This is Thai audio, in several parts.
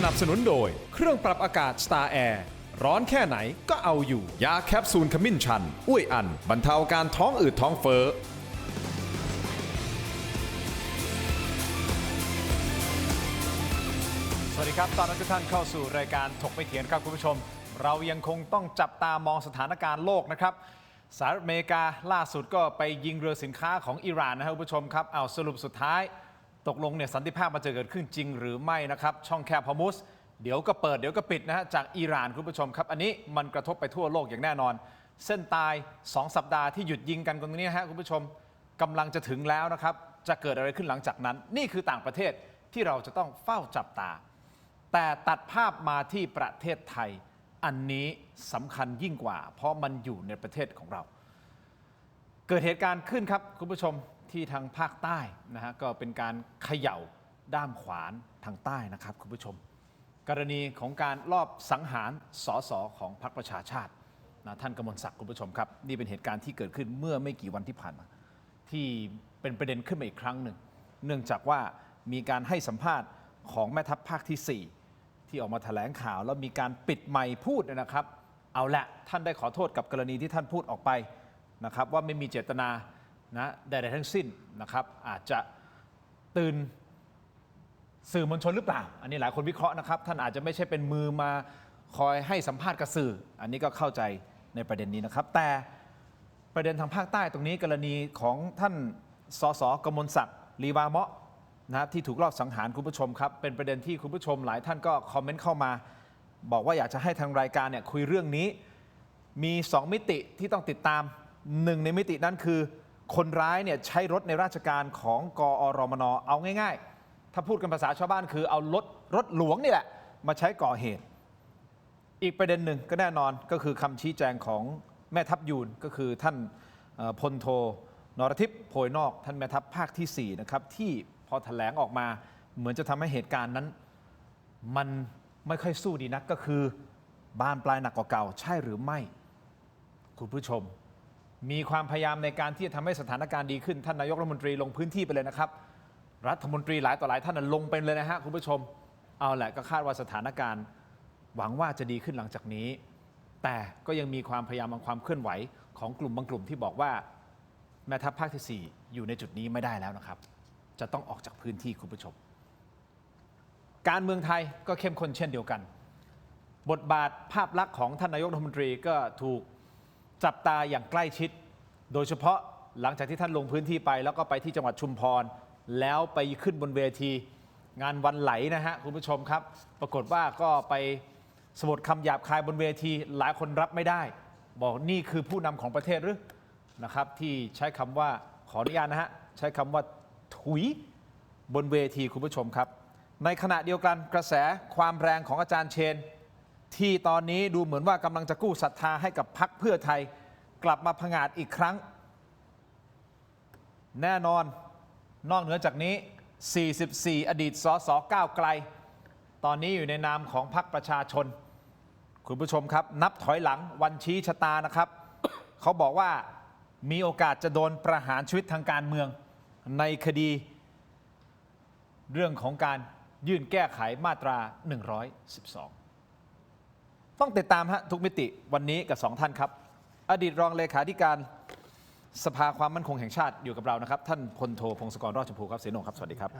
นับสนุนโดยเครื่องปรับอากาศ Star Air ร้อนแค่ไหนก็เอาอยู่ยาแคปซูลขมิ้นชันอุ้ยอันบรรเทาอาการท้องอืดท้องเฟ้อสวัสดีครับตอนรับทุกท่านเข้าสู่รายการถกไม่เถียงครับคุณผู้ชมเรายังคงต้องจับตามองสถานการณ์โลกนะครับสหรัฐอเมริกาล่าสุดก็ไปยิงเรือสินค้าของอิหร่านนะครับคุณผู้ชมครับเอาสรุปสุดท้ายตกลงเนี่ยสันติภาพมันจะเกิดขึ้นจริงหรือไม่นะครับช่องแคบฮอร์มุสเดี๋ยวก็เปิดเดี๋ยวก็ปิดนะฮะจากอิหร่านคุณผู้ชมครับอันนี้มันกระทบไปทั่วโลกอย่างแน่นอนเส้นตาย2 สัปดาห์ที่หยุดยิงกันตรงนี้นะฮะคุณผู้ชมกำลังจะถึงแล้วนะครับจะเกิดอะไรขึ้นหลังจากนั้นนี่คือต่างประเทศที่เราจะต้องเฝ้าจับตาแต่ตัดภาพมาที่ประเทศไทยอันนี้สำคัญยิ่งกว่าเพราะมันอยู่ในประเทศของเราเกิดเหตุการณ์ขึ้นครับคุณผู้ชมที่ทางภาคใต้นะฮะก็เป็นการเขย่าด้ามขวานทางใต้นะครับคุณผู้ชมกรณีของการลอบสังหารสสของพรรคประชาชาตินะท่านกมลศักดิ์คุณผู้ชมครับนี่เป็นเหตุการณ์ที่เกิดขึ้นเมื่อไม่กี่วันที่ผ่านมาที่เป็นประเด็นขึ้นมาอีกครั้งหนึ่งเนื่องจากว่ามีการให้สัมภาษณ์ของแม่ทัพภาคที่4ที่ออกมาแถลงข่าวแล้วมีการปิดไมค์พูดนะครับเอาละท่านได้ขอโทษกับกรณีที่ท่านพูดออกไปนะครับว่าไม่มีเจตนานะใดๆทั้งสิ้นนะครับอาจจะตื่นสื่อมวลชนหรือเปล่าอันนี้หลายคนวิเคราะห์นะครับท่านอาจจะไม่ใช่เป็นมือมาคอยให้สัมภาษณ์กับสื่ออันนี้ก็เข้าใจในประเด็นนี้นะครับแต่ประเด็นทางภาคใต้ตรงนี้กรณีของท่านสสกมลศักดิ์ลีวาเมาะนะที่ถูกลอบสังหารคุณผู้ชมครับเป็นประเด็นที่คุณผู้ชมหลายท่านก็คอมเมนต์เข้ามาบอกว่าอยากจะให้ทางรายการเนี่ยคุยเรื่องนี้มี2 มิติที่ต้องติดตาม1ในมิตินั้นคือคนร้ายเนี่ยใช้รถในราชการของกอรมนเอาง่ายๆถ้าพูดกันภาษาชาวบ้านคือเอารถหลวงนี่แหละมาใช้ก่อเหตุอีกประเด็นหนึ่งก็แน่นอนก็คือคำชี้แจงของแม่ทัพยูนก็คือท่านพลโทนรทิพย์โพยนอกท่านแม่ทัพภาคที่4นะครับที่พอแถลงออกมาเหมือนจะทำให้เหตุการณ์นั้นมันไม่ค่อยสู้ดีนักก็คือบานปลายหนักกว่าเก่าใช่หรือไม่คุณผู้ชมมีความพยายามในการที่จะทำให้สถานการณ์ดีขึ้นท่านนายกรัฐมนตรีลงพื้นที่ไปเลยนะครับรัฐมนตรีหลายต่อหลายท่านลงไปเลยนะฮะคุณผู้ชมเอาแหละก็คาดว่าสถานการณ์หวังว่าจะดีขึ้นหลังจากนี้แต่ก็ยังมีความพยายามความเคลื่อนไหวของกลุ่มบางกลุ่มที่บอกว่าแม่ทัพภาคที่4อยู่ในจุดนี้ไม่ได้แล้วนะครับจะต้องออกจากพื้นที่คุณผู้ชมการเมืองไทยก็เข้มข้นเช่นเดียวกันบทบาทภาพลักษณ์ของท่านนายกรัฐมนตรีก็ถูกจับตาอย่างใกล้ชิดโดยเฉพาะหลังจากที่ท่านลงพื้นที่ไปแล้วก็ไปที่จังหวัดชุมพรแล้วไปขึ้นบนเวทีงานวันไหลนะฮะคุณผู้ชมครับปรากฏว่าก็ไปสะบทคำหยาบคายบนเวทีหลายคนรับไม่ได้บอกนี่คือผู้นำของประเทศหรือนะครับที่ใช้คำว่าขออนุญาตนะฮะใช้คำว่าถุยบนเวทีคุณผู้ชมครับในขณะเดียวกันกระแสความแรงของอาจารย์เชนที่ตอนนี้ดูเหมือนว่ากำลังจะกู้ศรัทธาให้กับพรรคเพื่อไทยกลับมาผงาดอีกครั้งแน่นอนนอกเหนือจากนี้44อดีตสสก้าวไกลตอนนี้อยู่ในนามของพรรคประชาชนคุณผู้ชมครับนับถอยหลังวันชี้ชะตานะครับ เขาบอกว่ามีโอกาสจะโดนประหารชีวิตทางการเมืองในคดีเรื่องของการยื่นแก้ไขมาตรา112ต้องติดตามฮะทุกมิติวันนี้กับ2ท่านครับอดีตรองเลขาธิการสภาความมั่นคงแห่งชาติอยู่กับเรานะครับท่านพลโทพงศกรรอดชมพูครับเสนงครับสวัสดีครับ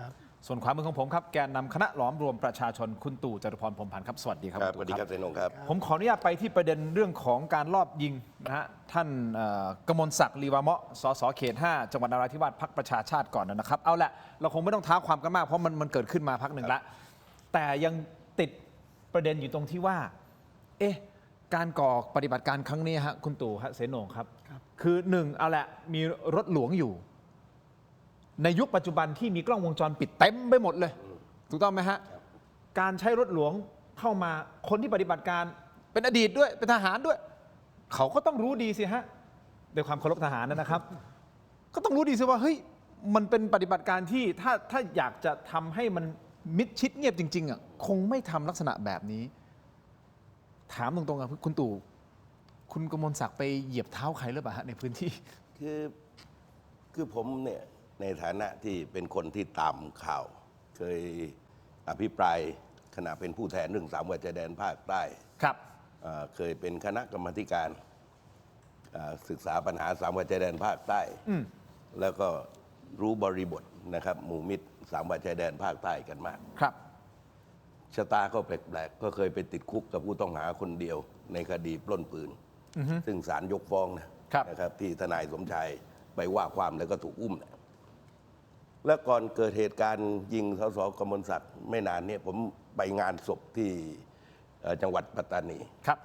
ส่วนขวามือของผมครับแกนนำคณะหลอมรวมประชาชนคุณตู่จตุพรพรหมพันธ์ครับสวัสดีครับสวัสดีครับเสนงครับผมขออนุญาตไปที่ประเด็นเรื่องของการลอบยิงนะฮะท่านกมลศักดิ์ลีวาเมาะสสเขต5จังหวัดนราธิวาสพรรคประชาชาติก่อนนะครับเอาละเราคงไม่ต้องท้าความกันมากเพราะมันเกิดขึ้นมาพักหนึ่งละแต่ยังติดประเด็นอยู่ตรงที่ว่าการก่อปฏิบัติการครั้งนี้ฮะคุณตู่ฮะเสนงครับคือ1เอาละมีรถหลวงอยู่ในยุคปัจจุบันที่มีกล้องวงจรปิดเต็มไปหมดเลยถูกต้องไหมฮะการใช้รถหลวงเข้ามาคนที่ปฏิบัติการเป็นอดีตด้วยเป็นทหารด้วยเขาก็ต้องรู้ดีสิฮะด้วยความเคารพทหารนะครับก็ต้องรู้ดีสิว่าเฮ้ยมันเป็นปฏิบัติการที่ถ้าอยากจะทำให้มันมิดชิดเงียบจริงๆอ่ะคงไม่ทำลักษณะแบบนี้ถามตรงๆครับคุณตู่คุณกมลศักดิ์ไปเหยียบเท้าใครหรือเปล่าฮะในพื้นที่คือผมเนี่ยในฐานะที่เป็นคนที่ตามข่าวเคยอภิปรายค ขณะเป็นผู้แทนเรื่อง3 จังหวัดชายแดนภาคใต้ ครับ เคยเป็นคณะกรรมาธิการศึกษาปัญหา3 จังหวัดชายแดนภาคใต้ แล้วก็รู้บริบทนะครับหมู่มิตร3 จังหวัดชายแดนภาคใต้กันมาก ครับ ชะตาก็แปลกๆก็เคยไปติดคุกกับผู้ต้องหาคนเดียวในคดีปล้นปืน ซึ่งศาลยกฟ้องนะครับที่ทนายสมชายไปว่าความแล้วก็ถูกอุ้มนะแล้วก่อนเกิดเหตุการณ์ยิงสสกมลศักดิ์ไม่นานเนี่ยผมไปงานศพที่จังหวัดปัตตานี ครับ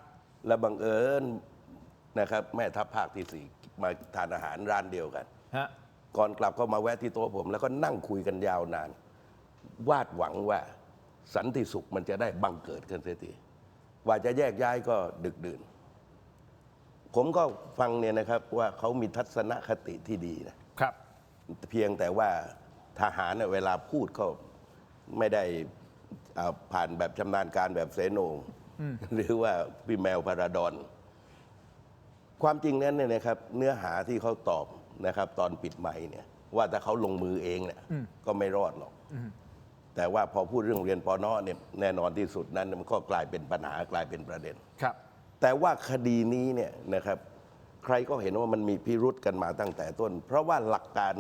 และบังเอิญนะครับแม่ทัพภาคที่ 4มาทานอาหารร้านเดียวกัน ฮะ ก่อนกลับก็มาแวะที่โต๊ะผม แล้วก็นั่งคุยกันยาวนาน วาดหวังว่าสันติสุขมันจะได้บังเกิดขึ้นเสียทีว่าจะแยกย้ายก็ดึกดื่น ผมก็ฟังเนี่ยนะครับว่าเขามีทัศนคติที่ดีนะครับ เพียงแต่ว่าทหารเนี่ยเวลาพูดก็ไม่ได้ผ่านแบบชำนาญการแบบเสโนหรือว่าพี่แมวพาราดอน ความจริงนั้นเนี่ยนะครับเนื้อหาที่เขาตอบนะครับตอนปิดไมค์เนี่ยว่าถ้าเขาลงมือเองเนี่ยก็ไม่รอดหรอกแต่ว่าพอพูดเรื่องเรียนปอนอเนี่ยแน่นอนที่สุดนั้นมันก็กลายเป็นปัญหากลายเป็นประเด็น ครับ แต่ว่าคดีนี้เนี่ยนะครับใครก็เห็นว่ามันมีพิรุษกันมาตั้งแต่ต้น เพราะว่าหลักการ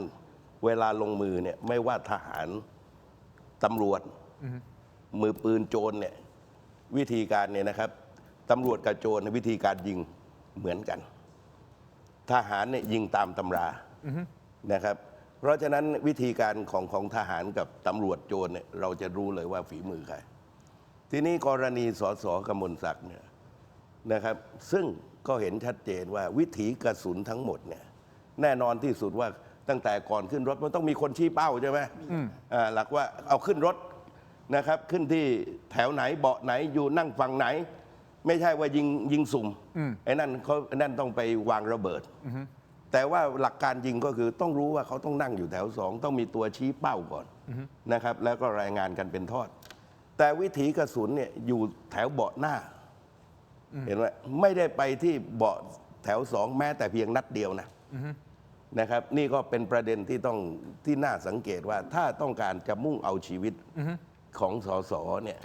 เวลาลงมือเนี่ยไม่ว่าทหารตำรวจมือปืนโจรเนี่ยวิธีการเนี่ยนะครับตำรวจกับโจรวิธีการยิงเหมือนกัน ทหารเนี่ยยิงตามตำรานะครับเพราะฉะนั้นวิธีการของทหารกับตำรวจโจรเนี่ยเราจะรู้เลยว่าฝีมือใครทีนี้กรณีสสกมลศักดิ์เนี่ยนะครับซึ่งก็เห็นชัดเจนว่าวิถีกระสุนทั้งหมดเนี่ยแน่นอนที่สุดว่าตั้งแต่ก่อนขึ้นรถมันต้องมีคนชี้เป้าใช่ไหมหลักว่าเอาขึ้นรถนะครับขึ้นที่แถวไหนเบาะไหนอยู่นั่งฝั่งไหน ไม่ใช่ว่ายิงสุ่มไอ้นั่นต้องไปวางระเบิดแต่ว่าหลักการยิงก็คือต้องรู้ว่าเขาต้องนั่งอยู่แถวสองต้องมีตัวชี้เป้าก่อนนะครับแล้วก็รายงานกันเป็นทอด แต่วิถีกระสุนเนี่ยอยู่แถวเบาะหน้าเห็นไหมไม่ได้ไปที่เบาะแถวสองแม้แต่เพียงนัดเดียวนะครับนี่ก็เป็นประเด็นที่น่าสังเกตว่าถ้าต้องการจะมุ่งเอาชีวิตของสสเนี่ย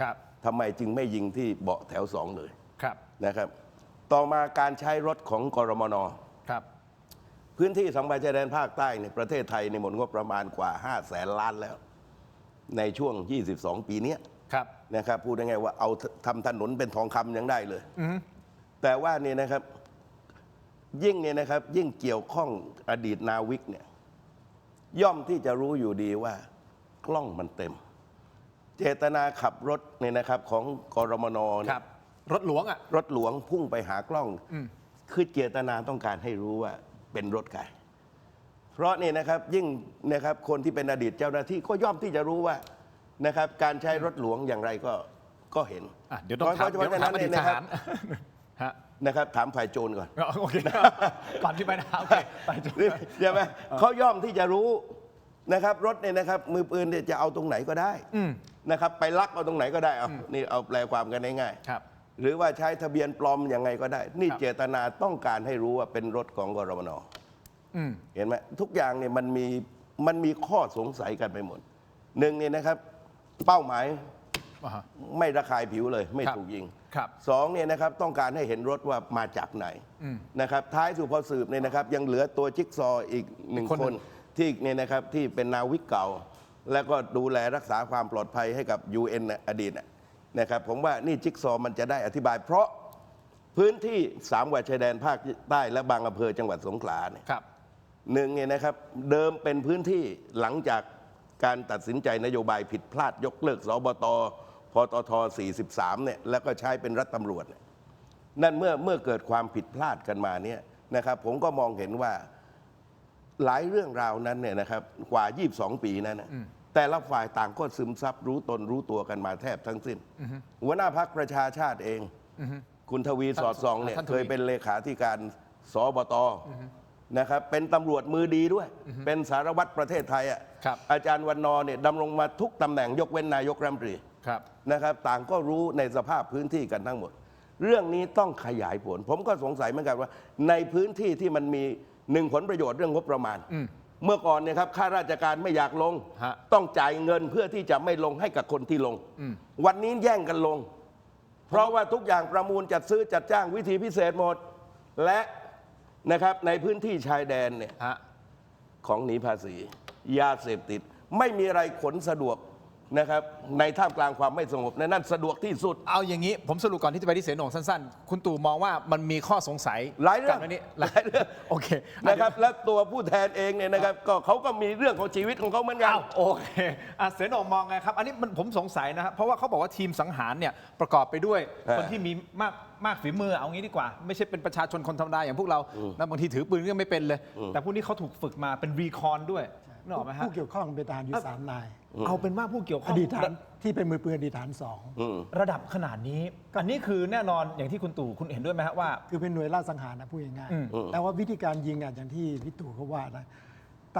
ทำไมจึงไม่ยิงที่เบาะแถวสองเลยนะครับต่อมาการใช้รถของกรมน.พื้นที่2 จังหวัดชายแดนภาคใต้ในประเทศไทยในหมดงบประมาณกว่า500,000 ล้านแล้วในช่วง22 ปีนี้นะครับพูดง่ายๆว่าเอาทำถนนเป็นทองคำยังได้เลยแต่ว่าเนี่ยนะครับยิ่งเนี่ยนะครับยิ่งเกี่ยวข้องอดีตนาวิกเนี่ยย่อมที่จะรู้อยู่ดีว่ากล้องมันเต็ม เจตนาขับรถเนี่ยนะครับของกรมน.รถหลวงรถหลวงพุ่งไปหากล้องคือเจตนาต้องการให้รู้ว่าเป็นรถใครเพราะนี่นะครับยิ่งนะครับคนที่เป็นอดีตเจ้าหน้าที่ก็ย่อมที่จะรู้ว่านะครับการใช้รถหลวงอย่างไรก็เห็นเดี๋ยวต้องถามอดีตทหารนะครับถามฝ่ายโจรก่อนโอเคก่อนที่ไปนะโอเคฝ่ายโจรใช่ไหมเขาย่อมที่จะรู้นะครับรถเนี่ยนะครับมือปืนเนี่ยจะเอาตรงไหนก็ได้นะครับไปลักเอาตรงไหนก็ได้เอานี่เอาแปลความกันง่ายๆหรือว่าใช้ทะเบียนปลอมยังไงก็ได้นี่เจตนาต้องการให้รู้ว่าเป็นรถของกรมน.เห็นไหมทุกอย่างเนี่ยมันมีข้อสงสัยกันไปหมดหนึ่งเนี่ยนะครับเป้าหมายไม่ระคายผิวเลยไม่ถูกยิงสองเนี่ยนะครับต้องการให้เห็นรถว่ามาจากไหนนะครับท้ายสุดพอสืบเนี่ยนะครับยังเหลือตัวจิ๊กซออีก1 คนที่เนี่ยนะครับที่เป็นนาวิกเก่าแล้วก็ดูแลรักษาความปลอดภัยให้กับ UN อดีตนะครับผมว่านี่จิ๊กซอมันจะได้อธิบายเพราะพื้นที่3 จังหวัดชายแดนภาคใต้และบางอำเภอจังหวัดสงขลาเนี่ยหนึ่งเนี่ยนะครับเดิมเป็นพื้นที่หลังจากการตัดสินใจนโยบายผิดพลาดยกเลิกสบตพตท43เนี่ยแล้วก็ใช้เป็นรัฐตำรวจนั่นเมื่อเกิดความผิดพลาดกันมาเนี่ยนะครับผมก็มองเห็นว่าหลายเรื่องราวนั้นเนี่ยนะครับกว่า22 ปีนั้นแต่ละฝ่ายต่างก็ซึมซับรู้ตนรู้ตัวกันมาแทบทั้งสิ้นหัวหน้าพรรคประชาชาติเองคุณทวีสอดส่องเนี่ยเคยเป็นเลขาธิการสบตนะครับเป็นตำรวจมือดีด้วยเป็นสารวัตรประเทศไทยอาจารย์วันนอเนี่ยดำรงมาทุกตำแหน่งยกเว้นนายกรัฐมนตรีนะครับต่างก็รู้ในสภาพพื้นที่กันทั้งหมดเรื่องนี้ต้องขยายผลผมก็สงสัยเหมือนกันว่าในพื้นที่ที่มันมี1 ผลประโยชน์เรื่องงบประมาณ เมื่อก่อนเนี่ยครับข้าราชการไม่อยากลง ฮะ ต้องจ่ายเงินเพื่อที่จะไม่ลงให้กับคนที่ลง วันนี้แย่งกันลง เพราะว่าทุกอย่างประมูลจัดซื้อจัดจ้างวิธีพิเศษหมด และนะครับในพื้นที่ชายแดนเนี่ย ฮะ ของหนีภาษียาเสพติดไม่มีอะไรขนสะดวกนะครับในท่ามกลางความไม่สงบในนั่นสะดวกที่สุด เอาอย่างนี้ผมสรุปก่อนที่จะไปที่เสนงสั้นๆ คุณตู่มองว่ามันมีข้อสงสัย หลายเรื่อง กันนี้ หลายเรื่อง โอเค นะครับและตัวผู้แทนเองเนี่ยนะครับก็เขาก็มีเรื่องของชีวิตของเขาเหมือนกัน อ้าวโอเคเสนงมองไงครับ อันนี้ผมสงสัยนะครับเพราะว่าเขาบอกว่าทีมสังหารเนี่ยประกอบไปด้วย คนที่มีมากฝีมือเอางี้ดีกว่า ไม่ใช่เป็นประชาชนคนธรรมดาอย่างพวกเรานะบางทีถือปืนก็ไม่เป็นเลย แต่พวกนี้เขาถูกฝึกมาเป็นรีคอนด้วยนึกออกไหมฮะ ผู้เกี่ยวข้องเป็นทหารอยู่3 นาย เอาเป็นว่าผู้เกี่ยวข้ อ อง ดีตทหารที่เป็นมือปืนอดีตทหาร2 ระดับขนาดนี้อันนี้คือแน่นอนอย่างที่คุณตู่คุณเห็นด้วยไหมฮะว่า คือเป็นหน่วยล่าสังหารนะพูดง่ายๆแต่ว่าวิธีการยิงอ่ะอย่างที่พี่ตู่เขาว่านะท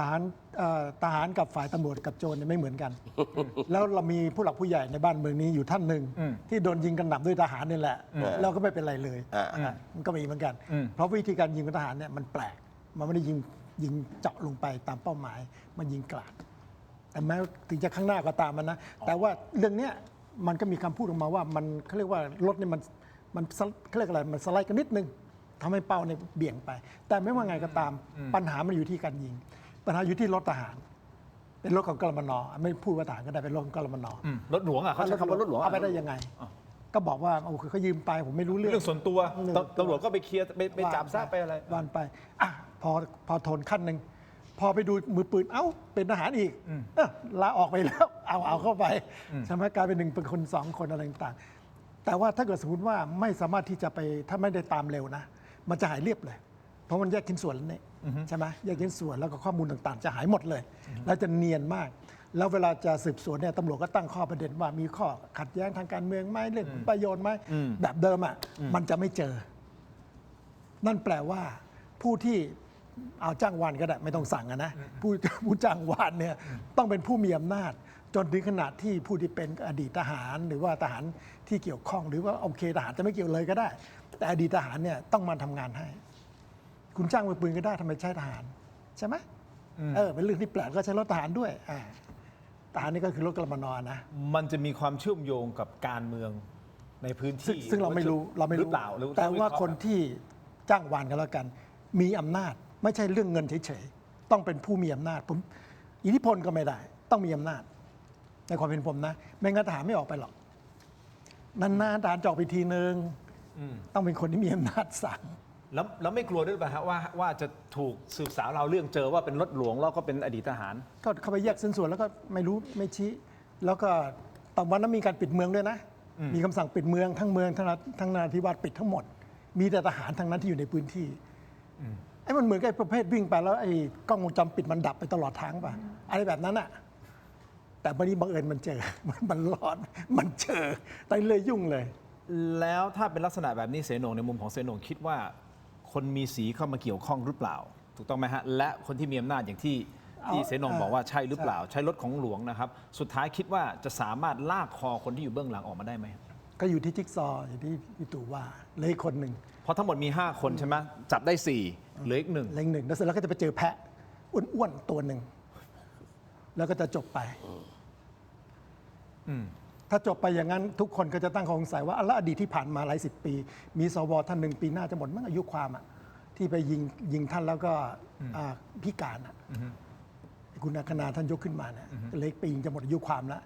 หารกับฝ่ายตำรวจกับโจรเนี่ยไม่เหมือนกัน แล้วเรามีผู้หลักผู้ใหญ่ในบ้านเมืองนี้อยู่ท่านหนึ่งที่โดนยิงกระหน่ำด้วยทหารนี่แหละแล้วก็ไม่เป็นไรเลย มันก็มีเหมือนกัน เพราะวิธีการยิงของทหารเนี่ยมันแปลกมันไม่ได้ยิงเจาะลงไปตามเป้าหมายมันยิงกราด แต่แม้ถึงจะข้างหน้าก็ตามมันนะ แต่ว่าเรื่องเนี้ยมันก็มีคำพูดออกมาว่ามันเขาเรียกว่ารถเนี่ยมันเขาเรียกอะไรมันสไลด์กันนิดนึงทำให้เป้าเนี่ยเบี่ยงไป แต่ไม่ว่าไงก็ตามปัญหามันอยู่ที่การยิง ปัญหาอยู่ที่รถทหาร เป็นรถของกรมนไม่พูดว่าทหารก็ได้เป็นรถของกรมน รถหลวงอ่ะเขาใช้คำว่ารถหลวง เอาไปได้ยังไง ก็บอกว่าโอ้คือเขายืมไปผมไม่รู้เรื่อง เรื่องส่วนตัวตำรวจก็ไปเคลียร์ไปจับซะไปอะไร วันไปอ่ะพอทนขั้นหนึ่งพอไปดูมือปืนเอ้าเป็นทหารอีกลาออกไปแล้วเอาเข้าไปใช่ไหมกลายเป็น1 เป็นคน 2 คนอะไรต่างๆแต่ว่าถ้าเกิดสมมติว่าไม่สามารถที่จะไปถ้าไม่ได้ตามเร็วนะ มันจะหายเรียบเลย เพราะมันแยกชิ้นส่วนแล้วเนี่ยใช่ไหมแยกชิ้นส่วนแล้วก็ข้อมูลต่างๆ จะหายหมดเลย แล้วจะเนียนมาก แล้วเวลาจะสืบสวนเนี่ยตำรวจก็ตั้งข้อประเด็นว่ามีข้อขัดแย้งทางการเมืองไหมเรื่องผลประโยชน์ไหมแบบเดิมอ่ะมันจะไม่เจอ นั่นแปลว่าผู้ที่เอาจ้างวานก็ได้ไม่ต้องสั่งนะผู้จ้างวานเนี่ยต้องเป็นผู้มีอำนาจ จนถึงขนาดที่ผู้ที่เป็นอดีตทหารหรือว่าทหารที่เกี่ยวข้องหรือว่าโอเคทหารจะไม่เกี่ยวเลยก็ได้ แต่อดีตทหารเนี่ยต้องมาทำงานให้ คุณจ้างมือปืนก็ได้ทำไมใช้ทหารใช่ไหมเป็นเรื่องที่แปลกก็ใช้รถทหารด้วยทหารนี่ก็คือรถกรมนนะ มันจะมีความเชื่อมโยงกับการเมืองในพื้นที่ ซึ่งเราไม่รู้ หรือเปล่าหรือ แต่ว่าคนที่จ้างวานกันแล้วกัน มีอำนาจไม่ใช่เรื่องเงินเฉยๆต้องเป็นผู้มีอำนาจผมอิทธิพลก็ไม่ได้ ต้องมีอำนาจในความเป็นผมนะไม่งั้นทหารไม่ออกไปหรอกนานๆทหารจะออกไปทีนึงต้องเป็นคนที่มีอำนาจสั่ง แล้วไม่กลัวด้วยป่ะฮะว่าจะถูกสืบสาวเราวเรื่องเจอว่าเป็นรถหลวงแล้วก็เป็นอดีตทหาร ก็เข้าไปแยกสิ้นส่วนแล้วก็ไม่รู้ไม่ชี้ แล้วก็ตอนวันนั้นมีการปิดเมืองด้วยนะ มีคำสั่งปิดเมืองทั้งนราธิวาสปิดทั้งหมด มีแต่ทหารทั้งนั้นที่อยู่ในพื้นที่ไอ้มันเหมือนกับไอ้ประเภทวิ่งไปแล้วไอ้กล้องวงจรปิดมันดับไปตลอดทางป่ะอะไรแบบนั้นอะแต่วันนี้บังเอิญมันเจอ มันรอดมันเจอแต่เลยยุ่งเลย แล้วถ้าเป็นลักษณะแบบนี้เสนงในมุมของเสนงคิดว่าคนมีสีเข้ามาเกี่ยวข้องหรือเปล่า ถูกต้องไหมฮะและคนที่มีอำนาจอย่างที่เสนงบอกว่าใช่หรือเปล่า ใช้รถของหลวงนะครับสุดท้ายคิดว่าจะสามารถลากคอคนที่อยู่เบื้องหลังออกมาได้ไหม ก็อยู่ที่จิ๊กซอว์อย่างที่พี่ตู่ว่าเหลยคนหนึ่ง เพราะทั้งหมดมี 5 คนใช่ไหมจับได้ 4เหลืออีก 1 เล็งหนึ่งแล้วเสร็จแล้วก็จะไปเจอแพะอ้วนๆตัวหนึ่งแล้วก็จะจบไปถ้าจบไปอย่างนั้นทุกคนก็จะตั้งข้อสงสัยว่าแล้วอดีตที่ผ่านมาหลายสิบปี มีสวท่านหนึ่งปีหน้าจะหมดมั้งอายุความอ่ะที่ไปยิงท่านแล้วก็พิการอ่ะคุณอัคนาท่านยกขึ้นมาเนี่ยเล็กปีจะหมดอายุความแล้ว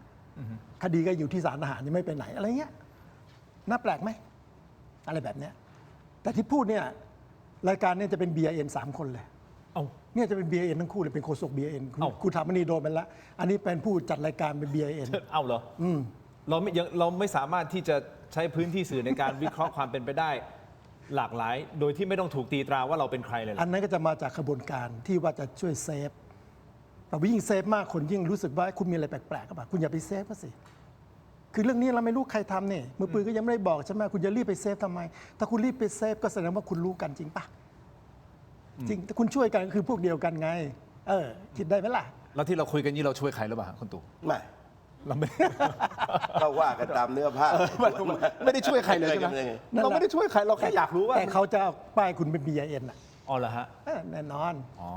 คดีก็อยู่ที่ศาลทหารยังไม่ไปไหนอะไรเงี้ยน่าแปลกไหมอะไรแบบเนี้ยแต่ที่พูดเนี่ยรายการเนี่ยจะเป็น BIN 3 คนเลยเนี่ยจะเป็น BIN ทั้งคู่เลยเป็นโฆษก BIN คุณถามนีโดนไปแล้วอันนี้เป็นผู้จัดรายการเป็น BIN เอาเหรอเราไม่สามารถที่จะใช้พื้นที่สื่อในการวิเคราะห์ความเป็นไปได้ หลากหลาย โดยที่ไม่ต้องถูกตีตราว่าเราเป็นใครเลย อันนั้นก็จะมาจากขบวนการที่ว่าจะช่วยเซฟแต่ว่ายิ่งเซฟมากคนยิ่งรู้สึกว่าคุณมีอะไรแปลกๆกับคุณอย่าไปเซฟก็สิคือเรื่องนี้เราไม่รู้ใครทำเนี่ยมือปืนก็ยังไม่ได้บอกใช่ไหมคุณจะรีบไปเซฟทำไมถ้าคุณรีบไปเซฟก็แสดงว่าคุณรู้กันจริงปะจริงถ้าคุณช่วยกันก็คือพวกเดียวกันไงคิดได้ไหมล่ะ แล้วที่เราคุยกันนี้เราช่วยใครหรือเปล่าคุณตู่ ไม่ เราไม่ ก็ว่ากันตามเนื้อผ้า ไม่ได้ช่วยใครเลยใช่ไหม นั่นแหละ เราไม่ได้ช่วยใครเราแค่อยากรู้ว่า แต่เขาจะเอาป้ายคุณเป็น BIN อ่ะ อ๋อเหรอฮะ แน่นอน อ๋อ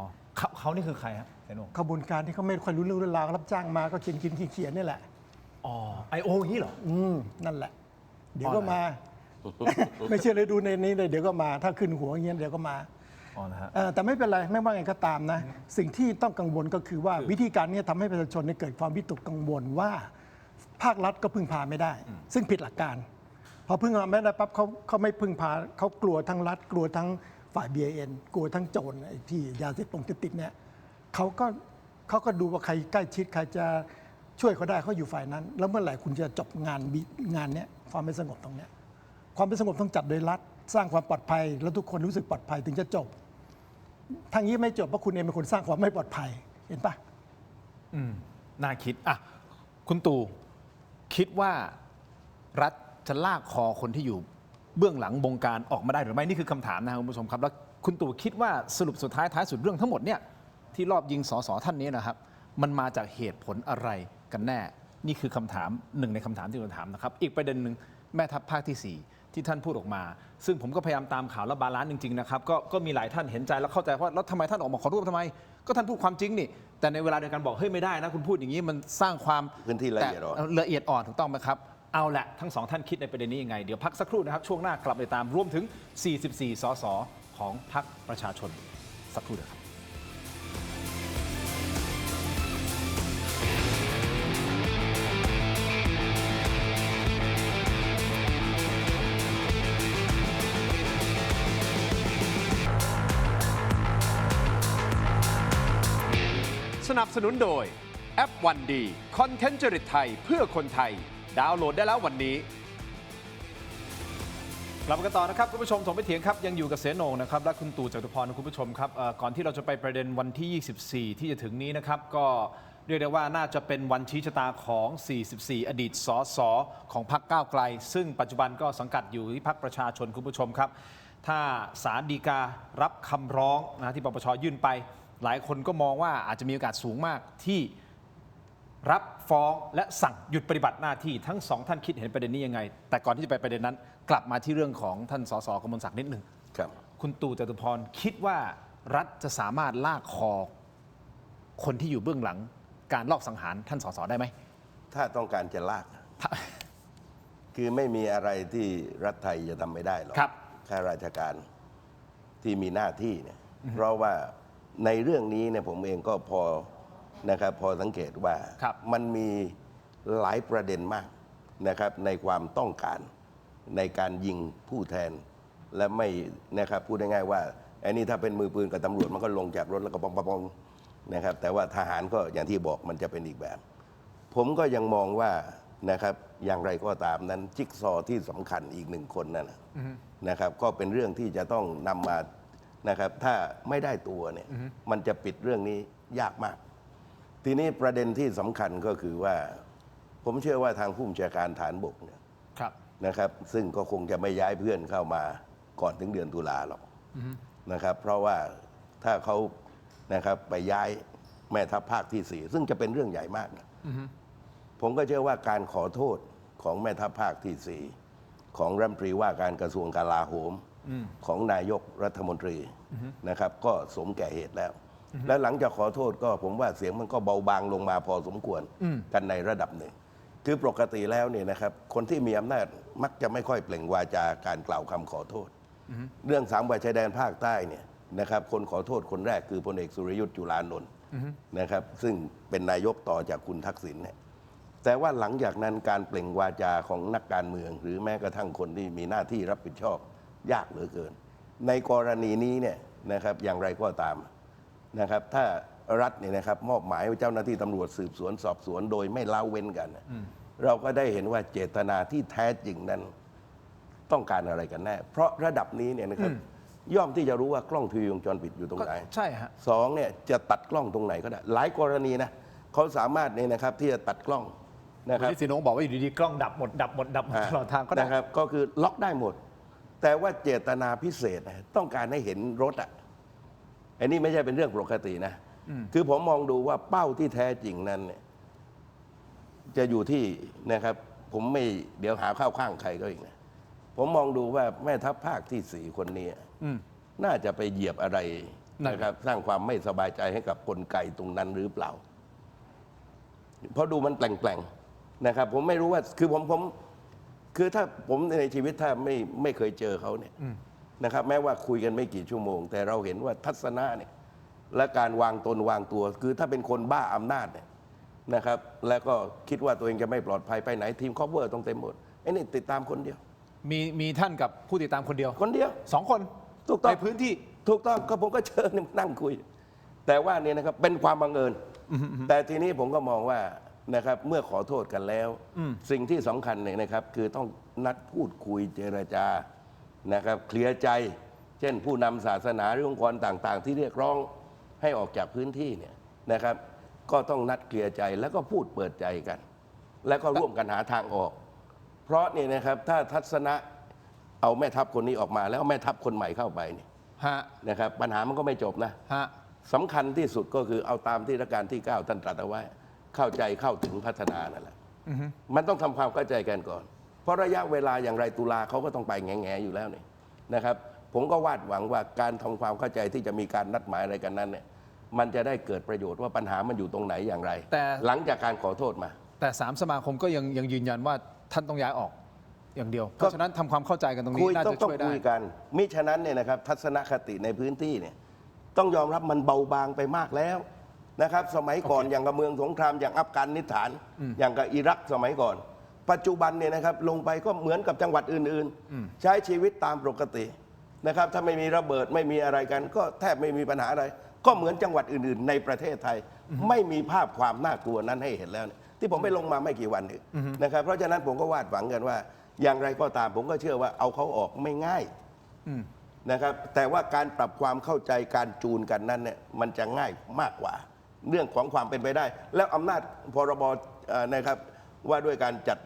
เขานี่คือใครฮะเสนง ขบวนการที่เขาไม่ค่อยรู้เรื่องราวรับจ้างมาก็กินเขียนนี่แหละ อ๋อ IO อย่างนี้เหรอ นั่นแหละ เดี๋ยวก็มา ไม่เชื่อเลยดูในนี้เลยเดี๋ยวก็มา ถ้าขึ้นหัวอย่างเงี้ยเดี๋ยวก็มา อ๋อนะฮะ แต่ไม่เป็นไรไม่ว่าไงก็ตามนะ สิ่งที่ต้องกังวลก็คือว่าวิธีการนี้ทำให้ประชาชนเกิดความวิตกกังวลว่าภาครัฐก็พึ่งพาไม่ได้ ซึ่งผิดหลักการ พอพึ่งพาไม่ได้ปั๊บเขาไม่พึ่งพาเขากลัวทั้งรัฐกลัวทั้งฝ่าย BIN กลัวทั้งโจรไอ้ที่ยาเสพติดเนี่ยเขาก็ดูว่าใครใกล้ชิดใครจะช่วยเขาได้เขาอยู่ฝ่ายนั้น แล้วเมื่อไหร่คุณจะจบงานเนี้ยความไม่สงบตรงเนี้ยความไม่สงบต้องจัดโดยรัฐสร้างความปลอดภัย แล้วทุกคนรู้สึกปลอดภัยถึงจะจบทางนี้ไม่จบเพราะคุณเองเป็นคนสร้างความไม่ปลอดภัยเห็นปะ น่าคิดอ่ะคุณตู่คิดว่ารัฐจะลากคอคนที่อยู่เบื้องหลังบงการออกมาได้หรือไม่นี่คือคำถามนะครับคุณผู้ชมครับแล้วคุณตู่คิดว่าสรุปสุดท้ายสุดเรื่องทั้งหมดเนี่ยที่รอบยิงสสท่านนี้นะครับมันมาจากเหตุผลอะไรกันแน่นี่คือคำถามหนึ่งในคำถามที่ผมถามนะครับอีกประเด็นหนึ่งแม่ทัพภาคที่ 4 ที่ท่านพูดออกมา ซึ่งผมก็พยายามตามข่าวและบาลานซ์จริงๆนะครับก็มีหลายท่านเห็นใจแล้วเข้าใจว่าแล้วทำไมท่านออกมาขอโทษทำไมก็ท่านพูดความจริงนี่แต่ในเวลาเดียวกันบอกเฮ้ยไม่ได้นะคุณพูดอย่างนี้มันสร้างความ พื้นที่ละเอียดอ่อน ละเอียดอ่อนถูกต้องไหมครับเอาละทั้งสองท่านคิดในประเด็นนี้ยังไงเดี๋ยวพักสักครู่นะครับช่วงหน้ากลับไปตามรวมถึง 44 สสของพรรคประชาชนสักครู่เดียวครับ สนับสนุนโดยแอปวันดีคอนเทนต์จริตไทยเพื่อคนไทย ดาวน์โหลดได้แล้ววันนี้ กลับมากันต่อนะครับคุณผู้ชมถมไปเถียงครับยังอยู่กับเสโหน่งนะครับและคุณตู่จตุพรนะคุณผู้ชมครับก่อนที่เราจะไปประเด็นวันที่ 24 ที่จะถึงนี้นะครับก็เรียกได้ว่าน่าจะเป็นวันชี้ชะตาของ 44 อดีตสสของพรรคก้าวไกล ซึ่งปัจจุบันก็สังกัดอยู่ที่พรรคประชาชนคุณผู้ชมครับถ้าศาลฎีการับคำร้องนะที่ปปชยื่นไป หลายคนก็มองว่าอาจจะมีโอกาสสูงมากที่รับฟ้องและสั่งหยุดปฏิบัติหน้าที่ทั้งสองท่านคิดเห็นประเด็นนี้ยังไงแต่ก่อนที่จะไปประเด็นนั้นกลับมาที่เรื่องของท่านสสกมลศักดิ์นิดหนึ่ง ครับ คุณตู่จตุพรคิดว่ารัฐจะสามารถลากคอคนที่อยู่เบื้องหลังการลอบสังหารท่านสสได้ไหม ถ้าต้องการจะลาก คือไม่มีอะไรที่รัฐไทยจะทำไม่ได้หรอก ครับ ข้าราชการที่มีหน้าที่เนี่ยเพราะว่าในเรื่องนี้เนี่ยผมเองก็พอนะครับพอสังเกตว่า ครับ มันมีหลายประเด็นมากนะครับในความต้องการในการยิงผู้แทน และไม่นะครับพูดง่ายๆว่าไอ้นี่ถ้าเป็นมือปืนกับตำรวจมันก็ลงจากรถแล้วก็ปองนะครับแต่ว่าทหารก็อย่างที่บอกมันจะเป็นอีกแบบ ผมก็ยังมองว่านะครับอย่างไรก็ตามนั้นจิ๊กซอว์ที่สำคัญอีกหนึ่งคนนั่นนะครับก็เป็นเรื่องที่จะต้องนำมานะครับถ้าไม่ได้ตัวเนี่ยมันจะปิดเรื่องนี้ยากมาก ทีนี้ประเด็นที่สำคัญก็คือว่า ผมเชื่อว่าทางผู้บัญชาการฐานบกเนี่ย ครับ นะครับซึ่งก็คงจะไม่ย้ายเพื่อนเข้ามาก่อนถึงเดือนตุลาหรอกนะครับเพราะว่าถ้าเขานะครับไปย้ายแม่ทัพภาคที่ 4 ซึ่งจะเป็นเรื่องใหญ่มากนะผมก็เชื่อว่าการขอโทษของแม่ทัพภาคที่ 4 ของรัฐมนตรีว่าการกระทรวงกลาโหมของนายกรัฐมนตรีนะครับก็สมแก่เหตุแล้ว แล้วหลังจากขอโทษก็ผมว่าเสียงมันก็เบาบางลงมาพอสมควรกันในระดับหนึ่ง คือปกติแล้วเนี่ยนะครับคนที่มีอำนาจมักจะไม่ค่อยเปล่งวาจาการกล่าวคำขอโทษ เรื่อง3 จังหวัดชายแดนภาคใต้เนี่ยนะครับคนขอโทษคนแรกคือพลเอกสุรยุทธ์จุลานนท์นะครับซึ่งเป็นนายกต่อจากคุณทักษิณเนี่ยแต่ว่าหลังจากนั้นการเปล่งวาจาของนักการเมือง หรือแม้กระทั่งคนที่มีหน้าที่รับผิดชอบยากเหลือเกิน ในกรณีนี้เนี่ยนะครับอย่างไรก็ตามนะครับถ้ารัฐเนี่ยนะครับมอบหมายให้เจ้าหน้าที่ตำรวจสืบสวนสอบสวนโดยไม่ละเว้นกันเราก็ได้เห็นว่าเจตนาที่แท้จริงนั้นต้องการอะไรกันแน่เพราะระดับนี้เนี่ยนะครับย่อมที่จะรู้ว่ากล้องทีวีวงจรปิดอยู่ตรงไหน ใช่ฮะ สองเนี่ยจะตัดกล้องตรงไหนก็ได้ หลายกรณีนะเขาสามารถเนี่ยนะครับที่จะตัดกล้องนะครับ ที่เสโหน่งบอกว่าอยู่ดีๆกล้องดับหมดตลอดทางก็ได้ นะครับก็คือล็อกได้หมด แต่ว่าเจตนาพิเศษนะต้องการให้เห็นรถอ่ะอันนี้ไม่ใช่เป็นเรื่องปกตินะคือผมมองดูว่าเป้าที่แท้จริงนั้นเนี่ยจะอยู่ที่นะครับผมไม่เดี๋ยวหาข้าวข้างใครก็อีกนะผมมองดูว่าแม่ทัพภาคที่ 4 คนนี้น่าจะไปเหยียบอะไร นั่น นะครับสร้างความไม่สบายใจให้กับกลไกตรงนั้นหรือเปล่า เพราะดูมันแปลงๆนะครับ ผมไม่รู้ว่าคือผมคือถ้าผมในชีวิตถ้าไม่เคยเจอเขาเนี่ยนะครับ แม้ว่าคุยกันไม่กี่ชั่วโมง แต่เราเห็นว่าทัศนะเนี่ยและการวางตนวางตัว คือถ้าเป็นคนบ้าอำนาจเนี่ยนะครับแล้วก็คิดว่าตัวเองจะไม่ปลอดภัยไปไหนทีมคอฟเวอร์ต้องเต็มหมดไอ้นี่ติดตามคนเดียว มีท่านกับผู้ติดตามคนเดียว คนเดียว 2 คน ถูกต้อง ในพื้นที่ ถูกต้องก็ผมก็เชิญนั่งคุย แต่ว่าเนี่ยนะครับเป็นความบังเอิญแต่ทีนี้ผมก็มองว่านะครับเมื่อขอโทษกันแล้วสิ่งที่สำคัญเนี่ยนะครับคือต้องนัดพูดคุยเจรจานะครับเคลียร์ใจ เช่นผู้นำศาสนาหรือองค์กรต่างๆ ที่เรียกร้องให้ออกจากพื้นที่เนี่ยนะครับก็ต้องนัดเคลียร์ใจแล้วก็พูดเปิดใจกัน แล้วก็ร่วมกันหาทางออก เพราะเนี่ยนะครับถ้าทัศนะเอาแม่ทัพคนนี้ออกมาแล้วแม่ทัพคนใหม่เข้าไปเนี่ย ฮะ นะครับปัญหามันก็ไม่จบนะ ฮะ สำคัญที่สุดก็คือเอาตามที่รัชกาลที่ 9ท่านตรัสเอาไว้เข้าใจเข้าถึงพัฒนานั่นแหละมันต้องทำความเข้าใจกันก่อน เพราะระยะเวลาอย่างไรตุลาเขาก็ต้องไปแง่ๆอยู่แล้วนี่นะครับผมก็วาดหวังว่าการทำความเข้าใจที่จะมีการนัดหมายอะไรกันนั้นเนี่ยมันจะได้เกิดประโยชน์ว่าปัญหามันอยู่ตรงไหนอย่างไร แต่ หลังจากการขอโทษมา แต่3 สมาคมก็ยังยืนยันว่าท่านต้องย้ายออกอย่างเดียว เพราะฉะนั้นทำความเข้าใจกันตรงนี้ คุย น่า ต้อ จะ งต้อง ช่วยได้ คุยกันมิฉะนั้นเนี่ยนะครับทัศนคติในพื้นที่เนี่ยต้องยอมรับมันเบาบางไปมากแล้วนะครับสมัยก่อนอย่างกับเมืองสงครามอย่างอัฟกานิสถาน อย่างกับอิรักสมัยก่อน ปัจจุบันเนี่ยนะครับลงไปก็เหมือนกับจังหวัดอื่นๆ ใช้ชีวิตตามปกตินะครับถ้าไม่มีระเบิดไม่มีอะไรกัน ก็แทบไม่มีปัญหาอะไร ก็เหมือนจังหวัดอื่นๆ ในประเทศไทย ไม่มีภาพความน่ากลัวนั้นให้เห็นแล้วเนี่ยที่ผมไปลงมาไม่กี่วันนี้นะครับเพราะฉะนั้นผมก็วาดหวังกันว่า อย่างไรก็ตามผมก็เชื่อว่าเอาเขาออกไม่ง่ายนะครับแต่ว่าการปรับความเข้าใจการจูนกันนั้นเนี่ยมันจะง่ายมากกว่า เรื่องของความเป็นไปได้ แล้วอำนาจพรบนะครับว่าด้วยการจัด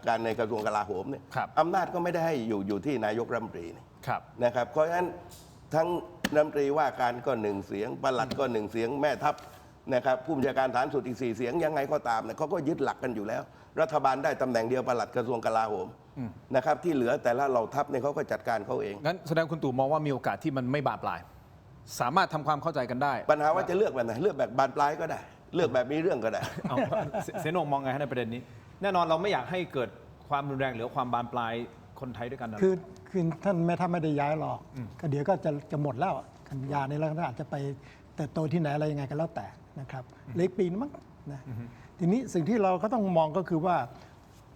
การในกระทรวงกลาโหมเนี่ย ครับ อำนาจก็ไม่ได้ให้อยู่ที่นายกรัฐมนตรีนี่ ครับ นะครับเพราะฉะนั้นทั้งรัฐมนตรีว่าการก็1 เสียงปลัดก็1 เสียงแม่ทัพนะครับผู้บัญชาการฐานสุดอีก4 เสียงยังไงก็ตามเนี่ยเขาก็ยึดหลักกันอยู่แล้ว รัฐบาลได้ตำแหน่งเดียวปลัดกระทรวงกลาโหมนะครับที่เหลือแต่ละเหล่าทัพเนี่ยเขาก็จัดการเขาเอง งั้นแสดงคุณตู่มองว่ามีโอกาสที่มันไม่บานปลาย สามารถทำความเข้าใจกันได้ ปัญหาว่าจะเลือกแบบไหนเลือกแบบบานปลายก็ได้ เลือกแบบมีเรื่องก็ได้ เอาเสนงมองไงฮะในประเด็นนี้ แน่นอนเราไม่อยากให้เกิดความรุนแรงหรือความบานปลายคนไทยด้วยกันนะ คือท่านถ้าไม่ได้ย้ายหรอกก็เดี๋ยวก็จะหมดแล้วกันยาในแล้วก็อาจจะไปเติบโตที่ไหนอะไรยังไงก็แล้วแต่นะครับเหล็กปีนงมั้งนะทีนี้สิ่งที่เราก็ต้องมองก็คือว่า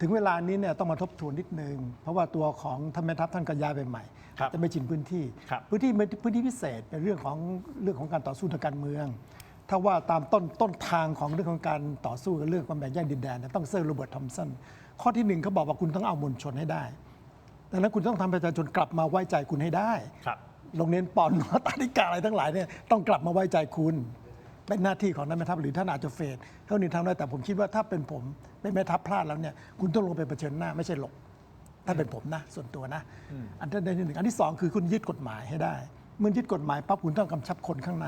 ถึงเวลานี้เนี่ยต้องมาทบทวนนิดนึง เพราะว่าตัวของท่านแม่ทัพท่านก็ย้ายไปใหม่ ครับ จะไม่ชินพื้นที่ ครับ พื้นที่พิเศษเป็นเรื่องของการต่อสู้ทางการเมือง ถ้าว่าตามต้นทางของเรื่องของการต่อสู้กับเรื่องความแบ่งแยกดินแดนเนี่ยต้องเซอร์โรเบิร์ตทอมสันข้อที่ 1เขาบอกว่าคุณต้องเอามวลชนให้ได้ดังนั้นคุณต้องทำประชาชนกลับมาไว้ใจคุณให้ได้ ครับ โรงเรียนปอนตาธิกาอะไรทั้งหลายเนี่ยต้องกลับมาไว้ใจคุณเป็นหน้าที่ของนายแม่ทัพหรือท่านอาจจะเฟดเท่านี้ทำได้แต่ผมคิดว่าถ้าเป็นผมเป็นแม่ทัพพลาดแล้วเนี่ยคุณต้องลงไปเผชิญหน้าไม่ใช่หลบถ้าเป็นผมนะส่วนตัวนะอันที่หนึ่งอันที่สองคือคุณยึดกฎหมายให้ได้เมื่อยึดกฎหมายปั๊บคุณต้องกำชับคนข้างใน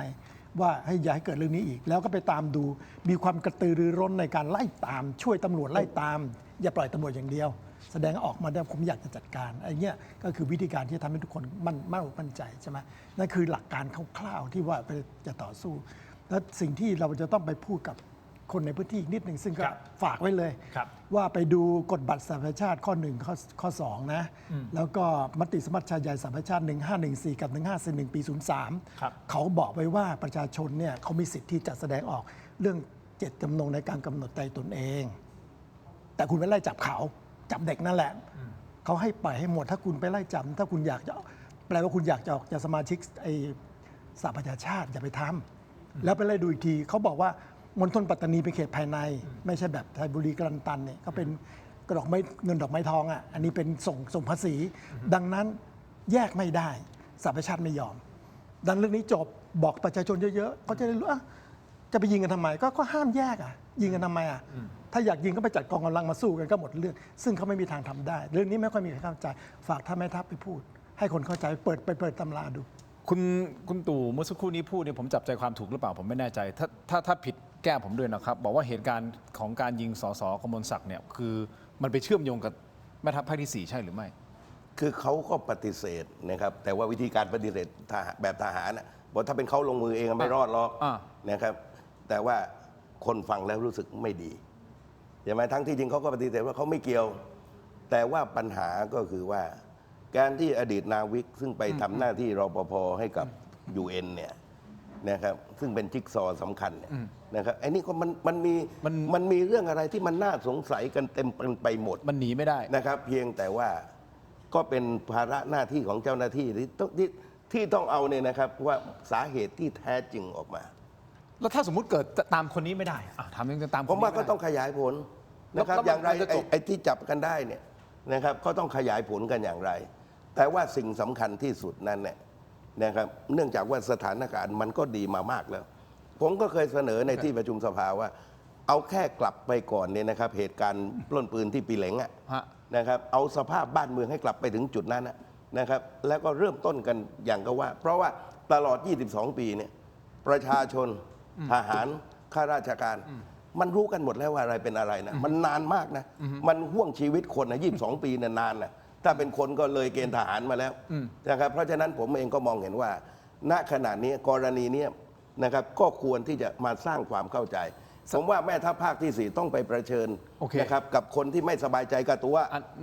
ว่าให้อย่าให้เกิดเรื่องนี้อีก แล้วก็ไปตามดูมีความกระตือรือร้นในการไล่ตาม ช่วยตำรวจไล่ตาม อย่าปล่อยตำรวจอย่างเดียว แสดงออกมาได้ผมอยากจะจัดการไอ้เนี้ยก็คือวิธีการที่จะทำให้ทุกคนมั่นใจใช่ไหมนั่นคือหลักการคร่าวๆที่ว่าจะต่อสู้ แล้วสิ่งที่เราจะต้องไปพูดกับคนในพื้นที่อีกนิดหนึ่งซึ่งก็ ครับ ฝากไว้เลย ครับ ว่าไปดูกฎบัตรสหประชาชาติข้อ1ข้อ2นะแล้วก็มติสมัชชาใหญ่สหประชาชาติ1514กับ1541ปี03 ครับ เขาบอกไว้ว่าประชาชนเนี่ยเขามีสิทธิ์ที่จะแสดงออกเรื่องเจตจำนงในการกำหนดใจตนเอง แต่คุณไปไล่จับเขาจับเด็กนั่นแหละเขาให้ปล่อยให้หมดถ้าคุณไปไล่จับถ้าคุณอยากจะแปลว่าคุณอยากจะออกจากสมาชิกไอ้สหประชาชาติอย่าไปทำแล้วไปไล่ดูอีกทีเขาบอกว่ามณฑลปัตตานีเป็นเขตภายใน ไม่ใช่แบบไทยบุรีกรันตันเนี่ยก็เป็นกระดอกไม้เงินดอกไม้ทองอ่ะอันนี้เป็นส่งภาษี ดังนั้นแยกไม่ได้สหประชาชาติไม่ยอม ดังเรื่องนี้จบบอกประชาชนเยอะๆเขาจะได้รู้จะไปยิงกันทำไมก็ห้ามแยกยิงกันทำไมถ้าอยากยิงก็ไปจัดกองกำลังมาสู้กันก็หมดเรื่อง ซึ่งเขาไม่มีทางทำได้ เรื่องนี้ไม่ค่อยมีใครเข้าใจฝากท่านแม่ทัพไปพูด ให้คนเข้าใจไปเปิดตำราดู คุณตู่เมื่อสักครู่นี้พูดเนี่ยผมจับใจความถูกหรือเปล่าผมไม่แน่ใจถ้าผิดแก้ผมด้วยนะครับบอกว่าเหตุการณ์ของการยิงสสกมลศักดิ์เนี่ยคือมันไปเชื่อมโยงกับแม่ทัพภาคที่ 4 ใช่หรือไม่ คือเขาก็ปฏิเสธนะครับแต่ว่าวิธีการปฏิเสธแบบทหารน่ะ บอกถ้าเป็นเขาลงมือเองไม่รอดหรอก อ่า นะครับ แต่ว่าคนฟังแล้วรู้สึกไม่ดีใช่ไหมทั้งที่จริงเขาก็ปฏิเสธว่าเขาไม่เกี่ยว แต่ว่าปัญหาก็คือว่า การที่อดีตนาวิกซึ่งไปทำหน้าที่รปภให้กับ UN เนี่ยนะครับซึ่งเป็นจิ๊กซอว์สำคัญเนี่ยนะครับไอ้นี่ก็มันมีเรื่องอะไรที่มันน่าสงสัยกันเต็มไปหมด มันหนีไม่ได้ นะครับ เพียงแต่ว่าก็เป็นภาระหน้าที่ของเจ้าหน้าที่ที่ต้องเอาเนี่ยนะครับว่าสาเหตุที่แท้จริงออกมา แล้วถ้าสมมุติเกิดตามคนนี้ไม่ได้ทำยังจะตามคน ผม นี้ ว่า ไม่ ก็ ได้ ต้องขยายผลนะครับ แล้ว อย่างไร มันจะจบ ไอ้ที่จับกันได้เนี่ยนะครับก็ต้องขยายผลกันอย่างไร แต่ว่าสิ่งสำคัญที่สุดนั้นเนี่ยนะครับเนื่องจากว่าสถานการณ์มันก็ดีมามากแล้ว ผมก็เคยเสนอในที่ประชุมสภาว่า เอาแค่กลับไปก่อนเนี่ยนะครับเหตุการณ์ปล้นปืนที่ปีเหลงอะ ฮะ นะครับเอาสภาพบ้านเมืองให้กลับไปถึงจุดนั้นนะครับแล้วก็เริ่มต้นกันอย่างก็ว่า เพราะว่าตลอด 22 ปีเนี่ยประชาชนทหารข้าราชการ มันรู้กันหมดแล้วว่าอะไรเป็นอะไรนะมันนานมากนะมันห่วงชีวิตคนนะ22 ปีเนี่ยนานนะถ้าเป็นคนก็เลยเกณฑ์ทหารมาแล้วนะครับเพราะฉะนั้นผมเองก็มองเห็นว่า ณขณะนี้กรณีเนี้ยนะครับก็ควรที่จะมาสร้างความเข้าใจ ผมว่าแม่ทัพภาคที่ 4 ต้องไปประชิญ โอเค นะครับกับคนที่ไม่สบายใจกับตัว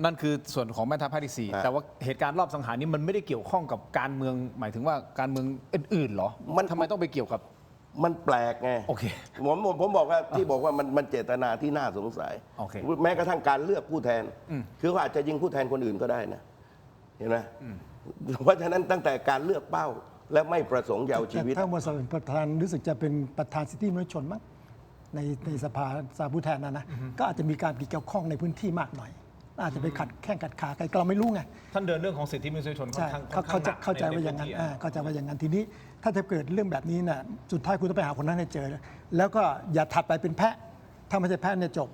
นั่นคือส่วนของแม่ทัพภาคที่ 4 แต่ว่าเหตุการณ์รอบสังหารนี้มันไม่ได้เกี่ยวข้องกับการเมือง หมายถึงว่าการเมืองอื่นๆเหรอ มัน ทำไมต้องไปเกี่ยวกับ มันแปลกไง โอเค ผมบอกว่าที่บอกว่ามันเจตนาที่น่าสงสัย โอเค แม้กระทั่งการเลือกผู้แทน คือเขาอาจจะยิงผู้แทนคนอื่นก็ได้นะเห็นไหมเพราะฉะนั้นตั้งแต่การเลือกเป้าและไม่ประสงค์จะเอาชีวิต แต่ถ้าว่าประธานรู้สึกจะเป็นประธานสิทธิมนุษยชนมั้งในสภาผู้แทนนะก็อาจจะมีการเกี่ยวข้องในพื้นที่มากหน่อย อาจจะไปขัดแข้งขัดขาใครเราไม่รู้ไง ท่านเดินเรื่องของสิทธิมนุษยชนค่อ ใช่ นข้าง เข้าใจว่าอย่างนั้นเข้าใจว่าอย่างนั้นทีนี้ถ้าจะเกิดเรื่องแบบนี้น่ะสุดท้ายคุณต้องไปหาคนนั้นให้เจอ แล้วก็อย่าถัดไปเป็นแพะ ถ้าไม่ใช่แพะเนี่ยจบ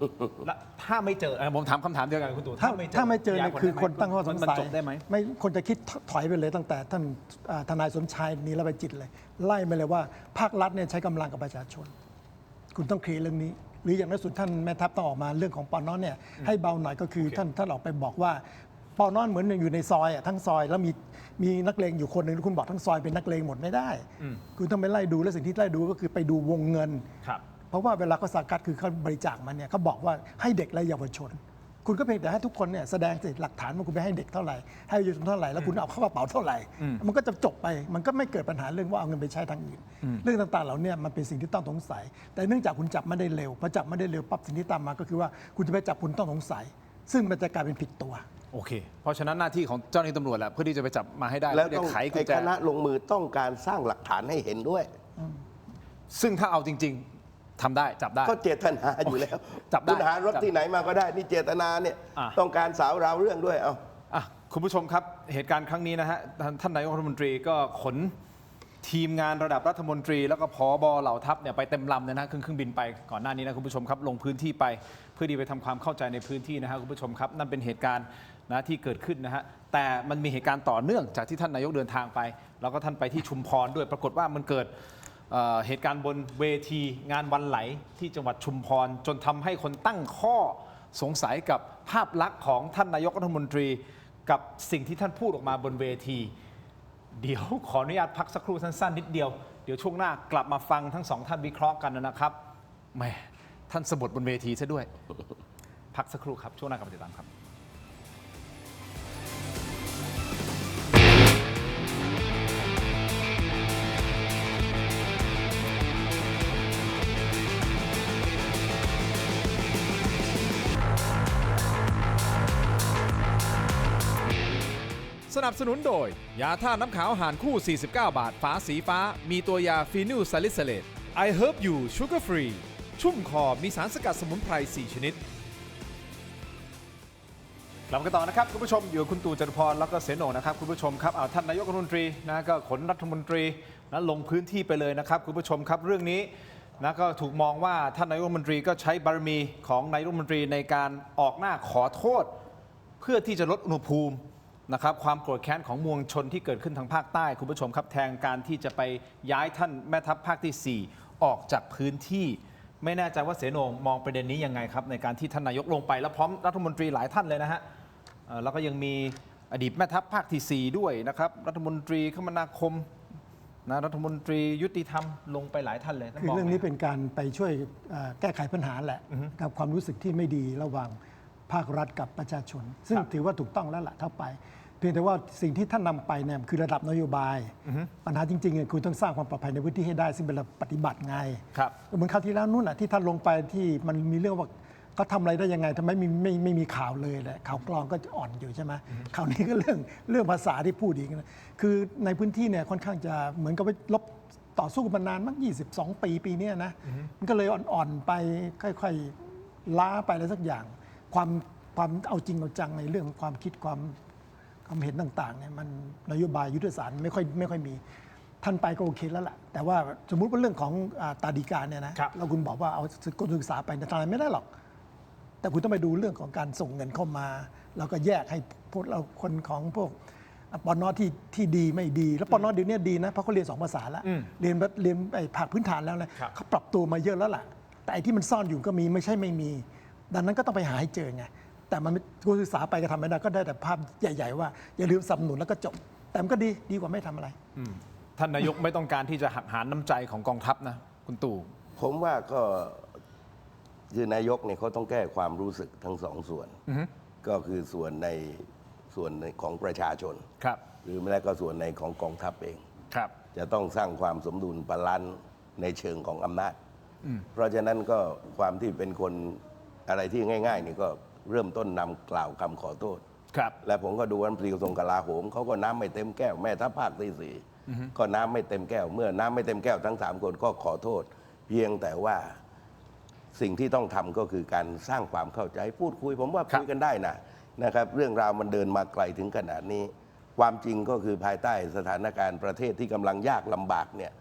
และถ้าไม่เจอผมถามคำถามเดียวกันกับคุณตู่ ถ้าไม่เจอเนี่ยคือคนตั้งข้อสง มัน สัย จบได้ไหม ไม่คนจะคิดถอยไปเลยตั้งแต่ท่านทนายสมชายนีระบายจิตเลย ไล่มาเลยว่าภาครัฐเนี่ยใช้กำลังกับประชาชน คุณต้องเคลียร์เรื่องนี้ หรืออย่างน้อยสุดท่านแม่ทัพต้องออกมาเรื่องของปอนอนเนี่ยให้เบาหน่อยก็คือท่านออกไปบอกว่าปอนอนเหมือนอยู่ในซอยทั้งซอยแล้วมีนักเลงอยู่คนหนึ่งคุณบอกทั้งซอยเป็นนักเลงหมดไม่ได้คุณต้องไปไล่ดูและสิ่งที่ไล่ดูก็คือไปดูวงเงิน ครับ เพราะว่าเวลาเขาสังกัดคือเขาบริจาคมาเนี่ยเขาบอกว่าให้เด็กและเยาวชน คุณก็เพียงแต่ให้ทุกคนเนี่ยแสดงสิหลักฐานว่าคุณไปให้เด็กเท่าไหร่ให้เยาวชนเท่าไหร่แล้วคุณเอาเข้ากระเป๋าเท่าไหร่ มันก็จะจบไปมันก็ไม่เกิดปัญหาเรื่องว่าเอาเงินไปใช้ทางอื่น เรื่องต่างๆเหล่านี้มันเป็นสิ่งที่ต้องสงสัย แต่เนื่องจากคุณจับไม่ได้เร็วพอจับไม่ได้เร็วปั๊บสิ่งที่ตามมาก็คือว่าคุณจะไปจับคุณต้องสงสัย ซึ่งมันจะกลายเป็นผิดตัว โอเค เพราะฉะนั้นหน้าที่ของเจ้าหน้าที่ตำรวจแหละเพื่อที่จะไปจับมาให้ได้ แล้ว เพื่ ต้อง จะไขกุ ไอ้ ญแจ คณะลงมือต้องการสร้างหลักฐานให้เห็นด้วย ซึ่งถ้าเอาจริง ๆทำได้จับได้ ก็เจตนาอยู่แล้ว จับได้ คุณหารถที่ไหนมาก็ได้นี่เจตนาเนี่ย อ่ะ ต้องการสาวราวเรื่องด้วยเอา อ่ะคุณผู้ชมครับเหตุการณ์ครั้งนี้นะฮะท่านนายกรัฐมนตรีก็ขนทีมงานระดับรัฐมนตรี แล้วก็ผบเหล่าทัพเนี่ยไปเต็มลำเลยนะขึ้นเครื่องบินไปก่อนหน้านี้นะคุณผู้ชมครับลงพื้นที่ไปเพื่อที่ไปทำความเข้าใจในพื้นที่นะฮะคุณผู้ชมครับนั่นเป็นเหตุการณ์นะที่เกิดขึ้นนะฮะแต่มันมีเหตุการณ์ต่อเนื่องจากที่ท่านนายกเดินทางไป แล้วก็ท่านไปที่ชุมพรด้วยปรากฏว่ามันเกิดเหตุการณ์บนเวทีงานวันไหลที่จังหวัดชุมพรจนทำให้คนตั้งข้อสงสัยกับภาพลักษณ์ของท่านนายกรัฐมนตรี กับสิ่งที่ท่านพูดออกมาบนเวที เดี๋ยวขออนุญาตพักสักครู่สั้นๆนิดเดียว เดี๋ยวช่วงหน้ากลับมาฟังทั้งสองท่านวิเคราะห์กันนะครับแหมท่านสะบัดบนเวทีซะด้วย พักสักครู่ครับ ช่วงหน้ากลับมาติดตามครับ สนับสนุนโดย ยาท่าน้ำขาวหารคู่ 49 บาท ฝาสีฟ้า มีตัวยาฟีนิลซาลิซเลต I Herb You Sugar Free ชุ่มคอ มีสารสกัดสมุนไพร 4 ชนิด กลับมากันต่อนะครับคุณผู้ชมอยู่กับคุณตู่จตุพรแล้วก็เสนโหนนะครับคุณผู้ชมครับท่านนายกรัฐมนตรีนะก็ขนรัฐมนตรีนะลงพื้นที่ไปเลยนะครับคุณผู้ชมครับเรื่องนี้นะก็ถูกมองว่าท่านนายกรัฐมนตรีก็ใช้บารมีของนายกรัฐมนตรีในการออกหน้าขอโทษ เพื่อที่จะลดอุณหภูมินะครับความโกรธแค้นของมวลชนที่เกิดขึ้นทางภาคใต้คุณผู้ชมครับแทนการที่จะไปย้ายท่านแม่ทัพภาคที่ 4 ออกจากพื้นที่ ไม่แน่ใจว่าเสโหนมองประเด็นนี้ยังไงครับในการที่ท่านนายกลงไปแล้วพร้อมรัฐมนตรีหลายท่านเลยนะฮะแล้วก็ยังมีอดีตแม่ทัพภาคที่ 4 ด้วยนะครับรัฐมนตรีคมนาคม นะรัฐมนตรียุติธรรมลงไปหลายท่านเลย คือเรื่องนี้เป็นการไปช่วยแก้ไขปัญหาแหละกับความรู้สึกที่ไม่ดีระหว่างภาครัฐกับประชาชน ซึ่งถือว่าถูกต้องแล้วล่ะถ้าไปเพียงแต่ว่าสิ่งที่ท่านนำไปเนี่ยคือระดับนโยบายปัญหาจริงๆคุณต้องสร้างความปลอดภัยในพื้นที่ให้ได้ซึ่งเป็นระดับปฏิบัติไง ครับ เหมือนคราวที่แล้วนู่นที่ท่านลงไปที่มันมีเรื่องว่าเขาทำอะไรได้ยังไงทำไมไม่มีข่าวเลยแหละข่าวกรองก็จะอ่อนอยู่ใช่ไหมข่าวนี้ก็เรื่องภาษาที่พูดอีกนะคือในพื้นที่เนี่ยค่อนข้างจะเหมือนกับไปลบต่อสู้กันมานานมั้ง22 ปีนี้นะมันก็เลยอ่อนๆไปค่อยๆล้าไปอะไรสักอย่างความเอาจริงเอาจังในเรื่องความคิดความเห็นต่างๆเนี่ยมันนโยบายยุทธศาสตร์ไม่ค่อยมีท่านไปก็โอเคแล้วล่ะแต่ว่าสมมุติว่าเรื่องของตาดีกาเนี่ยนะเราคุณบอกว่าเอากรมศึกษาไปทำอะไรไม่ได้หรอกแต่คุณต้องไปดูเรื่องของการส่งเงินเข้ามาแล้วก็แยกให้พวกเราคนของพวกปนที่ดีไม่ดีแล้วปนเดี๋ยวนี้ดีนะเพราะเขาเรียน2 ภาษาแล้วเรียนภาคพื้นฐานแล้วนะเขาปรับตัวมาเยอะแล้วล่ะแต่ไอ้ที่มันซ่อนอยู่ก็มีไม่ใช่ไม่มีดังนั้นก็ต้องไปหาให้เจอไงแต่มันกรมศึกษาไปก็ทำไม่ได้ก็ได้แต่ภาพใหญ่ๆว่าอย่าลืมสนับสนุนแล้วก็จบแต่มันก็ดีกว่าไม่ทำอะไรท่านนายกไม่ต้องการที่จะหักหาน้ำใจของกองทัพนะคุณตู่ผมว่าก็คือนายกเนี่ยเขาต้องแก้ความรู้สึกทั้งสองส่วนก็คือส่วนของประชาชนครับหรือไม่แล้วก็ส่วนในของกองทัพเองครับจะต้องสร้างความสมดุลบาลานซ์ในเชิงของอำนาจเพราะฉะนั้นก็ความที่เป็นคนอะไรที่ง่ายๆนี่ก็เริ่มต้นนำกล่าวคำขอโทษครับและผมก็ดูรัฐมนตรีกระทรวงกลาโหมเขาก็น้ำไม่เต็มแก้วแม่ทัพภาคที่ 4ก็น้ำไม่เต็มแก้วเมื่อน้ำไม่เต็มแก้วทั้ง3 คนก็ขอโทษเพียงแต่ว่าสิ่งที่ต้องทำก็คือการสร้างความเข้าใจพูดคุยผมว่าคุยกันได้นะครับเรื่องราวมันเดินมาไกลถึงขนาดนี้ความจริงก็คือภายใต้สถานการณ์ประเทศที่กำลังยากลำบากเนี่ย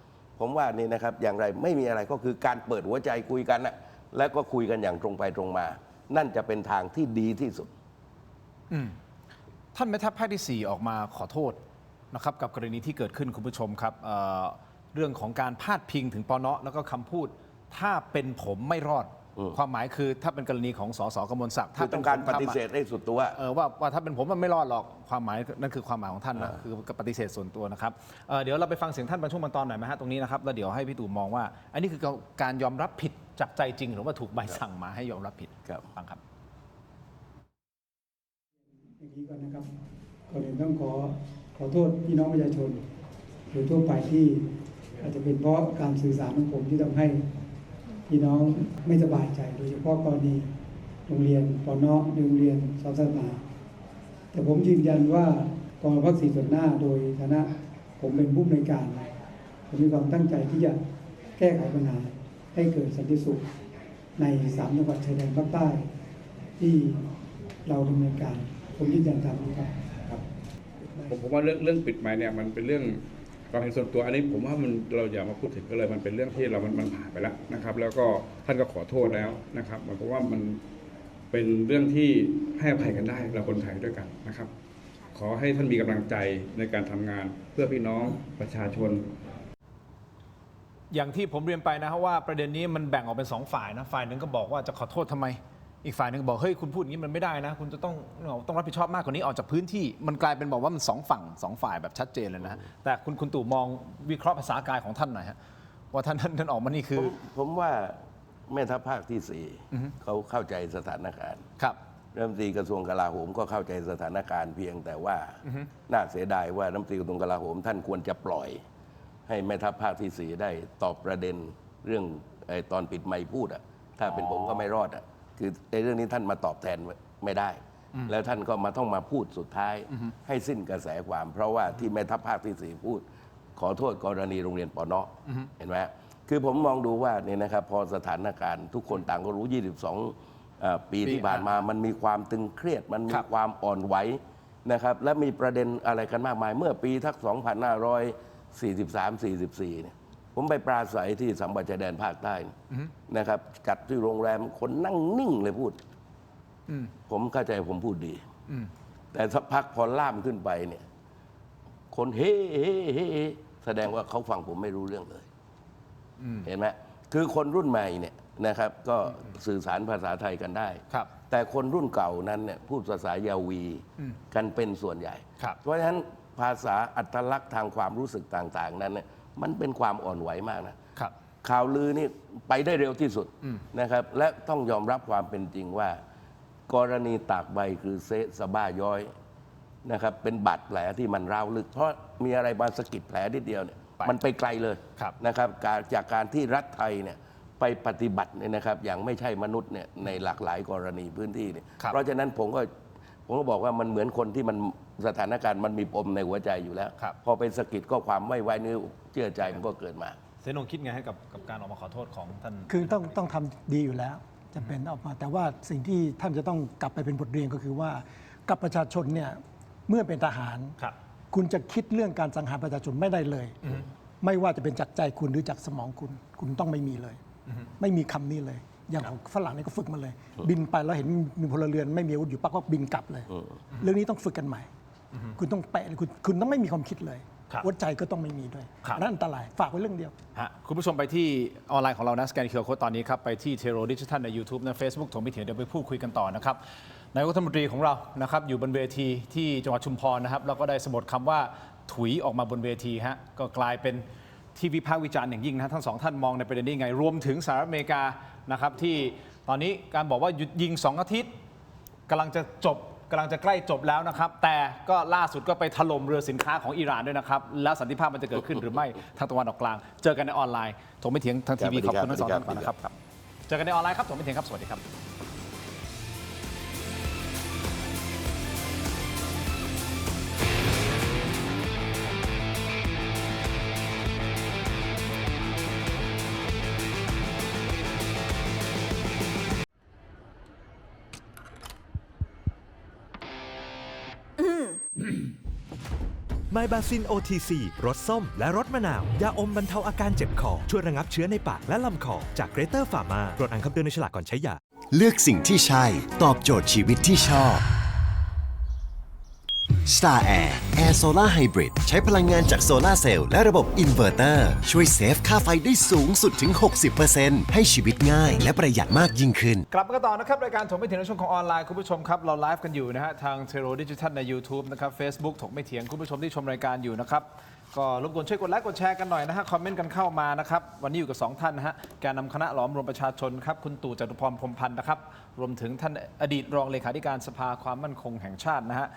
ผมว่านี่นะครับอย่างไรไม่มีอะไรก็คือการเปิดหัวใจคุยกันนะแล้วก็คุยกันอย่างตรงไปตรงมานั่นจะเป็นทางที่ดีที่สุดท่านแม่ทัพภาคที่ 4ออกมาขอโทษนะครับกับกรณีที่เกิดขึ้นคุณผู้ชมครับเรื่องของการพาดพิงถึงปน.แล้วก็คำพูดถ้าเป็นผมไม่รอดความหมายคือถ้าเป็นกรณีของสสกมลศักดิ์ถ้าต้องการปฏิเสธให้สุดตัวว่าถ้าเป็นผมมันไม่รอดหรอกความหมายนั่นคือความหมายของท่านนะคือปฏิเสธส่วนตัวนะครับเดี๋ยวเราไปฟังเสียงท่านบางช่วงบางตอนหน่อยไหมฮะตรงนี้นะครับแล้วเดี๋ยวให้พี่ตู่มองว่าอันนี้คือการยอมรับผิดจากใจจริงหรือว่าถูกใบสั่งมาให้ยอมรับผิดฟังครับอย่างนี้ก่อนนะครับก่อนอื่นต้องขอโทษพี่น้องประชาชนโดยทั่วไปที่อาจจะเป็นเพราะการสื่อสารของผมที่ทำให้พี่น้องไม่สบายใจโดยเฉพาะกรณีโรงเรียนปน.โรงเรียนศาสนาแต่ผมยืนยันว่ากองทัพภาค 4 ส่วนหน้าโดยฐานะผมเป็นผู้อำนวยการผมมีความตั้งใจที่จะแก้ไขปัญหาให้เกิดสันติสุขใน3 จังหวัดชายแดนภาคใต้ที่เราดำเนินการผมยืนยันตามนี้ครับผมว่าเรื่องปิดไมค์เนี่ยมันเป็นเรื่องความเห็นส่วนตัวอันนี้ผมว่าเราอย่ามาพูดถึงก็เลยมันเป็นเรื่องที่มันผ่านไปแล้วนะครับแล้วก็ท่านก็ขอโทษแล้วนะครับเพราะว่ามันเป็นเรื่องที่ให้อภัยกันได้เราคนไทยด้วยกันนะครับขอให้ท่านมีกำลังใจในการทำงานเพื่อพี่น้องประชาชนอย่างที่ผมเรียนไปนะครับว่าประเด็นนี้มันแบ่งออกเป็น2 ฝ่ายนะฝ่ายหนึ่งก็บอกว่าจะขอโทษทำไมอีกฝ่ายหนึ่งบอกเฮ้ยคุณพูดอย่างนี้มันไม่ได้นะคุณจะต้องรับผิดชอบมากกว่านี้ออกจากพื้นที่มันกลายเป็นบอกว่ามัน2 ฝั่ง2 ฝ่ายแบบชัดเจนเลยนะแต่คุณตู่มองวิเคราะห์ภาษากายของท่านหน่อยฮะว่าท่านออกมานี่คือผมว่าแม่ทัพภาคที่ 4เขาเข้าใจสถานการณ์ครับรัฐมนตรีกระทรวงกลาโหมก็เข้าใจสถานการณ์เพียงแต่ว่าน่าเสียดายว่ารัฐมนตรีกระทรวงกลาโหมท่านควรจะปล่อยให้แม่ทัพภาคที่ 4ได้ตอบประเด็นเรื่องตอนปิดไมค์พูดถ้าเป็นผมก็ไม่รอดคือในเรื่องนี้ท่านมาตอบแทนไม่ได้แล้วท่านก็ต้องมาพูดสุดท้ายให้สิ้นกระแสความเพราะว่าที่แม่ทัพภาคที่ 4พูดขอโทษกรณีโรงเรียนปน.เห็นไหมคือผมมองดูว่าเนี่ยนะครับพอสถานการณ์ทุกคนต่างก็รู้22ปีที่ผ่านมามันมีความตึงเครียดมันมีความอ่อนไหวนะครับและมีประเด็นอะไรกันมากมายเมื่อปีทัก2543-44เนี่ยผมไปปราศัยที่สัมปชายแดนภาคใต้นะครับจัดที่โรงแรมคนนั่งนิ่งเลยพูดผมเข้าใจผมพูดดีแต่สักพักพอล่ามขึ้นไปเนี่ยคนเฮ้แสดงว่าเขาฟังผมไม่รู้เรื่องเลยเห็นไหมคือคนรุ่นใหม่เนี่ยนะครับก็สื่อสารภาษาไทยกันได้แต่คนรุ่นเก่านั้นเนี่ยพูดภาษายาวีกันเป็นส่วนใหญ่เพราะฉะนั้นภาษาอัตลักษณ์ทางความรู้สึกต่างๆนั้นเนี่ย มันเป็นความอ่อนไหวมากนะครับ ข่าวลือนี่ไปได้เร็วที่สุดนะครับ และต้องยอมรับความเป็นจริงว่า กรณีตากใบคือเซะสะบ้าย้อยนะครับ เป็นบาดแผลที่มันร้าวลึก เพราะมีอะไรมาสะกิดแผลนิดเดียวเนี่ยมันไปไกลเลย ครับ นะครับจากการที่รัฐไทยเนี่ยไปปฏิบัติเนี่ยนะครับ อย่างไม่ใช่มนุษย์เนี่ยในหลากหลายกรณีพื้นที่เนี่ย ครับ เพราะฉะนั้นผมก็บอกว่ามันเหมือนคนที่มันสถานการณ์มันมีปมในหัวใจอยู่แล้ว ครับ พอเป็นสะกิดก็ความไม่ไว้เนื้อเชื่อใจมันก็เกิดมา เสนงคิดไงให้กับการออกมาขอโทษของท่าน คือต้องทำดีอยู่แล้วจะเป็นออกมา แต่ว่าสิ่งที่ท่านจะต้องกลับไปเป็นบทเรียนก็คือว่ากับประชาชนเนี่ยเมื่อเป็นทหาร ครับ คุณจะคิดเรื่องการสังหารประชาชนไม่ได้เลย ไม่ว่าจะเป็นจากใจคุณหรือจากสมองคุณต้องไม่มีเลย ไม่มีคำนี้เลย อย่างของฝรั่งนี่ก็ฝึกมาเลย บินไปแล้วเห็นมีพลเรือนไม่มีอาวุธอยู่ปั๊บก็บินกลับเลย เรื่องนี้ต้องฝึกกันใหม่ คุณต้องแปะคุณต้องไม่มีความคิดเลย ครับ หัวใจก็ต้องไม่มีด้วย ครับ อันนั้นอันตรายฝากไว้เรื่องเดียว ฮะคุณผู้ชมไปที่ออนไลน์ของเรานะสแกน QR Code ตอนนี้ครับ ไปที่เทโรดิจิทัลใน YouTube นะ Facebook ถงไม่เถียงเดี๋ยวไปพูดคุยกันต่อนะครับนายกรัฐมนตรีของเรานะครับอยู่บนเวทีที่จังหวัดชุมพรนะครับแล้วก็ได้สะบัดคำว่าถุยออกมาบนเวทีฮะก็กลายเป็นที่วิพากษ์วิจารณ์อย่างยิ่งนะทั้งสองท่านมองในประเด็นนี้ไง รวมถึงสหรัฐอเมริกานะครับที่ตอนนี้การบอกว่าหยุดยิง 2 อาทิตย์กำลังจะใกล้จบแล้วนะครับ แต่ก็ล่าสุดก็ไปถล่มเรือสินค้าของอิหร่านด้วยนะครับ แล้วสันติภาพมันจะเกิดขึ้นหรือไม่ทางตะวันออกกลาง เจอกันในออนไลน์ถงไม่เถียงทางทีวี ค ข รั อ บบ คุณทั้งสองท่าน สวั ก่อน สดี นะ ค ค รั รับ บเจอกันในออนไลน์ครับถงไม่เถียงครับสวัสดีครับ ไมบาซิน OTC รสส้มและรสมะนาว ยาอมบรรเทาอาการเจ็บคอ ช่วยระงับเชื้อในปากและลำคอ จากเกรเตอร์ฟาร์มาตรวจอ่านคำเตือนในฉลากก่อนใช้ยา เลือกสิ่งที่ใช่ ตอบโจทย์ชีวิตที่ชอบ Star Air Air Solar Hybrid ใช้พลังงานจากโซลาร์เซลล์และระบบอินเวอร์เตอร์ช่วยเซฟค่าไฟได้สูงสุดถึง 60% ให้ชีวิตง่ายและประหยัดมากยิ่งขึ้น กลับมากันต่อนะครับรายการถกไม่เถียงในช่วงของออนไลน์คุณผู้ชมครับเราไลฟ์กันอยู่นะฮะทางเทโรดิจิทัลใน YouTube นะครับ Facebook ถกไม่เถียงคุณผู้ชมที่ชมรายการอยู่นะครับก็รบกวนช่วยกดไลค์กดแชร์กันหน่อยนะฮะคอมเมนต์กันเข้ามานะครับวันนี้อยู่กับ2ท่านนะฮะแกนนำคณะหลอมรวมประชาชนครับคุณตู่จตุพรพรหมพันธ์นะครับรวมถึงท่านอดีตรองเลขาธิการสภาความมั่นคงแห่งชาตินะฮะ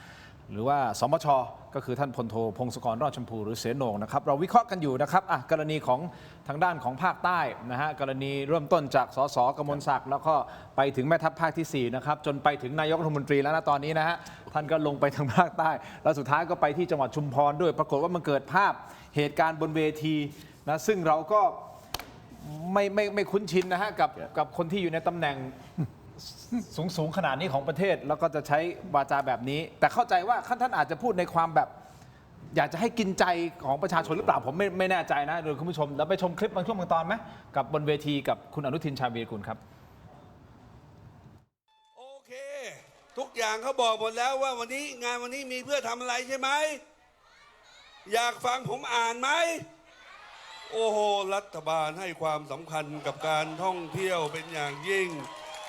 หรือว่าสมชก็คือท่านพลโทพงศกรรอดชมพูหรือเสโหน่งนะครับเราวิเคราะห์กันอยู่นะครับกรณีของทางด้านของภาคใต้นะฮะกรณีเริ่มต้นจากสสกมลศักดิ์แล้วก็ไปถึงแม่ทัพภาคที่4นะครับจนไปถึงนายกรัฐมนตรีแล้วนะตอนนี้นะฮะท่านก็ลงไปทางภาคใต้แล้วสุดท้ายก็ไปที่จังหวัดชุมพรด้วยปรากฏว่ามันเกิดภาพเหตุการณ์บนเวทีนะซึ่งเราก็ไม่คุ้นชินนะฮะกับคนที่อยู่ในตำแหน่ง สูงขนาดนี้ของประเทศแล้วก็จะใช้วาจาแบบนี้ แต่เข้าใจว่าท่านอาจจะพูดในความแบบ อยากจะให้กินใจของประชาชนหรือเปล่าผมไม่แน่ใจนะโดยคุณผู้ชมแล้วไปชมคลิปบางช่วงบางตอนไหมกับบนเวทีกับคุณอนุทินชาญวีรกุลครับ โอเค ทุกอย่างเขาบอกหมดแล้วว่าวันนี้งานวันนี้มีเพื่อทำอะไรใช่ไหมอยากฟังผมอ่านไหมโอ้โหรัฐบาลให้ความสำคัญกับการท่องเที่ยวเป็นอย่างยิ่ง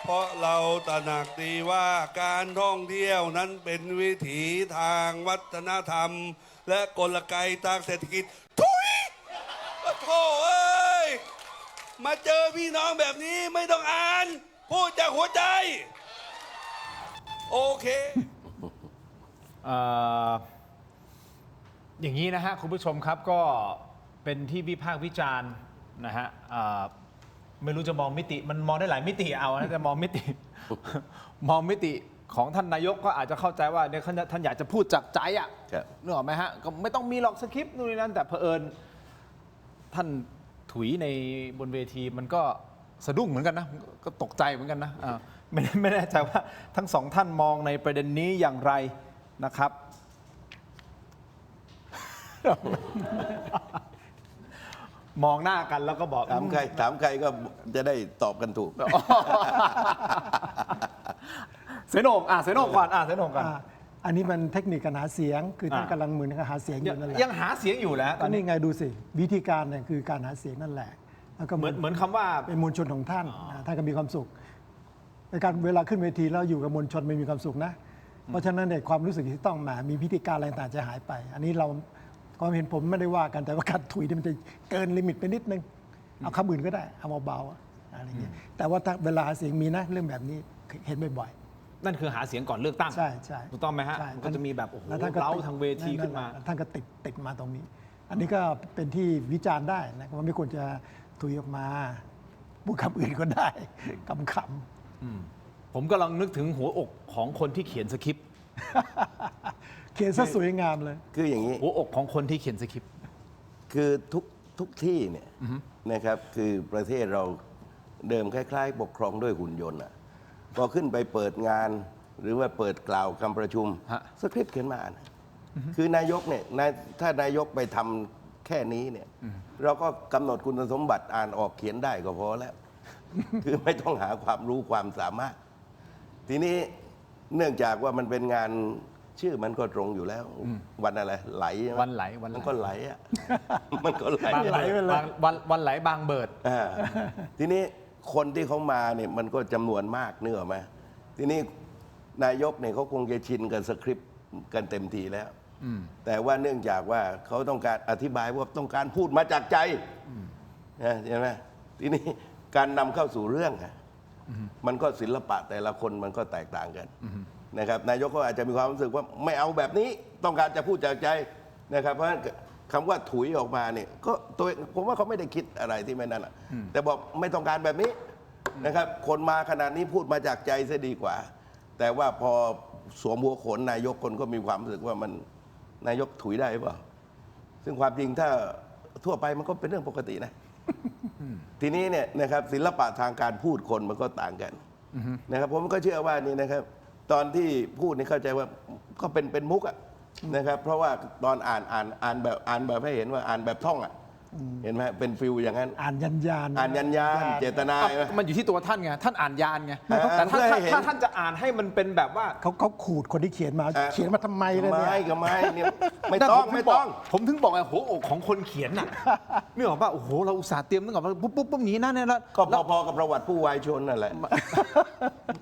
เพราะเราตระหนักดีว่าการท่องเที่ยวนั้นเป็นวิถีทางวัฒนธรรม และกลไกทางเศรษฐกิจทุยโถ่เอ้ยมาเจอพี่น้องแบบนี้ไม่ต้องอ่านพูดจากหัวใจโอเค อย่างนี้นะฮะคุณผู้ชมครับก็เป็นที่วิพากษ์วิจารณ์นะฮะไม่รู้จะมองมิติมันมองได้หลายมิติเอานะจะมองมิติ มองมิติของท่านนายกก็อาจจะเข้าใจว่าเนี่ยท่านอยากจะพูดจากใจอ่ะนึกออกไหมฮะก็ไม่ต้องมีหรอกสคริปต์นู่นนี่นั่นแต่เผอิญท่านถุยในบนเวทีมันก็สะดุ้งเหมือนกันนะก็ตกใจเหมือนกันนะไม่แน่ใจว่าทั้งสองท่านมองในประเด็นนี้อย่างไรนะครับ มองหน้ากันแล้วก็บอก ถามใครก็จะได้ตอบกันถูก เสนงเสนงก่อนเสนงก่อน อันนี้มันเทคนิคการหาเสียงคือท่านกำลังเหมือนกับหาเสียงอยู่นั่นแหละ ยังหาเสียงอยู่แล้วต ก็ อนนี้ นี่ไงดูสิวิธีการเนี่ยคือการหาเสียงนั่นแหละแล้วก็ เหมือนคำว่า เป็นมวลชนของท่านท่านก็มีความสุขในการเวลาขึ้นเวทีแล้วอยู่กับมวลชนไม่มีความสุขนะเพราะฉะนั้นเนี่ยความรู้สึกที่ต้องมามีพิธีการอะไรต่างๆจะหายไป อันนี้เรา ความเห็นผมไม่ได้ว่ากันแต่ว่าการถุยเนี่ยมันจะเกินลิมิตไปนิดนึงเอาคำอื่นก็ได้เอาเบาๆอะไรเงี้ยแต่ว่าถ้าเวลาเสียงมีนะเรื่องแบบนี้เห็นบ่อย นั่นคือหาเสียงก่อนเลือกตั้ง ใช่ใช่ ถูกต้องไหมฮะ ใช่ มันก็จะมีแบบโอ้โห แล้วท่านก็ เล้า ติด ทางเวทีขึ้นมา ท่านก็ติดมาตรงนี้ อันนี้ก็เป็นที่วิจารณ์ได้นะว่าไม่ควรจะถุยออกมาพูดคำอื่นก็ได้ขำ ผมกำลังนึกถึงหัวอกของคนที่เขียนสคริปต์ ๆเขียนซะสวยงามเลย คืออย่างนี้ หัวอกของคนที่เขียนสคริปต์ คือทุกที่เนี่ยนะครับคือประเทศเราเดิมคล้ายๆปกครองด้วยหุ่นยนต์อ่ะพอขึ้นไปเปิดงานหรือว่าเปิดกล่าวคำประชุม ฮะ สคริปต์เขียนมาอ่านคือนายกเนี่ยถ้านายกไปทำแค่นี้เนี่ยเราก็กำหนดคุณสมบัติอ่านออกเขียนได้ก็พอแล้ว คือไม่ต้องหาความรู้ความสามารถ ทีนี้เนื่องจากว่ามันเป็นงานชื่อมันก็ตรงอยู่แล้ว วันอะไรไหลใช่ม วันไหลวันไหล มันก็ไหลอ่ะ มันก็ไหล บางไหล ไปเลย วันไหลบางเบิด อ่าทีนี้คนที่เขามาเนี่ยมันก็จำนวนมากเนื้ออกไหมทีนี้นายกเนี่ยเขาคงจะชินกับสคริปต์กันเต็มทีแล้วแต่ว่าเนื่องจากว่าเขาต้องการอธิบายว่าต้องการพูดมาจากใจนะใช่ไหมทีนี้การนำเข้าสู่เรื่องอะมันก็ศิลปะแต่ละคนมันก็แตกต่างกันนะครับนายกก็อาจจะมีความรู้สึกว่าไม่เอาแบบนี้ต้องการจะพูดจากใจนะครับเพราะฉะนั้นคำว่าถุยออกมาเนี่ยก็ตัวผมว่าเขาไม่ได้คิดอะไรที่ไม่นั่นอ่ะแต่บอกไม่ต้องการแบบนี้นะครับคนมาขนาดนี้พูดมาจากใจซะดีกว่า แต่ว่าพอสวมหัวโขนนายกคนก็มีความรู้สึกว่ามันนายกถุยได้หรือเปล่าซึ่งความจริงถ้าทั่วไปมันก็เป็นเรื่องปกตินะ ทีนี้เนี่ยนะครับศิลปะทางการพูดคนมันก็ต่างกันนะครับผมก็เชื่อว่านี่นะครับ ตอนที่พูดนี่เข้าใจว่าก็เป็นมุกอะนะครับเพราะว่าตอนอ่านแบบให้เห็นว่าอ่านแบบท่องอะเห็นไหมเป็นฟิลอย่างนั้น อ่านยันยาน อ่านยันยานเจตนา มันอยู่ที่ตัวท่านไง ท่านอ่านยานไง เออ แต่ถ้า เพื่อให้เห็น ถ้าท่านจะอ่านให้มันเป็นแบบว่า เขาขูดคนที่เขียนมาเขียนมาทำไมเลยเนี่ย ไม่ก็ไม่เนี่ยไม่ นั่น ต้อง ผ ไม่ บ ต้ อ อก ง ผมถึงบอกไงหัวอกของคนเขียนน่ะ นึกออกป่ะโอ้โหเราอุตส่าห์เตรียมนึกออกป่ะปุ๊บหนีนะเนี่ยแล้ว ก็พอๆกับประวัติผู้วายชนนั่นแหละ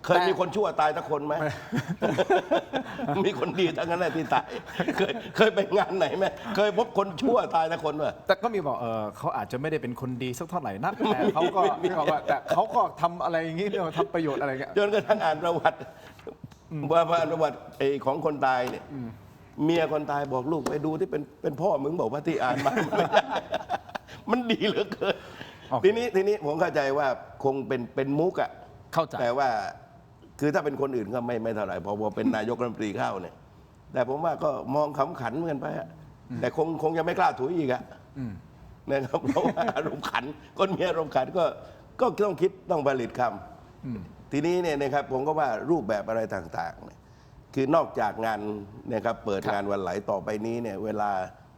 เคยมีคนชั่วตายสักคนไหม มีคนดีทั้งนั้นแหละที่ตายเคยไปงานไหนไหมเคยพบคนชั่วตายสักคนไหม แต่ก็มีบอกเขาอาจจะไม่ได้เป็นคนดีสักเท่าไหร่นักแต่เขาก็นึกออกว่าแต่เขาก็ทำอะไรอย่างงี้เนี่ยทำประโยชน์อะไรเงี้ย จนกระทั่งอ่านประวัติว่าประวัติไอ้ของคนตายเนี่ยเมียคนตายบอกลูกไปดูที่เป็นพ่อมึงบอกว่าที่อ่านมา มันดีเหลือเกิน โอเค ทีนี้ผมเข้าใจว่าคงเป็นมุกอะ เข้าใจ แต่ว่าคือถ้าเป็นคนอื่นก็ไม่เท่าไหร่พอเป็นนายกรัฐมนตรีเข้าเนี่ยแต่ผมว่าก็มองขำขันเหมือนกันไปอะแต่คงจะไม่กล้าถุยอีกอะนะครับเพราะว่าอารมณ์ขันคนมีอารมณ์ขันก็ต้องคิดต้องผลิตคำทีนี้เนี่ยนะครับผมก็ว่ารูปแบบอะไรต่างๆเนี่ยคือนอกจากงานนะครับเปิดงานวันไหลต่อไปนี้เนี่ยเวลา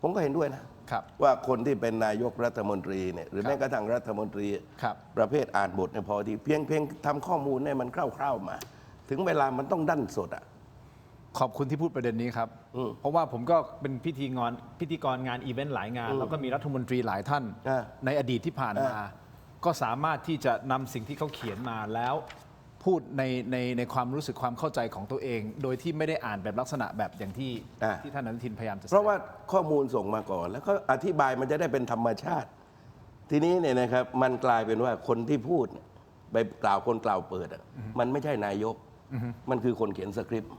ผมก็เห็นด้วยนะครับ ว่าคนที่เป็นนายกรัฐมนตรีเนี่ยหรือแม้กระทั่งรัฐมนตรี ครับ ประเภทอ่านบทเนี่ยพอดีเพียงทำข้อมูลเนี่ยมันคร่าวๆมา ถึงเวลามันต้องดั้นสดอ่ะ ขอบคุณที่พูดประเด็นนี้ครับ เพราะว่าผมก็เป็นพิธีกรงานอีเวนต์หลายงาน แล้วก็มีรัฐมนตรีหลายท่าน อ่า ในอดีตที่ผ่านมา ก็สามารถที่จะนำสิ่งที่เขาเขียนมาแล้วพูดในความรู้สึกความเข้าใจของตัวเอง โดยที่ไม่ได้อ่านแบบลักษณะแบบอย่างที่ท่านอนุทินพยายามจะ เพราะว่าข้อมูลส่งมาก่อน แล้วก็อธิบายมันจะได้เป็นธรรมชาติ ทีนี้เนี่ยนะครับมันกลายเป็นว่าคนที่พูดไปกล่าวคนกล่าวเปิดอ่ะมันไม่ใช่นายกมันคือคนเขียนสคริปต์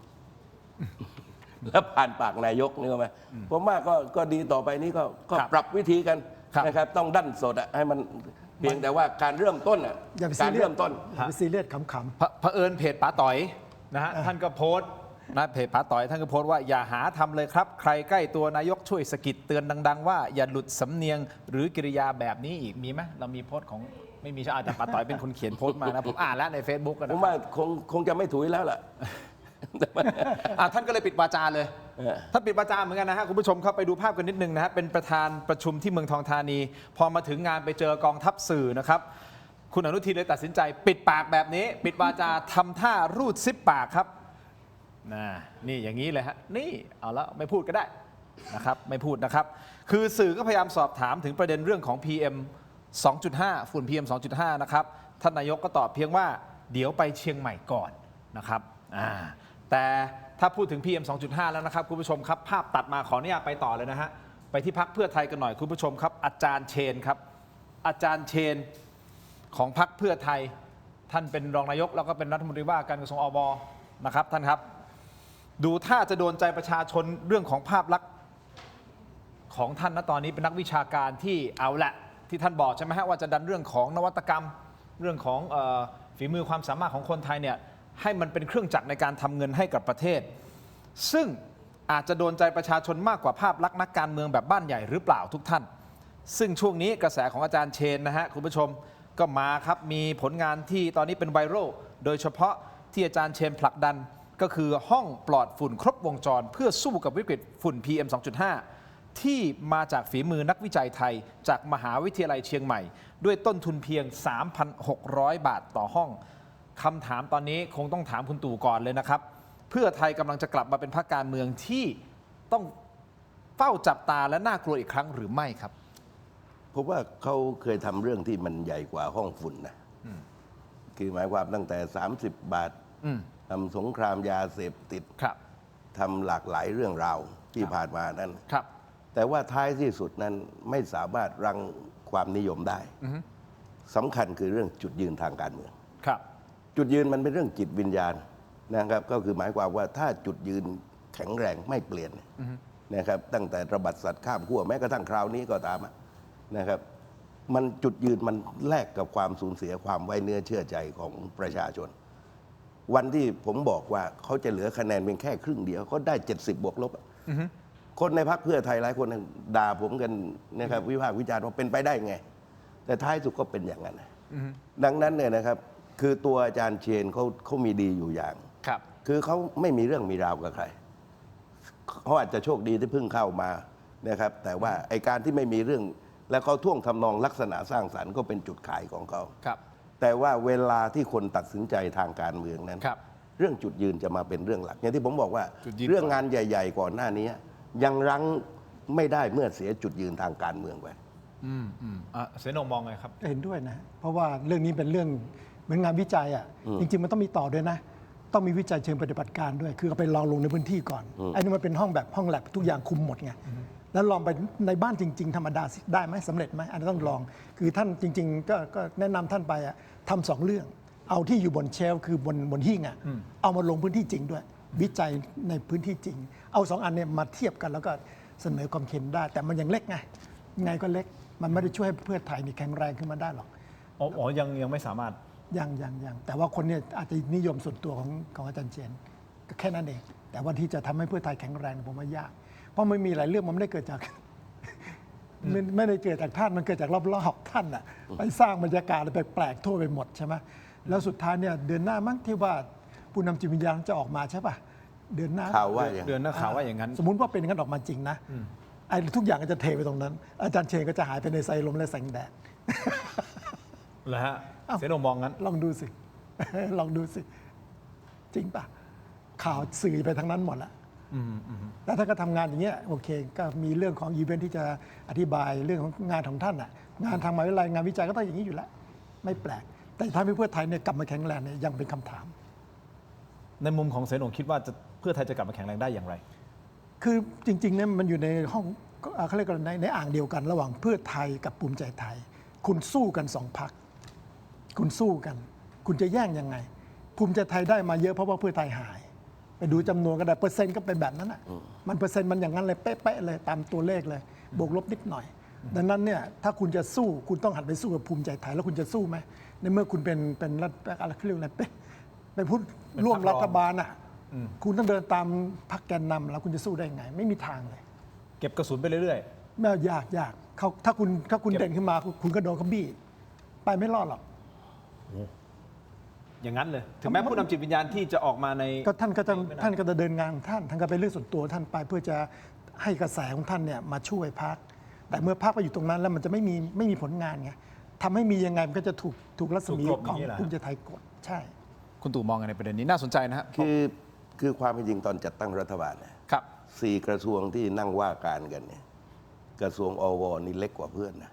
แล้วผ่านปากนายกนี่ก็ไหมผมว่าก็ดีต่อไปนี้ก็ปรับวิธีกันนะครับ ต้องดั้นสดอะให้มันเพียงแต่ว่าการเริ่มต้นอะ อย่าไป กา ซี ร เรีย เริ่ ส มต้น อย่าไปซีเรียสขำ เผอิญเพจป๋าต่อยนะฮะท่านก็โพสต์นะเพจป๋าต่อยท่านก็โพสต์ว่าอย่าหาทำเลยครับ ใครใกล้ตัวนายกช่วยสะกิดเตือนดัง ๆ ว่าอย่าหลุดสำเนียงหรือกิริยาแบบนี้อีกมีไหมเรามีโพสต์ของไม่มีใช่อาจจะป๋าต่อยเป็นคนเขียนโพสต์มานะผมอ่านแล้วใน Facebook กัน ผม นะ ว่าคงจะไม่ถุยแล้วล่ะ ท่านก็เลยปิดวาจาเลย เออ ท่านปิดวาจาเหมือนกันนะฮะคุณผู้ชมครับไปดูภาพกันนิดนึงนะฮะเป็นประธานประชุมที่เมืองทองธานี พอมาถึงงานไปเจอกองทัพสื่อนะครับคุณอนุทินเลยตัดสินใจ ปิดปากแบบนี้ ปิดวาจาทำท่ารูดซิปปากครับนี่อย่างนี้เลยฮะนี่เอาละไม่พูดก็ได้นะครับไม่พูดนะครับคือสื่อก็พยายามสอบถามถึงประเด็นเรื่องของ PM 2.5 ฝุ่น PM 2.5 นะครับท่านนายกก็ตอบเพียงว่าเดี๋ยวไปเชียงใหม่ก่อนนะครับแต่ถ้าพูดถึง PM 2.5 แล้วนะครับคุณผู้ชมครับภาพตัดมาขออนุญาตไปต่อเลยนะฮะ ไปที่พรรคเพื่อไทยกันหน่อยคุณผู้ชมครับอาจารย์เชนครับอาจารย์เชนของพรรคเพื่อไทยท่านเป็นรองนายกแล้วก็เป็นรัฐมนตรีว่าการกระทรวงอบนะครับท่านครับดูถ้าจะโดนใจประชาชนเรื่องของภาพลักษณ์ของท่านณตอนนี้เป็นนักวิชาการที่เอาละที่ท่านบอกใช่ไหมฮะว่าจะดันเรื่องของนวัตกรรมเรื่องของฝีมือความสามารถของคนไทยเนี่ยให้มันเป็นเครื่องจักรในการทำเงินให้กับประเทศซึ่งอาจจะโดนใจประชาชนมากกว่าภาพลักษณ์นักการเมืองแบบบ้านใหญ่หรือเปล่าทุกท่านซึ่งช่วงนี้กระแสของอาจารย์เชนนะฮะคุณผู้ชมก็มาครับมีผลงานที่ตอนนี้เป็นไวรัลโดยเฉพาะที่อาจารย์เชนผลักดันก็คือห้องปลอดฝุ่นครบวงจรเพื่อสู้กับวิกฤตฝุ่น PM 2.5 ที่มาจากฝีมือนักวิจัยไทยจากมหาวิทยาลัยเชียงใหม่ด้วยต้นทุนเพียง 3,600 บาทต่อห้องคำถามตอนนี้คงต้องถามคุณตู่ก่อนเลยนะครับเพื่อไทยกำลังจะกลับมาเป็นพรรคการเมืองที่ต้องเฝ้าจับตาและน่ากลัวอีกครั้งหรือไม่ครับผมว่าเขาเคยทำเรื่องที่มันใหญ่กว่าห้องฝุ่นนะคือหมายความตั้งแต่30 บาททำสงครามยาเสพติดทำหลากหลายเรื่องราวที่ผ่านมานั้นแต่ว่าท้ายที่สุดนั้นไม่สามารถรั้งความนิยมได้สำคัญคือเรื่องจุดยืนทางการเมืองจุดยืนมันเป็นเรื่องจิตวิญญาณนะครับก็คือหมายความว่าถ้าจุดยืนแข็งแรงไม่เปลี่ยนนะครับตั้งแต่ระบาดสัตว์ข้ามขั้วแม้กระทั่งคราวนี้ก็ตามนะครับมันจุดยืนมันแลกกับความสูญเสียความไว้เนื้อเชื่อใจของประชาชนวันที่ผมบอกว่าเขาจะเหลือคะแนนเพียงแค่ครึ่งเดียวเขาได้70 บวกลบคนในพรรคเพื่อไทยหลายคนด่าผมกันนะครับวิพากษ์วิจารณ์ว่าเป็นไปได้ไงแต่ท้ายสุดก็เป็นอย่างนั้นดังนั้นเนี่ยนะครับคือตัวอาจารย์เชนเขามีดีอยู่อย่างคือเขาไม่มีเรื่องมีราวกับใครเขาอาจจะโชคดีที่เพิ่งเข้ามานะครับแต่ว่าไอการที่ไม่มีเรื่องแล้วเขาท่วงทำนองลักษณะสร้างสรรค์ก็เป็นจุดขายของเขาแต่ว่าเวลาที่คนตัดสินใจทางการเมืองนั้นเรื่องจุดยืนจะมาเป็นเรื่องหลักอย่างที่ผมบอกว่าเรื่องงานใหญ่ๆก่อนหน้านี้ยังรั้งไม่ได้เมื่อเสียจุดยืนทางการเมืองไปเสนมองไงครับเห็นด้วยนะเพราะว่าเรื่องนี้เป็นเรื่องเหมือนงานวิจัยอ่ะจริงๆมันต้องมีต่อด้วยนะต้องมีวิจัยเชิงปฏิบัติการด้วยคือเอาไปลองลงในพื้นที่ก่อนไอ้นี่มันเป็นห้องแบบห้องแลบทุกอย่างคุมหมดไงแล้วลองไปในบ้านจริงๆธรรมดาได้ไหมสำเร็จไหมอันนี้ต้องลองคือท่านจริงๆก็แนะนำท่านไปทำ2 เรื่องเอาที่อยู่บนเชลฟ์คือบนหิ้งเอามาลงพื้นที่จริงด้วยวิจัยในพื้นที่จริงเอา2 อันเนี่ยมาเทียบกันแล้วก็เสนอความเห็นได้แต่มันยังเล็กไงก็เล็กมันไม่ได้ช่วยให้เพื่อไทยนี่แข็งแรงขึ้นมาได้หรอกยังไม่สามารถยังแต่ว่าคนเนี่ยอาจจะนิยมส่วนตัวของอาจารย์เจนก็แค่นั้นเองแต่ว่าที่จะทำให้เพื่อไทยแข็งแรงผมว่ายากเพราะไม่มีหลายเรื่องมันไม่ได้เกิดจากไม่ได้เกิดจากท่านมันเกิดจากรอบๆท่านอ่ะไปสร้างบรรยากาศอะไรแปลกๆทั่วไปหมดใช่ไหมแล้วสุดท้ายเนี่ยเดือนหน้ามั้งที่ว่าผู้นำจิตวิญญาณจะออกมาใช่ป่ะเดือนหน้าข่าวว่าอย่างนั้นสมมุติว่าเป็นอย่างนั้นออกมาจริงนะไอ้ทุกอย่างก็จะเทไปตรงนั้นอาจารย์เชนก็จะหายไปในไซลมและแสงแดดเหรอฮะเสนมองงั้นลองดูสิลองดูสิจริงป่ะข่าวสื่อไปทั้งนั้นหมดละแล้วถ้าก็ทำงานอย่างเงี้ยโอเคก็มีเรื่องของอีเวนท์ที่จะอธิบายเรื่องของงานของท่านอ่ะงานทางมหาวิทยาลัยงานวิจัยก็ต้องอย่างนี้อยู่แล้วไม่แปลกแต่ทำให้เพื่อไทยเนี่ยกลับมาแข็งแรงเนี่ยยังเป็นคำถามในมุมของเสนคิดว่าเพื่อไทยจะกลับมาแข็งแรงได้อย่างไรคือจริงๆเนี่ยมันอยู่ในห้องเขาเรียกกันในอ่างเดียวกันระหว่างเพื่อไทยกับภูมิใจไทยคุณสู้กัน2 พรรคคุณสู้กันคุณจะแย่งยังไงภูมิใจไทยได้มาเยอะเพราะว่าเพื่อไทยหายไปดูจำนวนก็ได้เปอร์เซ็นต์ก็เป็นแบบนั้นอ่ะมันเปอร์เซ็นต์มันอย่างนั้นเลยเป๊ะๆเลยตามตัวเลขเลยบวกลบนิดหน่อยดังนั้นเนี่ยถ้าคุณจะสู้คุณต้องหันไปสู้กับภูมิใจไทยแล้วคุณจะสู้ไหมในเมื่อคุณเป็นรัฐอะไรเขาเรียกอะไรเป็นผู้ร่วมรัฐบาลอ่ะคุณต้องเดินตามพรรคแกนนำแล้วคุณจะสู้ได้ไงไม่มีทางเลยเก็บกระสุนไปเรื่อยๆไม่ยากเขาถ้าคุณเด่นขึ้นมาคุณก็โดนเขาบี้ไปไม่รอดหรอกอย่างนั้นเลยถึงแม้ผู้นำจิตวิญญาณที่จะออกมาในก็ท่านก็จะเดินงานของท่านก็เป็นเรื่องส่วนตัวท่านไปเพื่อจะให้กระแสของท่านเนี่ยมาช่วยพรรคแต่เมื่อพรรคไปอยู่ตรงนั้นแล้วมันจะไม่มีผลงานไงทำให้มียังไงมันก็จะถูกรัศมีของภูมิใจไทยกดใช่คุณตู่มองในประเด็นนี้น่าสนใจนะฮะคือความเป็นจริงตอนจัดตั้งรัฐบาลครับ4 กระทรวงที่นั่งว่าการกันเนี่ยกระทรวงอวนี่เล็กกว่าเพื่อนนะ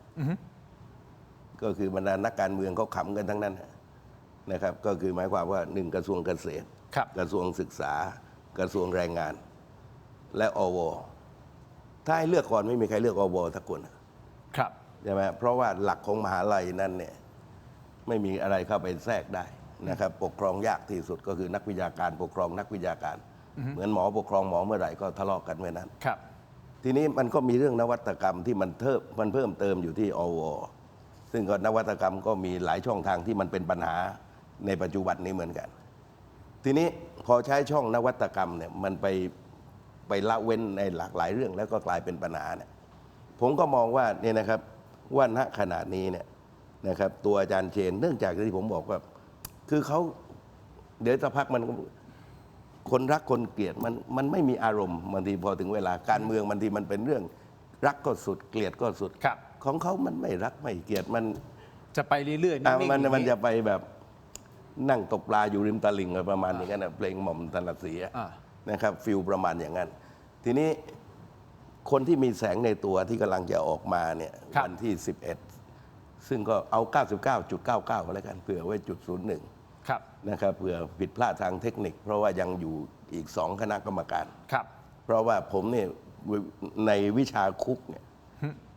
ก็คือบรรดานักการเมืองเขาขำกันทั้งนั้นนะครับก็คือหมายความว่า1 กระทรวงเกษตรกระทรวงศึกษากระทรวงแรงงานและอว ถ้าให้เลือกก่อนไม่มีใครเลือกอบทักคน ครับ ใช่ไหมเพราะว่าหลักของมหาลัยนั้นเนี่ยไม่มีอะไรเข้าไปแทรกได้นะครับปกครองยากที่สุดก็คือนักวิชาการปกครองนักวิชาการเหมือนหมอปกครองหมอเมื่อไหร่ก็ทะเลาะกันเมื่อนั้น ครับ ทีนี้มันก็มีเรื่องนวัตกรรมที่มันเพิ่มเติมอยู่ที่อวซึ่งก็นวัตกรรมก็มีหลายช่องทางที่มันเป็นปัญหาในปัจจุบันนี้เหมือนกัน ทีนี้พอใช้ช่องนวัตกรรมเนี่ยมันไปละเว้นในหลากหลายเรื่องแล้วก็กลายเป็นปัญหาเนี่ยผมก็มองว่าเนี่ยนะครับว่าณขณะนี้เนี่ยนะครับตัวอาจารย์เชนเนื่องจากที่ผมบอกว่าคือเขาเดี๋ยวสักพักมันคนรักคนเกลียดมันไม่มีอารมณ์บางทีพอถึงเวลาการเมืองบางทีมันเป็นเรื่องรักก็สุดเกลียดก็สุด ครับ ของเขามันไม่รักไม่เกลียดมัน จะไปเรื่อยๆนิ่งๆ มันจะไปแบบนั่งตกปลาอยู่ริมตลิ่งอะไรประมาณอย่างนั้นนะเพลงหม่อมถนัดศรีนะครับฟิลประมาณอย่างนั้น ทีนี้คนที่มีแสงในตัวที่กำลังจะออกมาเนี่ยวันที่ 11 ซึ่งก็เอา 99.99 ก็แล้วกันเผื่อไว้จุด01 ครับ นะครับเผื่อผิดพลาดทางเทคนิค เพราะว่ายังอยู่อีก2คณะกรรมการ ครับ เพราะว่าผมเนี่ยในวิชาคุกเนี่ย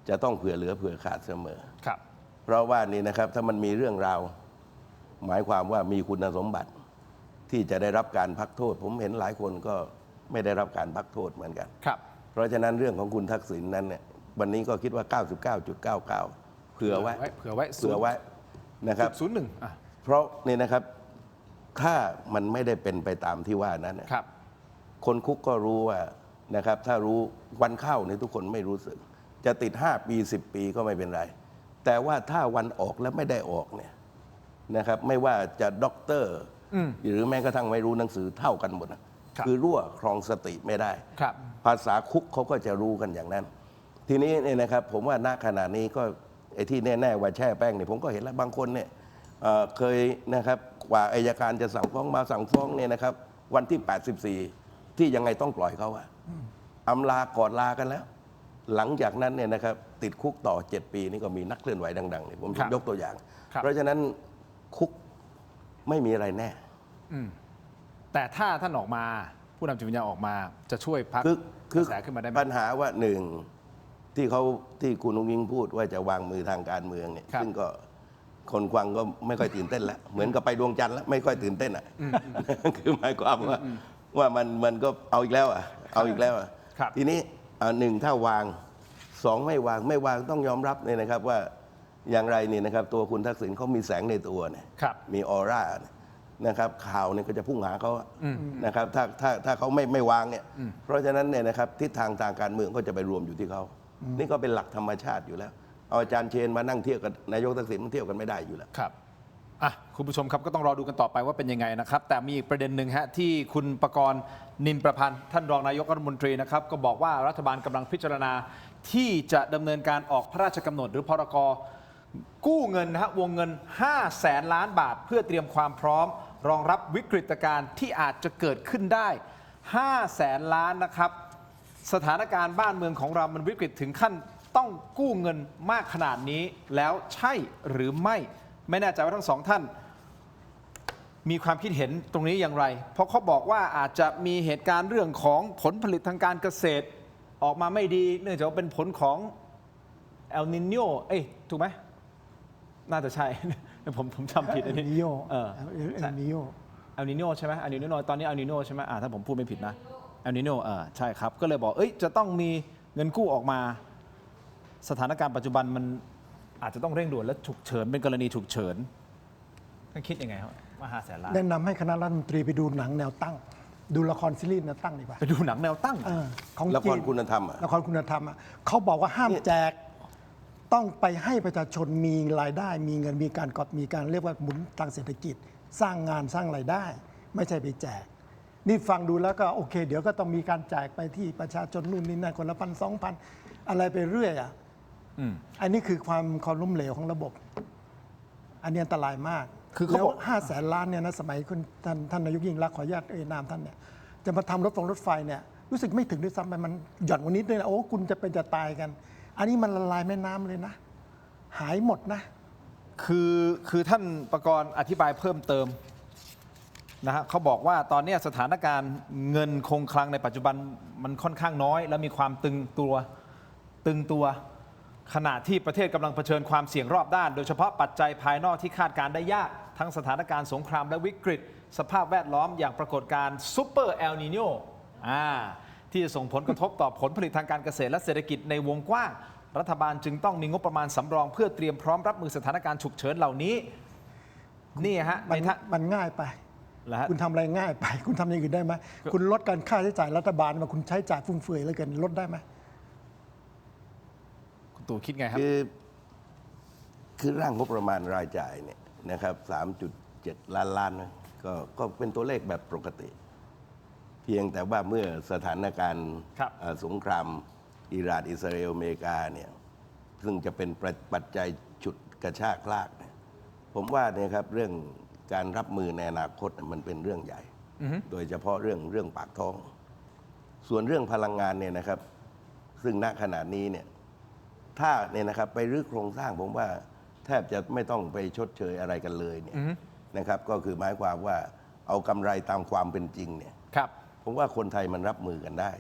จะต้องเผื่อเหลือเผื่อขาดเสมอ ครับ เพราะว่านี่นะครับถ้ามันมีเรื่องราวหมายความว่ามีคุณสมบัติที่จะได้รับการพักโทษ ผมเห็นหลายคนก็ไม่ได้รับการพักโทษเหมือนกัน ครับ เพราะฉะนั้นเรื่องของคุณทักษิณนั้นเนี่ยวันนี้ก็คิดว่า 99.99 เผื่อไว้ เผื่อไว้ เผื่อไว้นะครับ 01อ่ะ เพราะนี่นะครับถ้ามันไม่ได้เป็นไปตามที่ว่านั้นเนี่ย ครับ คนคุกก็รู้ว่านะครับถ้ารู้วันเข้าเนี่ยทุกคนไม่รู้สึก จะติด5 ปี 10 ปีก็ไม่เป็นไร แต่ว่าถ้าวันออกแล้วไม่ได้ออกเนี่ยนะครับไม่ว่าจะด็อกเตอร์หรือแม้กระทั่งไม่รู้หนังสือเท่ากันหมดนะครับ คือรั่วครองสติไม่ได้ ครับ ภาษาคุกเขาก็จะรู้กันอย่างนั้น ทีนี้เนี่ยนะครับผมว่าณขณะนี้ก็ไอ้ที่แน่ๆว่าแช่แป้งเนี่ยผมก็เห็นแล้วบางคนเนี่ยเคยนะครับกว่าอัยการจะสั่งฟ้องมาสั่งฟ้องเนี่ยนะครับวันที่ 84 ที่ยังไงต้องปล่อยเขาอะอำลากอดลากันแล้ว หลังจากนั้นเนี่ยนะครับติดคุกต่อ 7 ปีนี่ก็มีนักเคลื่อนไหวดังๆเนี่ยผม ครับ ยกตัวอย่าง ครับ เพราะฉะนั้นคุกไม่มีอะไรแน่ แต่ถ้าท่านออกมาผู้นำจิตวิญญาณออกมาจะช่วยพัก คื กระแสขึ้นมาได้ไหม ปัญหาว่าหนึ่งที่คุณนุ้งยิงพูดว่าจะวางมือทางการเมืองเนี่ย ครับ ซึ่งก็คนฟังก็ไม่ค่อยตื่นเต้นแล้วเหมือนกับไปดวงจันทร์แล้วไม่ค่อยตื่นเต้นอ่ะคือหมายความว่ามันก็เอาอีกแล้วอ่ะเอาอีกแล้วอ่ะ ครับ ทีนี้หนึ่งถ้าวาง2ไม่วางต้องยอมรับเลยนะครับว่าอย่างไรนี่นะครับตัวคุณทักษิณเขามีแสงในตัวเนี่ย ครับ มีออร่านะครับข่าวเนี่ยก็จะพุ่งหาเขานะครับถ้าเขาไม่วางเนี่ยเพราะฉะนั้นเนี่ยนะครับทิศทางทางการเมืองก็จะไปรวมอยู่ที่เขานี่ก็เป็นหลักธรรมชาติอยู่แล้วเอาอาจารย์เชนมานั่งเทียบกับนายกทักษิณมันเทียบกันไม่ได้อยู่แล้ว ครับอ่ะคุณผู้ชมครับก็ต้องรอดูกันต่อไปว่าเป็นยังไงนะครับ แต่มีอีกประเด็นหนึ่งฮะที่คุณประกรณ์นินประพันธ์ท่านรองนายกรัฐมนตรีนะครับก็บอกว่ารัฐบาลกำลังพิจารณาที่จะดำเนินการออกพระราชกำหนดหรือพรกกู้เงินนะฮะวงเงิน 500,000 ล้านบาท เพื่อเตรียมความพร้อมรองรับวิกฤตการณ์ที่อาจจะเกิดขึ้นได้ 500,000 ล้านนะครับสถานการณ์บ้านเมืองของเรามันวิกฤตถึงขั้นต้องกู้เงินมากขนาดนี้แล้วใช่หรือไม่แน่ใจว่าทั้งสองท่านมีความคิดเห็นตรงนี้อย่างไรเพราะเขาบอกว่าอาจจะมีเหตุการณ์เรื่องของผลผลิตทางการเกษตรออกมาไม่ดีเนื่องจากว่าเป็นผลของเอลนิโญถูกไหมน่าจะใช่ ผมจำผิดอันนี้ นิโย เออ เอลนิโย เอลนิโญใช่ไหมเอลนิโญตอนนี้เอลนิโญใช่ไหมถ้าผมพูดไม่ผิดนะเอลนิโญใช่ครับก็เลยบอกจะต้องมีเงินกู้ออกมาสถานการณ์ปัจจุบันมันอาจจะต้องเร่งด่วนและฉุกเฉินเป็นกรณีฉุกเฉินท่านคิดยังไงครับว่า500,000 ล้าน แนะนำให้คณะรัฐมนตรีไปดูหนังแนวตั้ง ดูละครซีรีส์แนวตั้งดีกว่า ไปดูหนังแนวตั้ง ของ ละค จี รคุณธรรมอะ ละครคุณธรรมอะเขาบอกว่าห้ามแจกต้องไปให้ประชาชนมีรายได้ มีเงินมีการเรียกว่าหมุนทางเศรษฐกิจ สร้างงานสร้างรายได้ ไม่ใช่ไปแจก นี่ฟังดูแล้วก็โอเค เดี๋ยวก็ต้องมีการแจกไปที่ประชาชนนู่นนี่นั่นคนละ1,000-2,000 อะไรไปเรื่อยอ่ะอันนี้คือความล้มเหลวของระบบ อันนี้อันตรายมาก คือเขา แล้ว บอก 500,000 ล้านเนี่ยนะสมัยคุณท่านนายกยิ่งรักษณ์ขออนุญาตนามท่านเนี่ยจะมาทำรถไฟเนี่ยรู้สึกไม่ถึงด้วยซ้ำไปมันหย่อนกว่านี้ด้วยนะโอ้คุณจะเป็นจะตายกัน อันนี้มันละลายแม่น้ำเลยนะ หายหมดนะ คือท่านประกรณ์อธิบายเพิ่มเติม นะฮะเขาบอกว่าตอนนี้สถานการณ์เงินคงคลังในปัจจุบันมันค่อนข้างน้อย และมีความตึงตัวขณะที่ประเทศกำลังเผชิญความเสี่ยงรอบด้าน โดยเฉพาะปัจจัยภายนอกที่คาดการณ์ได้ยากทั้งสถานการณ์สงครามและวิกฤต สภาพแวดล้อมอย่างปรากฏการณ์ซูเปอร์เอลนีโญที่จะส่งผลกระทบต่อผลผลิตทางการเกษตรและเศรษฐกิจในวงกว้างรัฐบาลจึงต้องมีงบประมาณสำรองเพื่อเตรียมพร้อมรับมือสถานการณ์ฉุกเฉินเหล่านี้นี่ฮะมันง่ายไป แล้วฮะ คุณทำอะไรง่ายไป คุณทำอย่างอื่นได้ไหมคุณลดการค่าใช้จ่ายรัฐบาลมาคุณใช้จ่ายฟุ่มเฟือยแล้วกันลดได้ไหมคุณตู่คิดไงครับคือร่างงบประมาณรายจ่ายเนี่ยนะครับ 3.7 ล้านนะก็เป็นตัวเลขแบบปกติ เพียงแต่ว่าเมื่อสถานการณ์สงครามอิหร่านอิสราเอลอเมริกาเนี่ยซึ่งจะเป็นปัจจัยฉุดกระชากลากเนี่ยผมว่าเนี่ยครับเรื่องการรับมือในอนาคตมันเป็นเรื่องใหญ่ โดยเฉพาะเรื่องปากท้อง ส่วนเรื่องพลังงานเนี่ยนะครับซึ่งณขณะนี้เนี่ยถ้าเนี่ยนะครับไปรื้อโครงสร้างผมว่าแทบจะไม่ต้องไปชดเชยอะไรกันเลยเนี่ยนะครับก็คือหมายความว่าเอากำไรตามความเป็นจริงเนี่ยผมว่าคนไทยมันรับมือกันได้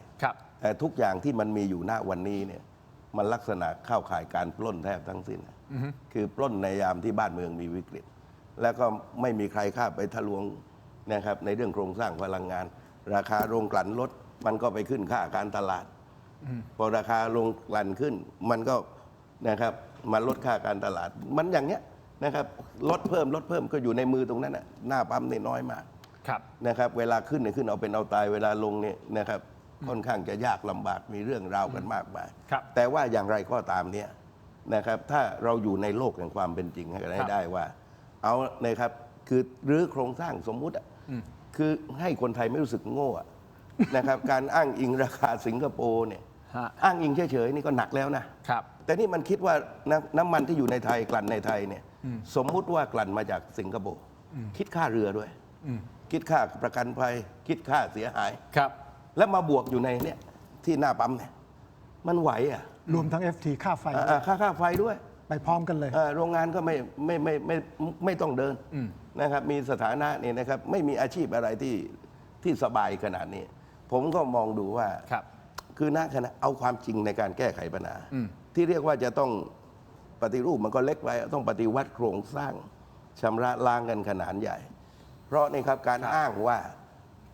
แต่ทุกอย่างที่มันมีอยู่ณวันนี้เนี่ยมันลักษณะเข้าข่ายการปล้นแทบทั้งสิ้นคือปล้นในยามที่บ้านเมืองมีวิกฤตแล้วก็ไม่มีใครข้าไปทะลวงนะครับในเรื่องโครงสร้างพลังงานราคาโรงกลั่นลดมันก็ไปขึ้นค่าการตลาดพอราคาโรงกลั่นขึ้นมันก็นะครับมาลดค่าการตลาดมันอย่างเงี้ยนะครับลดเพิ่มก็อยู่ในมือตรงนั้นน่ะหน้าปั๊มนี่น้อยมากนะครับเวลาขึ้นเนี่ยขึ้นเอาเป็นเอาตายเวลาลงเนี่ยนะครับค่อนข้างจะยากลำบากมีเรื่องราวกันมากมายแต่ว่าอย่างไรก็ตามเนี่ยนะครับถ้าเราอยู่ในโลกแห่งความเป็นจริงให้ได้ว่าเอานะครับคือรื้อโครงสร้างสมมุติคือให้คนไทยไม่รู้สึกโง่นะครับการอ้างอิงราคาสิงคโปร์เนี่ยอ้างอิงเฉยๆนี่ก็หนักแล้วนะแต่นี่มันคิดว่าน้ำมันที่อยู่ในไทยกลั่นในไทยเนี่ยสมมุติว่ากลั่นมาจากสิงคโปร์คิดค่าเรือด้วยคิดค่าประกันภัยคิดค่าเสียหายแล้วมาบวกอยู่ในเนี่ยที่หน้าปั๊มเนี่ยมันไหวรวมทั้ง FT ค่าไฟค่าไฟด้วยไปพร้อมกันเลยโรงงานก็ไม่ต้องเดินนะครับมีสถานะนี่นะครับไม่มีอาชีพอะไรที่สบายขนาดนี้ผมก็มองดูว่าคือณขณะเอาความจริงในการแก้ไขปัญหาที่เรียกว่าจะต้องปฏิรูปมันก็เล็กไปต้องปฏิวัติโครงสร้างชำระล้างกันขนาดใหญ่เพราะนี่ครับการอ้างว่า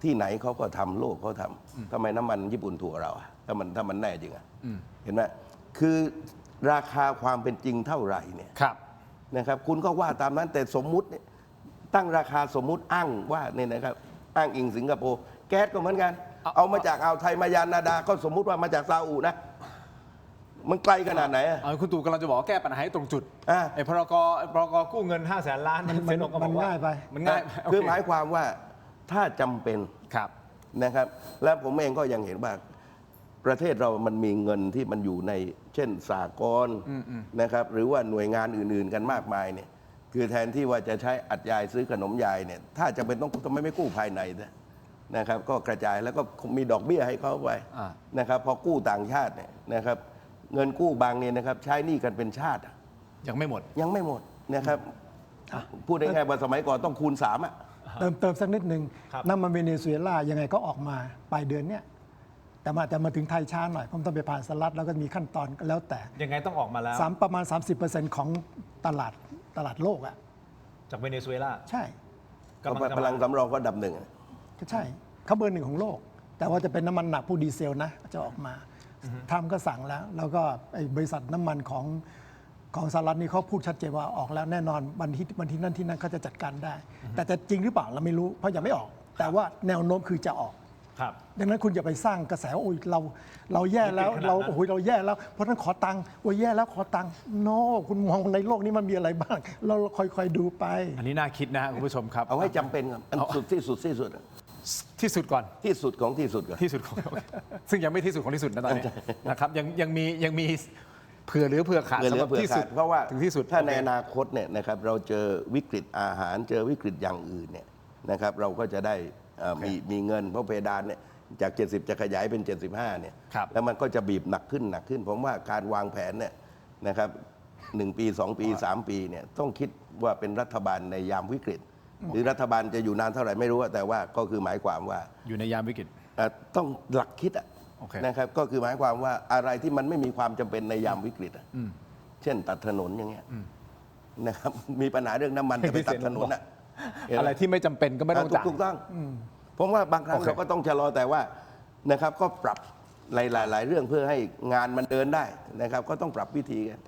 ที่ไหนเขาก็ทำโลกเขาทำทำไมน้ำมันญี่ปุ่นถูกเราถ้ามันแน่จริงเห็นไหมคือราคาความเป็นจริงเท่าไหร่เนี่ยนะครับคุณก็ว่าตามนั้นแต่สมมุติตั้งราคาสมมุติอ้างว่าเนี่ยนะครับอ้างอิงสิงคโปร์แก๊สก็เหมือนกันเอามาจากอ่าวไทยมายานาดาก็สมมุติว่ามาจากซาอุนะมันไกลขนาดไหนคุณตู่กำลังจะบอกแก้ปัญหาให้ตรงจุดไอ้พรกกู้เงิน500,000 ล้านมันง่ายไปมันง่ายคือหมายความว่าถ้าจำเป็นนะครับและผมเองก็ยังเห็นว่าประเทศเรามันมีเงินที่มันอยู่ในเช่นสหกรณ์นะครับหรือว่าหน่วยงานอื่นๆกันมากมายเนี่ยคือแทนที่ว่าจะใช้อัดยายซื้อขนมยายเนี่ยถ้าจะเป็นต้องทำไมไม่กู้ภายในนะครับก็กระจายแล้วก็มีดอกเบี้ยให้เขาไปนะครับพอกู้ต่างชาติเนี่ยนะครับเงินกู้บางเนี่ยนะครับใช้หนี้กันเป็นชาติยังไม่หมดนะครับพูดง่ายๆว่าสมัยก่อนต้องคูณ3เติมสักนิดนึงน้ำมันเวเนซุเอลายังไงก็ออกมาปลายเดือนเนี้ยแต่มาถึงไทยช้าหน่อยผมต้องไปผ่านสลัดแล้วก็มีขั้นตอนแล้วแต่ยังไงต้องออกมาแล้วประมาณ 30% ของตลาดโลกจากเวเนซุเอลาใช่พลังสำรองก็ดับหนึ่งก็ใช่เขาเบอร์ 1ของโลกแต่ว่าจะเป็นน้ำมันหนักผู้ดีเซลนะจะออกมาทำก็สั่งแล้วก็บริษัทน้ำมันของสหรัฐนี่เขาพูดชัดเจนว่าออกแล้วแน่นอนวันที่นั่นเขาจะจัดการได้แต่จะจริงหรือเปล่าเราไม่รู้เพราะยังไม่ออกแต่ว่าแนวโน้มคือจะออกดังนั้นคุณอย่าไปสร้างกระแสโอ้ยเราแย่แล้วเราแย่แล้วเพราะนั้นขอตังค์โอ้ยแย่แล้วขอตังค์โน้คุณมองในโลกนี้มันมีอะไรบ้างเราค่อยๆดูไปอันนี้น่าคิดนะคุณผู้ชมครับเอาให้จำเป็นอันสุดที่สุดก่อนที่สุดของที่สุดก่อนที่สุดของซึ่งยังไม่ที่สุดของที่สุดนะตอนนี้นะครับยังมีเผื่อหรือเผื่อขาดสำหรับที่สุดเพราะว่าถึงที่สุดถ้าในอนาคตเนี่ยนะครับเราเจอวิกฤตอาหารเจอวิกฤตอย่างอื่นเนี่ยนะครับเราก็จะได้มีเงินเพราะเพดานเนี่ยจาก70จะขยายเป็น75เนี่ยแล้วมันก็จะบีบหนักขึ้นผมว่าการวางแผนเนี่ยนะครับ1 ปี 2 ปี 3 ปีเนี่ยต้องคิดว่าเป็นรัฐบาลในยามวิกฤต หรือรัฐบาลจะอยู่นานเท่าไหร่ไม่รู้แต่ว่าก็คือหมายความว่า อยู่ในยามวิกฤต ต้องหลักคิด โอเค นะครับก็คือหมายความว่าอะไรที่มันไม่มีความจำเป็นในยามวิกฤตเช่นตัดถนนอย่างเงี้ยนะครับมีปัญหาเรื่องน้ำมันจะไปตัดถนนอะไรที่ไม่จำเป็นก็ไม่ต้องจ่าย ถูกต้องผมว่าบางครั้ง โอเค เราก็ต้องชะลอแต่ว่านะครับก็ปรับหลายๆเรื่องเพื่อให้งานมันเดินได้นะครับก็ต้องปรับวิธีกัน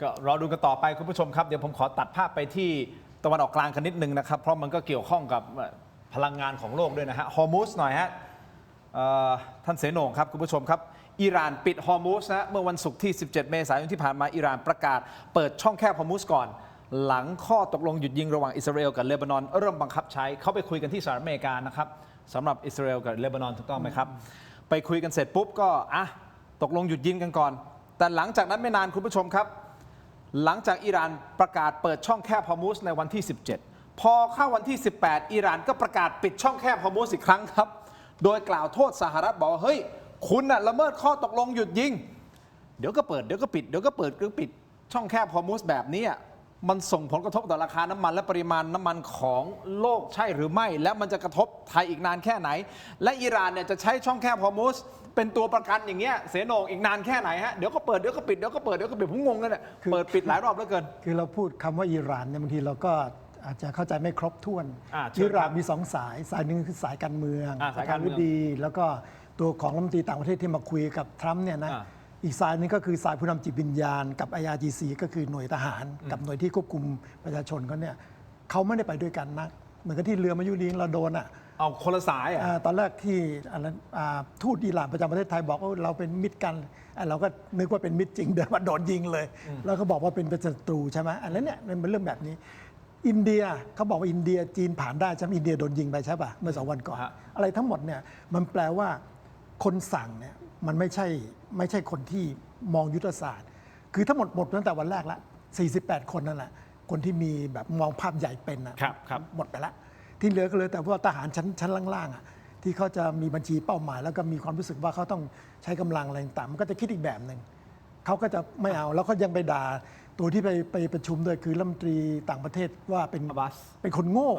ก็รอดูกันต่อไปคุณผู้ชมครับเดี๋ยวผมขอตัดภาพไปที่ตะวันออกกลางกันนิดนึงนะครับเพราะมันก็เกี่ยวข้องกับพลังงานของโลกด้วยนะฮะฮอร์มุสหน่อยฮะท่านเสโหน่งครับคุณผู้ชมครับอิหร่านปิดฮอร์มุสนะเมื่อวันศุกร์ที่ 17 เมษายนที่ผ่านมาอิหร่านประกาศเปิดช่องแคบฮอร์มุสก่อนหลังข้อตกลงหยุดยิงระหว่างอิสราเอลกับเลบานอนเริ่มบังคับใช้เขาไปคุยกันที่สหรัฐอเมริกานะครับสำหรับอิสราเอลกับเลบานอนถูกต้องไหมครับไปคุยกันเสร็จปุ๊บก็ตกลงหยุดยิงกันก่อนแต่หลังจากนั้นไม่นานคุณผู้ชมครับหลังจากอิหร่านประกาศเปิดช่องแคบฮอร์มุสในวันที่ 17 พอเข้าวันที่ 18 อิหร่านก็ประกาศปิดช่องแคบฮอร์มุสอีกครั้งครับโดยกล่าวโทษสหรัฐบอกว่าเฮ้ยคุณน่ะละเมิดข้อตกลงหยุดยิงเดี๋ยวก็เปิดเดี๋ยวก็ปิดเดี๋ยวก็เปิดเดี๋ยวก็ปิดช่องแคบฮอร์มุสแบบนี้มันส่งผลกระทบต่อราคาน้ำมันและปริมาณน้ำมันของโลกใช่หรือไม่และมันจะกระทบไทยอีกนานแค่ไหนและอิหร่านเนี่ยจะใช้ช่องแคบฮอร์มุสเป็นตัวประกันอย่างเงี้ยเสโหน่งอีกนานแค่ไหนฮะเดี๋ยวก็เปิดเดี๋ยวก็ปิดเดี๋ยวก็เปิดเดี๋ยวก็ปิดผมงงกันเนี่ยเปิดปิดหลายรอบเหลือเกินคือเราพูดคำว่าอิหร่านเนี่ยบางทีเราก็อาจจะเข้าใจไม่ครบถ้วน เชิญครับ อิหร่านมี2 สายหนึ่งคือสายการเมือง สายการเมือง วิธีแล้วก็ตัวของรัฐมนตรีต่างประเทศที่มาคุยกับทรัมป์เนี่ยนะอีกสายหนึงก็คือสายผู้นำจิตวิญญาณกับ IRGC ก็คือหน่วยทหารกับหน่วยที่ควบคุมประชาชนเขาเนี่ยเขาไม่ได้ไปด้วยกันนะเหมือนกับที่เรือมายุรีเราโดนเอาคนละสายตอนแรกที่ทูตอิหร่านประจำประเทศไทยบอกว่าเราเป็นมิตรกันเราก็นึกว่าเป็นมิตรจริงเดินมาโดนยิงเลยแล้วก็บอกว่าเป็นศัตรูใช่ไหมอันนั้นเนี่ยมันเป็นเรื่องแบบนี้อินเดียเขาบอกว่าอินเดียจีนผ่านได้ใช่ไหมอินเดียโดนยิงไปใช่ป่ะเมื่อ2 วันก่อนอะไรทั้งหมดเนี่ยมันแปลว่าคนสั่งเนี่ยมันไม่ใช่คนที่มองยุทธศาสตร์คือทั้งหมดตั้งแต่วันแรกละ48 คนนั่นแหละคนที่มีแบบมองภาพใหญ่เป็นหมดไปละที่เหลือก็เลยแต่ว่าทหารชั้นล่างๆที่เขาจะมีบัญชีเป้าหมายแล้วก็มีความรู้สึกว่าเขาต้องใช้กำลังอะไรต่างๆมันก็จะคิดอีกแบบหนึ่งเขาก็จะไม่เอาแล้วก็ยังไปด่าตัวที่ไปประชุมด้วยคือรัฐมนตรีต่างประเทศว่าเป็นคนโง่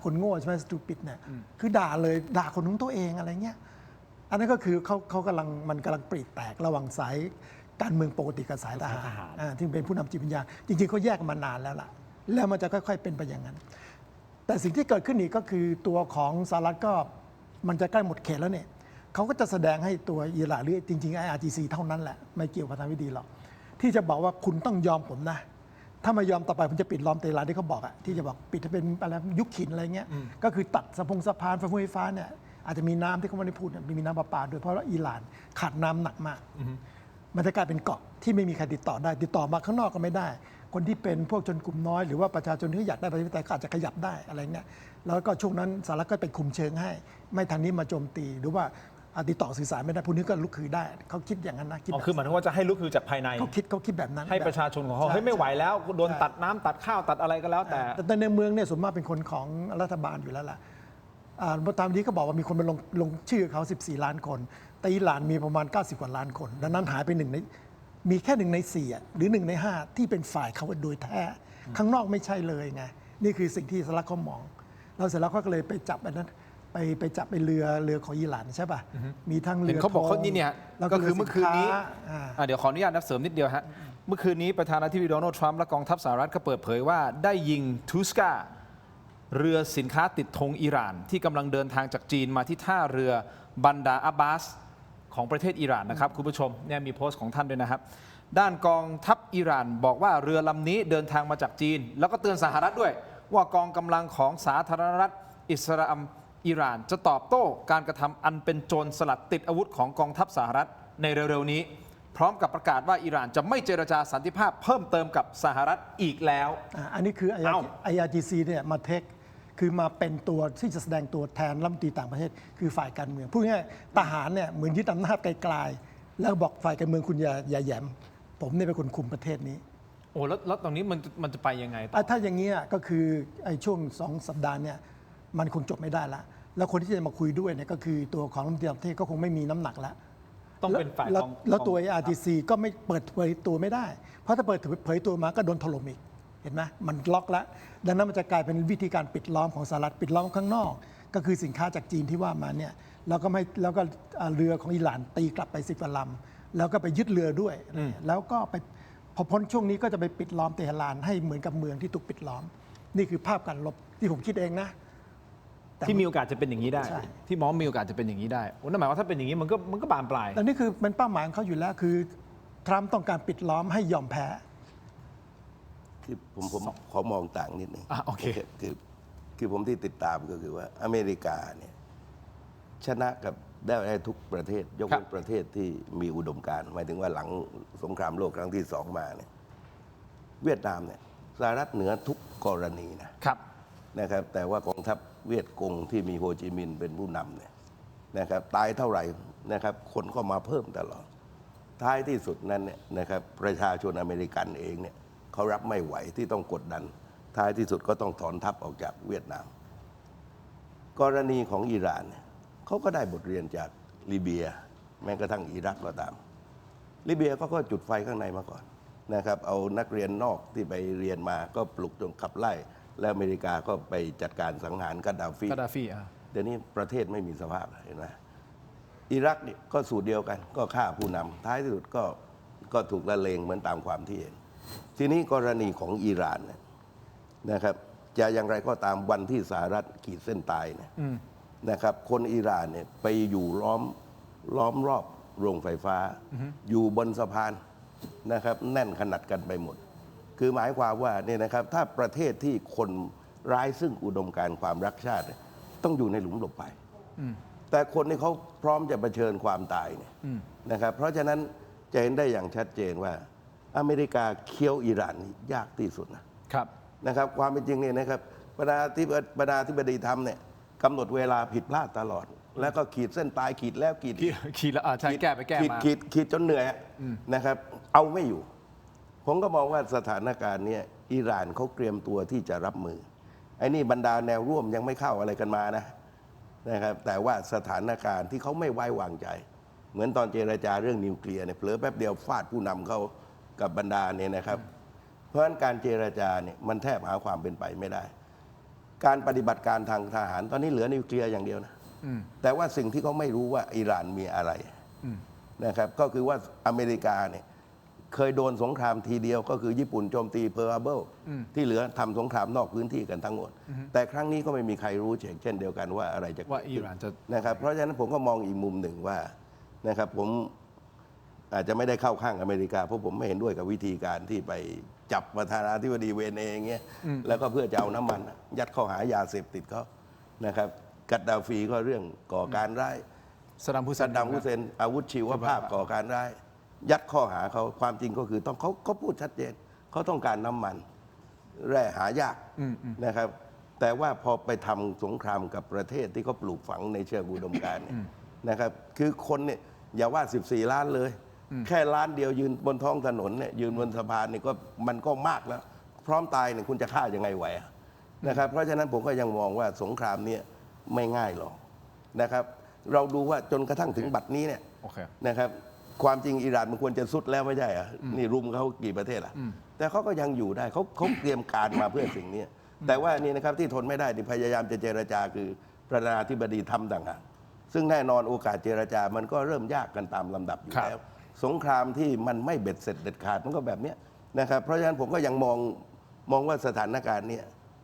คนโง่ใช่ไหมสตูปิดเนี่ยคือด่าเลยด่าคนของตัวเองอะไรเงี้ยอันนั้นก็คือเขากำลังปรีแตกระหว่างสายการเมืองปกติกับสายทหารที่เป็นผู้นำจิตวิญญาณจริงๆเขาแยกมานานแล้วล่ะแล้วมันจะค่อยๆเป็นไปอย่างนั้นแต่สิ่งที่เกิดขึ้นอีกก็คือตัวของสหรัฐก็มันจะใกล้หมดเขตแล้วเนี่ยเขาก็จะแสดงให้ตัวอิหร่านหรือจริงๆ IRGC เท่านั้นแหละไม่เกี่ยวกับทางวิธีหรอกที่จะบอกว่าคุณต้องยอมผมนะถ้าไม่ยอมต่อไปผมจะปิดล้อมเตหะรานที่เขาบอกที่จะบอกปิดให้เป็นอะไรยุคหินอะไรเงี้ยก็คือตัดสะพานไฟฟ้าเนี่ยอาจจะมีน้ำที่เขาไม่ได้พูดมีน้ำประปาด้วยเพราะว่าอิหร่านขาดน้ำหนักมากมันจะกลายเป็นเกาะที่ไม่มีใครติดต่อได้ติดต่อมาข้างนอกก็ไม่ได้คนที่เป็นพวกชนกลุ่มน้อยหรือว่าประชาชนที่อยากได้ประชาธิปไตยก็อาจจะขยับได้อะไรเงี้ยแล้วก็ช่วงนั้นสหรัฐก็ไปคุมเชิงให้ไม่ทางนี้มาโจมตีหรือว่าติดต่อสื่อสารไม่ได้พวกนี้ก็ลุกคือได้เขาคิดอย่างนั้นนะคือหมายถึงว่าจะให้ลุกคือจากภายในเขาคิดแบบนั้นให้ประชาชนของเขาเฮ้ยไม่ไหวแล้วโดนตัดน้ำตัดข้าวตัดอะไรก็แล้วแต่ในเมืองเนี่ยส่วนมากเป็นคนของรัฐบาลอยู่แล้วล่ะตามนี้ก็บอกว่ามีคนมาลงชื่อเขา14 ล้านคนแต่อิหร่านมีประมาณ90 กว่าล้านคนดังนั้นหายไปมีแค่1 ใน 4หรือ1 ใน 5ที่เป็นฝ่ายเขาโดยแท้ข้างนอกไม่ใช่เลยไงนี่คือสิ่งที่สหรัฐเขามองเราเสร็จแล้วเขาก็เลยไปจับอันนั้นไปจับไปเรือของอิหร่านใช่ป่ะมีทั้งเรือเขาบอกเขานี่เนี่ยก็คือเมื่อคืนนี้เดี๋ยวขออนุญาตเสริมนิดเดียวฮะเมื่อคืนนี้ประธานาธิบดีโดนัลด์ทรัมป์และกองทัพสหรัฐก็เปิดเผยว่าได้ยิงทูสกาเรือสินค้าติดธงอิหร่านที่กำลังเดินทางจากจีนมาที่ท่าเรือบันดาอับบาสของประเทศอิหร่านนะครับคุณผู้ชมเนี่ยมีโพสต์ของท่านด้วยนะครับด้านกองทัพอิหร่านบอกว่าเรือลำนี้เดินทางมาจากจีนแล้วก็เตือนสหรัฐด้วยว่ากองกำลังของสาธารณรัฐอิสราเอลอิหร่านจะตอบโต้การกระทำอันเป็นโจรสลัดติดอาวุธของกองทัพสหรัฐในเร็วๆนี้พร้อมกับประกาศว่าอิหร่านจะไม่เจรจาสันติภาพเพิ่มเติมกับสหรัฐอีกแล้วอันนี้คือ IRGC เนี่ยมาเทคคือมาเป็นตัวที่จะแสดงตัวแทนรัฐมนตรีต่างประเทศคือฝ่ายการเมืองพูดง่ายๆทหารเนี่ยเหมือนยึดอำนาจไกลๆแล้วบอกฝ่ายการเมืองคุณอย่าแหยมผมเนี่ยเป็นคนคุมประเทศนี้โอ้แล้วตรงนี้มันจะไปยังไงถ้าอย่างนี้ก็คือไอ้ช่วง2 สัปดาห์เนี่ยมันคงจบไม่ได้ละแล้วคนที่จะมาคุยด้วยเนี่ยก็คือตัวของรัฐมนตรีต่างประเทศก็คงไม่มีน้ำหนักแล้วต้องเป็นฝ่ายแล้วตัว IRGC ก็ไม่เปิดเผยตัวไม่ได้เพราะถ้าเปิดเผยตัวมาก็โดนถล่มอีก เห็นไหมมันล็อกแล้วดังนั้นมันจะกลายเป็นวิธีการปิดล้อมของสหรัฐปิดล้อมข้างนอก ก็คือสินค้าจากจีนที่ว่ามาเนี่ยแล้วก็เรือของอิหร่านตีกลับไป10 กว่าลำแล้วก็ไปยึดเรือด้วยแล้วก็ไปพอพ้นช่วงนี้ก็จะไปปิดล้อมเตหะรานให้เหมือนกับเมืองที่ถูกปิดล้อมนี่คือภาพการรบที่ผมคิดเองนะที่มีโอกาสจะเป็นอย่างนี้ได้ ใช่ ที่มองมีโอกาสจะเป็นอย่างนี้ได้นั่นหมายว่าถ้าเป็นอย่างนี้มันก็บานปลาย แต่นี่คือเป็นเป้าหมายของเขาอยู่แล้วคือทรัมป์ต้องการปิดล้อมให้ยอมแพ้ คือผมขอมองต่างนิดนึง โอเค คือผมที่ติดตามก็คือว่าอเมริกาเนี่ยชนะกับได้ทุกประเทศยกเว้นประเทศที่มีอุดมการณ์หมายถึงว่าหลังสงครามโลกครั้งที่2มาเนี่ยเวียดนามเนี่ยสหรัฐเหนือทุกกรณีนะครับแต่ว่ากองทัพเวียดกงที่มีโฮจิมินห์เป็นผู้นำเนี่ยนะครับตายเท่าไหร่นะครับคนก็มาเพิ่มตลอดท้ายที่สุดนั้นเนี่ยนะครับประชาชนอเมริกันเองเนี่ยเขารับไม่ไหวที่ต้องกดดันท้ายที่สุดก็ต้องถอนทัพออกจากเวียดนามกรณีของอิหร่านเนี่ยเขาก็ได้บทเรียนจากลิเบียแม้กระทั่งอิรักก็ตามลิเบียก็จุดไฟข้างในมาก่อนนะครับเอานักเรียนนอกที่ไปเรียนมาก็ปลุกจนขับไล่แล้วอเมริกาก็ไปจัดการสังหารกาดาฟีเดี๋ยวนี้ประเทศไม่มีสภาพเห็นไหมอิรักนี่ก็สูตรเดียวกันก็ฆ่าผู้นำท้ายที่สุดก็ถูกละเลงเหมือนตามความที่เห็นทีนี้กรณีของอิหร่านนะครับจะอย่างไรก็ตามวันที่สหรัฐขีดเส้นตายเนี่ยนะครับคนอิหร่านเนี่ยไปอยู่ล้อมรอบโรงไฟฟ้าอยู่บนสะพานนะครับแน่นขนาดกันไปหมดคือหมายความว่าเนี่ยนะครับถ้าประเทศที่คนร้ายซึ่งอุดมการณ์ความรักชาติต้องอยู่ในหลุมหลบภัยแต่คนที่เขาพร้อมจะเผชิญความตายเนี่ยนะครับเพราะฉะนั้นจะเห็นได้อย่างชัดเจนว่าอเมริกาเคี้ยวอิหร่านนี่ยากที่สุดนะครับความเป็นจริงเนี่ยนะครับประธานาธิบดีทำเนี่ยกำหนดเวลาผิดพลาดตลอดแล้วก็ขีดเส้นตายขีดแล้วขีดแล้วใช่แก้ไปแก้มาขีดจนเหนื่อยนะครับเอาไม่อยู่ผมก็มองว่าสถานการณ์นี้อิหร่านเขาเตรียมตัวที่จะรับมือไอ้นี่บรรดาแนวร่วมยังไม่เข้าอะไรกันมานะครับแต่ว่าสถานการณ์ที่เขาไม่ไว้วางใจเหมือนตอนเจรจาเรื่องนิวเคลียร์เนี่ยเผลอแป๊บเดียวฟาดผู้นำเขากับบรรดาเนี่ยนะครับเพราะฉะนั้นการเจรจาเนี่ยมันแทบหาความเป็นไปไม่ได้การปฏิบัติการทางทหารตอนนี้เหลือนิวเคลียร์อย่างเดียวนะแต่ว่าสิ่งที่เขาไม่รู้ว่าอิหร่านมีอะไรนะครับก็คือว่าอเมริกาเนี่ยเคยโดนสงครามทีเดียวก็คือญี่ปุ่นโจมตีเพิร์ลฮาร์เบอร์ที่เหลือทำสงครามนอกพื้นที่กันทั้งหมดแต่ครั้งนี้ก็ไม่มีใครรู้เช่นเดียวกันว่าอะไรจะเกิดขึ้นนะครับเพราะฉะนั้นผมก็มองอีกมุมหนึ่งว่านะครับผมอาจจะไม่ได้เข้าข้างอเมริกาเพราะผมไม่เห็นด้วยกับวิธีการที่ไปจับประธานาธิบดีเวเนอย่างเงี้ยแล้วก็เพื่อจะเอาน้ำมันยัดข้อหายาเสพติดเขานะครับกัดดาฟีก็เรื่องก่อการร้ายซัดดัมฮุเซนอาวุธชีวภาพก่อการร้ายยัดข้อหาเขาความจริงก็คือต้องเขาพูดชัดเจนเขาต้องการน้ำมันแร่หายากนะครับแต่ว่าพอไปทำสงครามกับประเทศที่เขาปลูกฝังในเชิงอุดมการณ์นะครับคือคนเนี่ยอย่าว่า14 ล้านเลยแค่ล้านเดียวยืนบนท้องถนนเนี่ยยืนบนสะพานนี่ก็มันก็มากแล้วพร้อมตายเนี่ยคุณจะฆ่ายังไงไหวนะครับเพราะฉะนั้นผมก็ยังมองว่าสงครามเนี่ยไม่ง่ายหรอกนะครับเราดูว่าจนกระทั่งถึงบัดนี้เนี่ยนะครับความจริงอิหร่านมันควรจะสุดแล้วไม่ใช่นี่รุมเขากี่ประเทศแต่เขาก็ยังอยู่ได้เขาเตรียมการมาเพื่อสิ่งนี้แต่ว่านี่นะครับที่ทนไม่ได้ที่พยายามจะเจรจาคือประธานาธิบดีทำต่างหากซึ่งแน่นอนโอกาสเจรจามันก็เริ่มยากกันตามลำดับอยู่แล้วสงครามที่มันไม่เบ็ดเสร็จเด็ดขาดมันก็แบบนี้นะครับเพราะฉะนั้นผมก็ยังมองว่าสถานการณ์นี้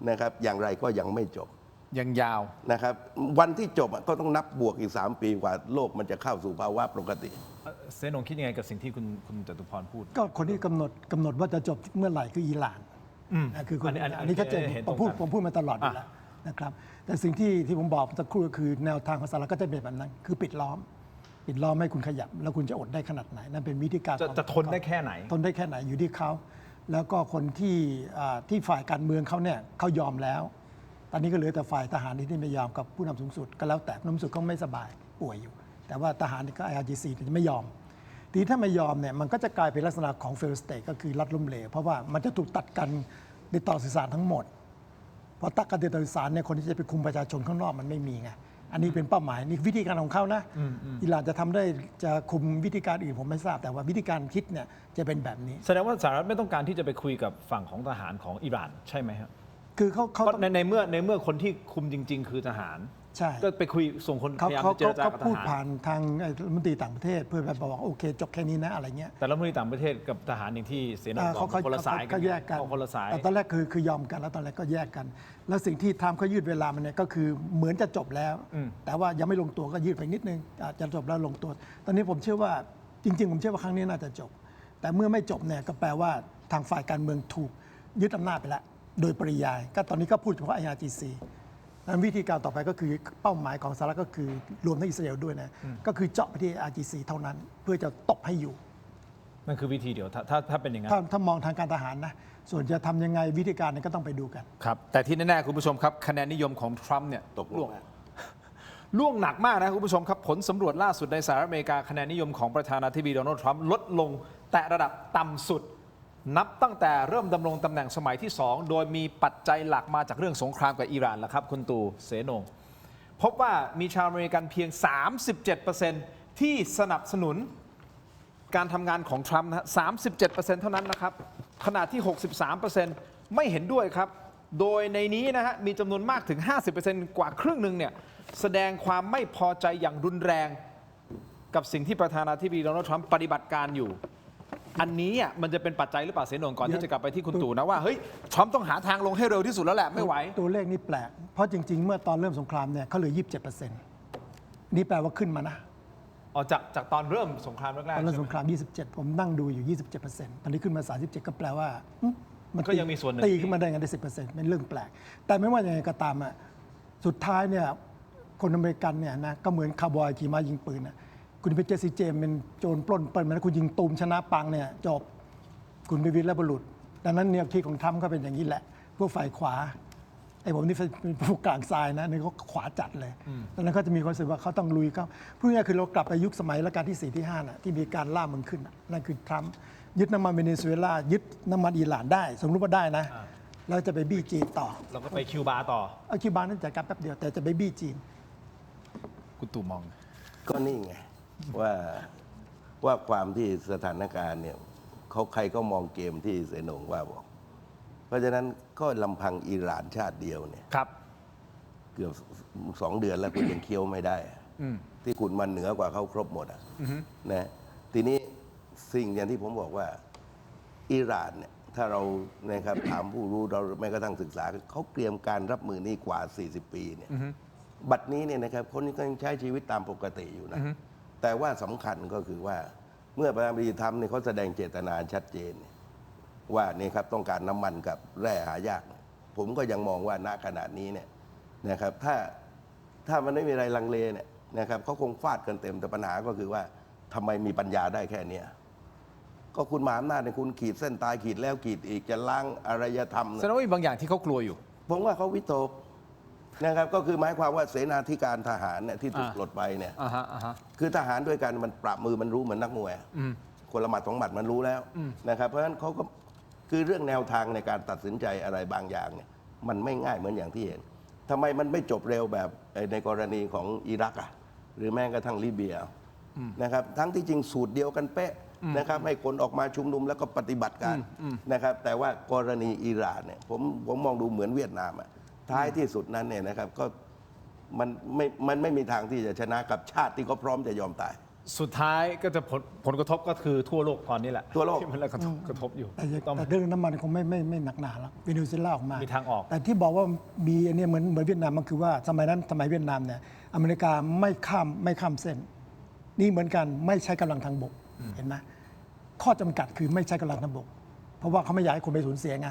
นะครับอย่างไรก็ยังไม่จบยังยาวนะครับวันที่จบก็ต้องนับบวกอีก3 ปีกว่าโลกมันจะเข้าสู่ภาวะปกติเซนงคิดยังไงกับสิ่งที่คุณจตุพรพูดก็คนที่กำหนดว่าจะจบเมื่อไหร่คืออิหร่านคือคนอันนี้ชัดเจนผมพูดมาตลอดอยู่แล้วนะครับแต่สิ่งที่ผมบอกสักครู่ก็คือแนวทางของสหรัฐก็จะเป็นแบบนั้นคือปิดล้อมให้คุณขยับแล้วคุณจะอดได้ขนาดไหนนั่นเป็นวิธีการจะทนได้แค่ไหนอยู่ที่เขาแล้วก็คนที่ฝ่ายการเมืองเขาเนี่ยเขายอมแล้วตอนนี้ก็เหลือแต่ฝ่ายทหารที่ไม่ยอมกับผู้นำสูงสุดก็แล้วแต่ผู้นำสูงสุดก็ไม่สบายป่วยอยู่แต่ว่าทหารก็ IRGC จะไม่ยอมทีถ้าไม่ยอมเนี่ยมันก็จะกลายเป็นลักษณะของ failed state ก็คือรัฐล้มเหลวเพราะว่ามันจะถูกตัดกันติดต่อสื่อสารทั้งหมดพอตัดกันติดต่อสื่อสารเนี่ยคนที่จะไปคุมประชาชนข้างนอกมันไม่มีไง อันนี้เป็นเป้าหมายนี่วิธีการของเขานะอิหร่านจะทำได้จะคุมวิธีการอื่นผมไม่ทราบแต่ว่าวิธีการคิดเนี่ยจะเป็นแบบนี้ แสดงว่าสหรัฐไม่ต้องการที่จะไปคุยกับฝั่งของทหารของอิหร่านใช่ไหมครับ คือเขา เพราะในเมื่อคนที่คุมจริง ๆ คือทหาร ใช่ ก็ไปคุยส่งคนพยายามเจรจากับท พูด หาร ผ่านทางรัฐมนตรีต่างประเทศเพื่อแบบบอกว่าโอเคจบแค่นี้นะอะไรเงี้ย แต่รัฐมนตรีต่างประเทศกับทหารอย่างที่เสนาบอกคนละสาย เขาแยกกัน คนละสาย แต่ตอนแรกคือยอมกันแล้วตอนแรกก็แยกกัน แล้วสิ่งที่ทรัมป์เขายืดเวลามันเนี่ยก็คือเหมือนจะจบแล้ว แต่ว่ายังไม่ลงตัวก็ยืดไปนิดนึงอาจจะจบแล้วลงตัว ตอนนี้ผมเชื่อว่าจริงๆผมเชื่อว่าครั้งนี้น่าจะจบ แต่เมื่อไม่จบเนี่ยก็แปลว่าทางฝ่ายการเมืองถูกยึดอำนาจไปแล้วโดยปริยายก็ตอนนี้ก็พูดเฉพาะ IRGC นั้นวิธีการต่อไปก็คือเป้าหมายของสหรัฐก็คือรวมทั้งอิสราเอลด้วยนะก็คือเจาะไปที่ IRGC เท่านั้นเพื่อจะตบให้อยู่ นั่นคือวิธีเดียวถ้าเป็นอย่างนั้น ถ้ามองทางการทหารนะส่วนจะทำยังไงวิธีการเนี่ยก็ต้องไปดูกัน ครับแต่ที่แน่ๆคุณผู้ชมครับคะแนนนิยมของทรัมป์เนี่ย ตกลง ล่วงหนักมากนะคุณผู้ชมครับผลสำรวจล่าสุดในสหรัฐอเมริกาคะแนนนิยมของประธานาธิบดีโดนัลด์ทรัมป์ลดลงแต่ระดับต่ำสุดนับตั้งแต่เริ่มดำรงตำแหน่งสมัยที่ 2 โดยมีปัจจัยหลักมาจากเรื่องสงครามกับอิหร่านแหละครับคุณตู่เสนงพบว่ามีชาวอเมริกันเพียง 37% ที่สนับสนุนการทำงานของทรัมป์นะ 37% เท่านั้นนะครับขณะที่ 63% ไม่เห็นด้วยครับโดยในนี้นะฮะมีจำนวนมากถึง 50% กว่าครึ่งหนึ่งเนี่ยแสดงความไม่พอใจอย่างรุนแรงกับสิ่งที่ประธานาธิบดีโดนัลด์ทรัมป์ปฏิบัติการอยู่อันนี้มันจะเป็นปัจจัยหรือเปล่าเสนงก่อนที่จะกลับไปที่คุณตู่นะว่าเฮ้ยทรัมป์ต้องหาทางลงให้เร็วที่สุดแล้วแหละไม่ไหว ตัวเลขนี่แปลกเพราะจริงๆเมื่อตอนเริ่มสงครามเนี่ยเขาเหลือ 27%นี่แปลว่าขึ้นมานะ อ๋อจากตอนเริ่มสงครามแรก ตอน ๆ เริ่ม ใช่ ส ไหม งคราม 27 ผมนั่งดูอยู่ 27%ตอนนี้ขึ้นมา 37 ก็แปลว่ามัน ก็ยังมีส่วนหนึ่ง ตีขึ้นมาได้ไงได้ 10%เป็นเรื่องแปลก แต่ไม่ว่าอย่างไรก็ตามอ่ะสุดท้ายเนี่ยคนอเมริกันเนี่ยนะก็เหมือนคาวบอยขี่ม้ายิงปืนนะคุณเป็นเจสซี่เจมส์เป็นโจรปล้นเปิ้ลมันคุณยิงตูมชนะปังเนี่ยจบคุณเป็นวีรบุรุษดังนั้นแนวคิดของทรัมป์ก็เป็นอย่างนี้แหละพวกฝ่ายขวาไอ้ผมนี่เป็นพวกกลางทรายนะนี่เขาขวาจัดเลยดังนั้นเขาจะมีความรู้สึกว่าเขาต้องลุยเขาพูดง่ายๆคือเรากลับไปยุคสมัยรัชกาลที่ 4 ที่ 5น่ะที่มีการล่าเมืองขึ้นน่ะนั่นคือทรัมป์ยึดน้ำมันเวเนซุเอลายึดน้ำมันอิหร่านได้สมมติว่าได้นะแล้วจะไปบี้จีนต่อ เราก็ไปคิวบาต่อ เอาคิวบานั้นจัดการแป๊บเดียวแต่จะไปบี้จีน คุณตู่มอง ก็นี่ไงว่าความที่สถานการณ์เนี่ยเขาใครก็มองเกมที่เสนงว่าบอกเพราะฉะนั้นก็ลำพังอิหร่านชาติเดียวเนี่ย ครับ เกือบ2 เดือนแล้วคุณยังเคี้ยวไม่ได้อะที่คุณมันเหนือกว่าเขาครบหมดอ่ะนะทีนี้สิ่งอย่างที่ผมบอกว่าอิหร่านเนี่ยถ้าเรานะครับถามผู้รู้เราแม้กระทั่งศึกษาเขาเตรียมการรับมือนี่กว่า 40 ปีเนี่ยบัดนี้เนี่ยนะครับคนก็ยังใช้ชีวิตตามปกติอยู่นะแต่ว่าสำคัญก็คือว่าเมื่อประธานาธิบดีทรัมป์เนี่ยเขาแสดงเจตนาชัดเจนว่านี่ครับต้องการน้ำมันกับแร่หายาก ผมก็ยังมองว่าณขณะนี้เนี่ยนะครับถ้ามันไม่มีอะไรลังเลเนี่ยนะครับเขาคงฟาดกันเต็มแต่ปัญหาก็คือว่าทำไมมีปัญญาได้แค่เนี้ยก็คุณมหาอำนาจเนี่ยคุณขีดเส้นตายขีดแล้วขีดอีกจะล้างอารยธรรม แสดงว่ามีบางอย่างที่เขากลัวอยู่ ผมว่าเขาวิตกนะครับก็คือหมายความว่าเสนาธิการทหารเนี่ยที่ถูกปลดไปเนี่ยคือทหารด้วยกันมันปราบมือมันรู้เหมือนนักมวยคนละหมัด2 หมัดมันรู้แล้วนะครับเพราะฉะนั้นเขาก็คือเรื่องแนวทางในการตัดสินใจอะไรบางอย่างเนี่ยมันไม่ง่ายเหมือนอย่างที่เห็นทำไมมันไม่จบเร็วแบบในกรณีของอิรักอ่ะหรือแม้กระทั่งลิเบียนะครับทั้งที่จริงสูตรเดียวกันเป๊ะนะครับให้คนออกมาชุมนุมแล้วก็ปฏิบัติการนะครับแต่ว่ากรณีอิหร่านเนี่ยผมมองดูเหมือนเวียดนามอ่ะท้ายที่สุดนั้นเนี่ยนะครับก็มันไม่มีทางที่จะชนะกับชาติที่เขาพร้อมจะยอมตาย สุดท้ายก็จะผลกระทบก็คือทั่วโลกตอนนี้แหละ ทั่วโลก ที่มันกระทบอยู่ แต่เรื่องน้ำมันคงไม่หนักหนาแล้วเวเนซุเอลาออกมา มีทางออก แต่ที่บอกว่ามีอันเนี้ยเหมือนเวียดนามมันคือว่าสมัยเวียดนามเนี่ยอเมริกาไม่ข้ามเส้น นี่เหมือนกันไม่ใช้กำลังทางบกเห็นไหมข้อจำกัดคือไม่ใช้กำลังทางบก เพราะว่าเขาไม่อยากให้คนไปสูญเสียไง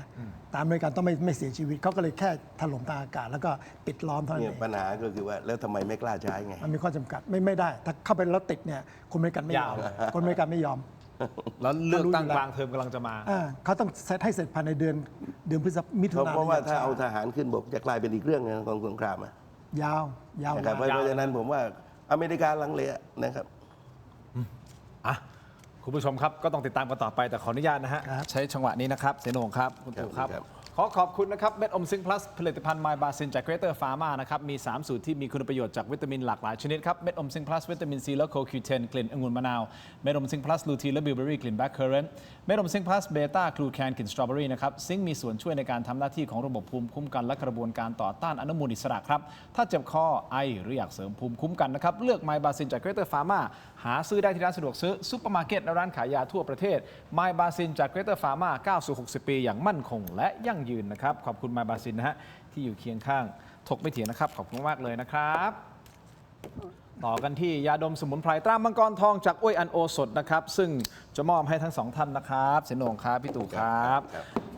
ตามอเมริกันต้องไม่เสียชีวิตเขาก็เลยแค่ถล่มทางอากาศแล้วก็ปิดล้อมเท่านั้น เนี่ย เอง ปัญหาก็คือว่าแล้วทำไมไม่กล้าใช้ไง มันมีข้อจำกัดไม่ได้ ถ้าเข้าไปแล้วติดเนี่ยคนอเมริกันไม่ยอม ยาว คนอเมริกันไม่ยอม แล้วเลือกตั้งกลางเทอมกำลังจะมา เขาต้องให้เสร็จภายในเดือนมิถุนายน เพราะว่าถ้าเอาทหารขึ้นบกจะกลายเป็นอีกเรื่องนึงของสงครามอะ ยาว นะครับเพราะฉะนั้นผมว่าอเมริกาลังเลนะครับ คุณผู้ชมครับก็ต้องติดตามกันต่อไปแต่ขออนุญาตนะฮะ ครับ ใช้จังหวะนี้นะครับเสนงครับคุณตู่ครับ ครับ ขอขอบคุณนะครับเม็ดอมซิงค์พลัสผลิตภัณฑ์ไมบาซินจากเกรเตอร์ฟาร์มานะครับมี 3 สูตรที่มีคุณประโยชน์จากวิตามินหลากหลายชนิดครับเม็ดอมซิงค์พลัสวิตามินซีและโคคิวเทนกลิ่นองุ่นมะนาวเม็ดอมซิงค์พลัสลูทีนและบิวเบอรี่กลิ่นแบล็คเคอร์เรนต์เม็ดอมซิงค์พลัสเบต้ากลูแคนกลิ่นสตรอเบอรี่นะครับซิงค์มีส่วนช่วยในการทำหน้าที่ของระบบภูมิคุ้มกันและกระบวนการต่อต้านอนุมูลอิสระครับถ้าเจ็บคอไอหรืออยากเสริมภูมิคุ้มกันนะครับเลือกไมบาซินจากเกรเตอร์ฟาร์มาหาซื้อได้ที่ร้านสะดวกซื้อซุปเปอร์มาร์เก็ตและร้านขายยาทั่วประเทศไมบาซินจากเกรเตอร์ฟาร์มาก้าวสู่60 ปีอย่างมั่นคงและยั่งยืนนะครับขอบคุณไมบาซินนะฮะที่อยู่เคียงข้างถกไม่เถียงนะครับขอบคุณมากเลยนะครับต่อกันที่ยาดมสมุนไพรตรามังกรทองจากอ้วยอันโอสถนะครับซึ่งจะมอบให้ทั้งสองท่านนะครับเสนงครับพี่ตู่ครับ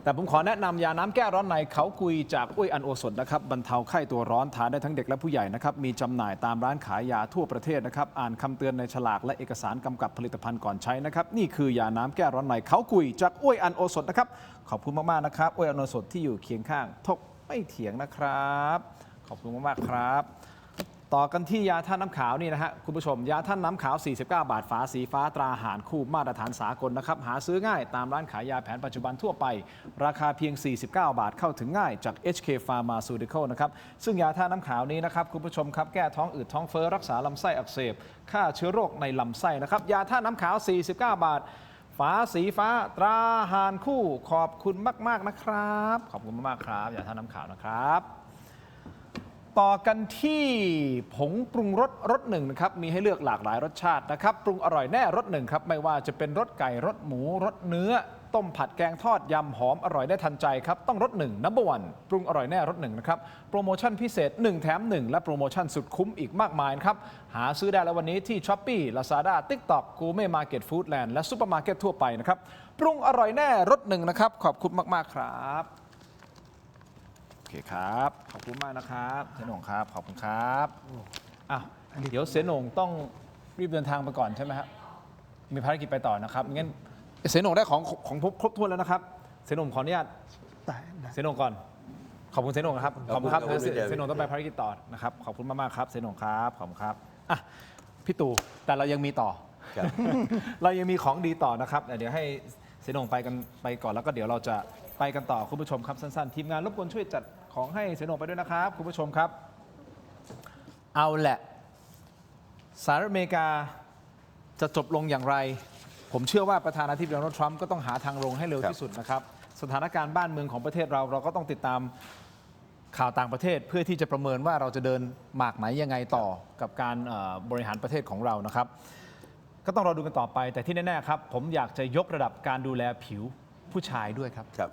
แต่ผมขอแนะนำยาน้ำแก้ร้อนในเขากุยจากอ้วยอันโอสถนะครับบรรเทาไข้ตัวร้อนทานได้ทั้งเด็กและผู้ใหญ่นะครับมีจำหน่ายตามร้านขายยาทั่วประเทศนะครับอ่านคำเตือนในฉลากและเอกสารกำกับผลิตภัณฑ์ก่อนใช้นะครับนี่คือยาน้ำแก้ร้อนในเขากุยจากอ้วยอันโอสถนะครับขอบคุณมากๆนะครับอ้วยอันโอสถที่อยู่เคียงข้างถกไม่เถียงนะครับขอบคุณมากๆครับต่อกันที่ยาท่าน้ำขาวนี่นะฮะคุณผู้ชมยาท่าน้ำขาว49 บาทฝาสีฟ้าตราหารคู่มาตรฐานสากลนะครับหาซื้อง่ายตามร้านขายยาแผนปัจจุบันทั่วไปราคาเพียง49 บาทเข้าถึงง่ายจาก HK Pharmaceutical นะครับซึ่งยาท่าน้ำขาวนี้นะครับคุณผู้ชมครับแก้ท้องอืดท้องเฟ้อรักษาลำไส้อักเสบฆ่าเชื้อโรคในลำไส้นะครับยาท่าน้ำขาว49 บาทฝาสีฟ้าตราหารคู่ขอบคุณมากๆนะครับขอบคุณมากๆครับยาท่าน้ำขาวนะครับต่อกันที่ผงปรุงรสหนึ่งนะครับมีให้เลือกหลากหลายรสชาตินะครับปรุงอร่อยแน่รสหนึ่งครับไม่ว่าจะเป็นรสไก่รสหมูรสเนื้อต้มผัดแกงทอดยำหอมอร่อยได้ทันใจครับต้องรสหนึ่งนัมเบอร์วันปรุงอร่อยแน่รสหนึ่งนะครับโปรโมชั่นพิเศษ1 แถม 1และโปรโมชั่นสุดคุ้มอีกมากมายครับหาซื้อได้แล้ววันนี้ที่ Shopee Lazada TikTok Gourmet Market Foodland และซุปเปอร์มาร์เก็ตทั่วไปนะครับปรุงอร่อยแน่รสหนึ่งนะครับขอบคุณมากๆครับโอเคครับขอบคุณมากนะครับเสนงครับขอบคุณครับอ้าวเดี๋ยวเสนงต้องรีบเดินทางไปก่อนใช่ไหมครับมีภารกิจไปต่อนะครับงั้นเสนงได้ของครบถ้วนแล้วนะครับเสนงขออนุญาต ได้ เสนงก่อนขอบคุณเสนงครับขอบคุณครับ ขอบคุณ เสนงต้องไปภารกิจต่อนะครับขอบคุณมากๆครับเสนงครับขอบคุณครับอ่ะพี่ตู่แต่เรายังมีต่อ ครับ เรายังมีของดีต่อนะครับเดี๋ยวให้เสนงไปก่อนแล้วก็เดี๋ยวเราจะไปกันต่อคุณผู้ชมครับสั้นๆทีมงานรบกวนช่วยจัดของให้เสนงไปด้วยนะครับคุณผู้ชมครับเอาแหละสหรัฐอเมริกาจะจบลงอย่างไรผมเชื่อว่าประธานาธิบดีโดนัลด์ทรัมป์ก็ต้องหาทางลงให้เร็วที่สุดนะครับสถานการณ์บ้านเมืองของประเทศเราก็ต้องติดตามข่าวต่างประเทศเพื่อที่จะประเมินว่าเราจะเดินหมากไหนยังไงต่อกับการบริหารประเทศของเรานะครับก็ต้องรอดูกันต่อไปแต่ที่แน่ๆครับผมอยากจะยกระดับการดูแลผิวผู้ชายด้วยครับ ครับ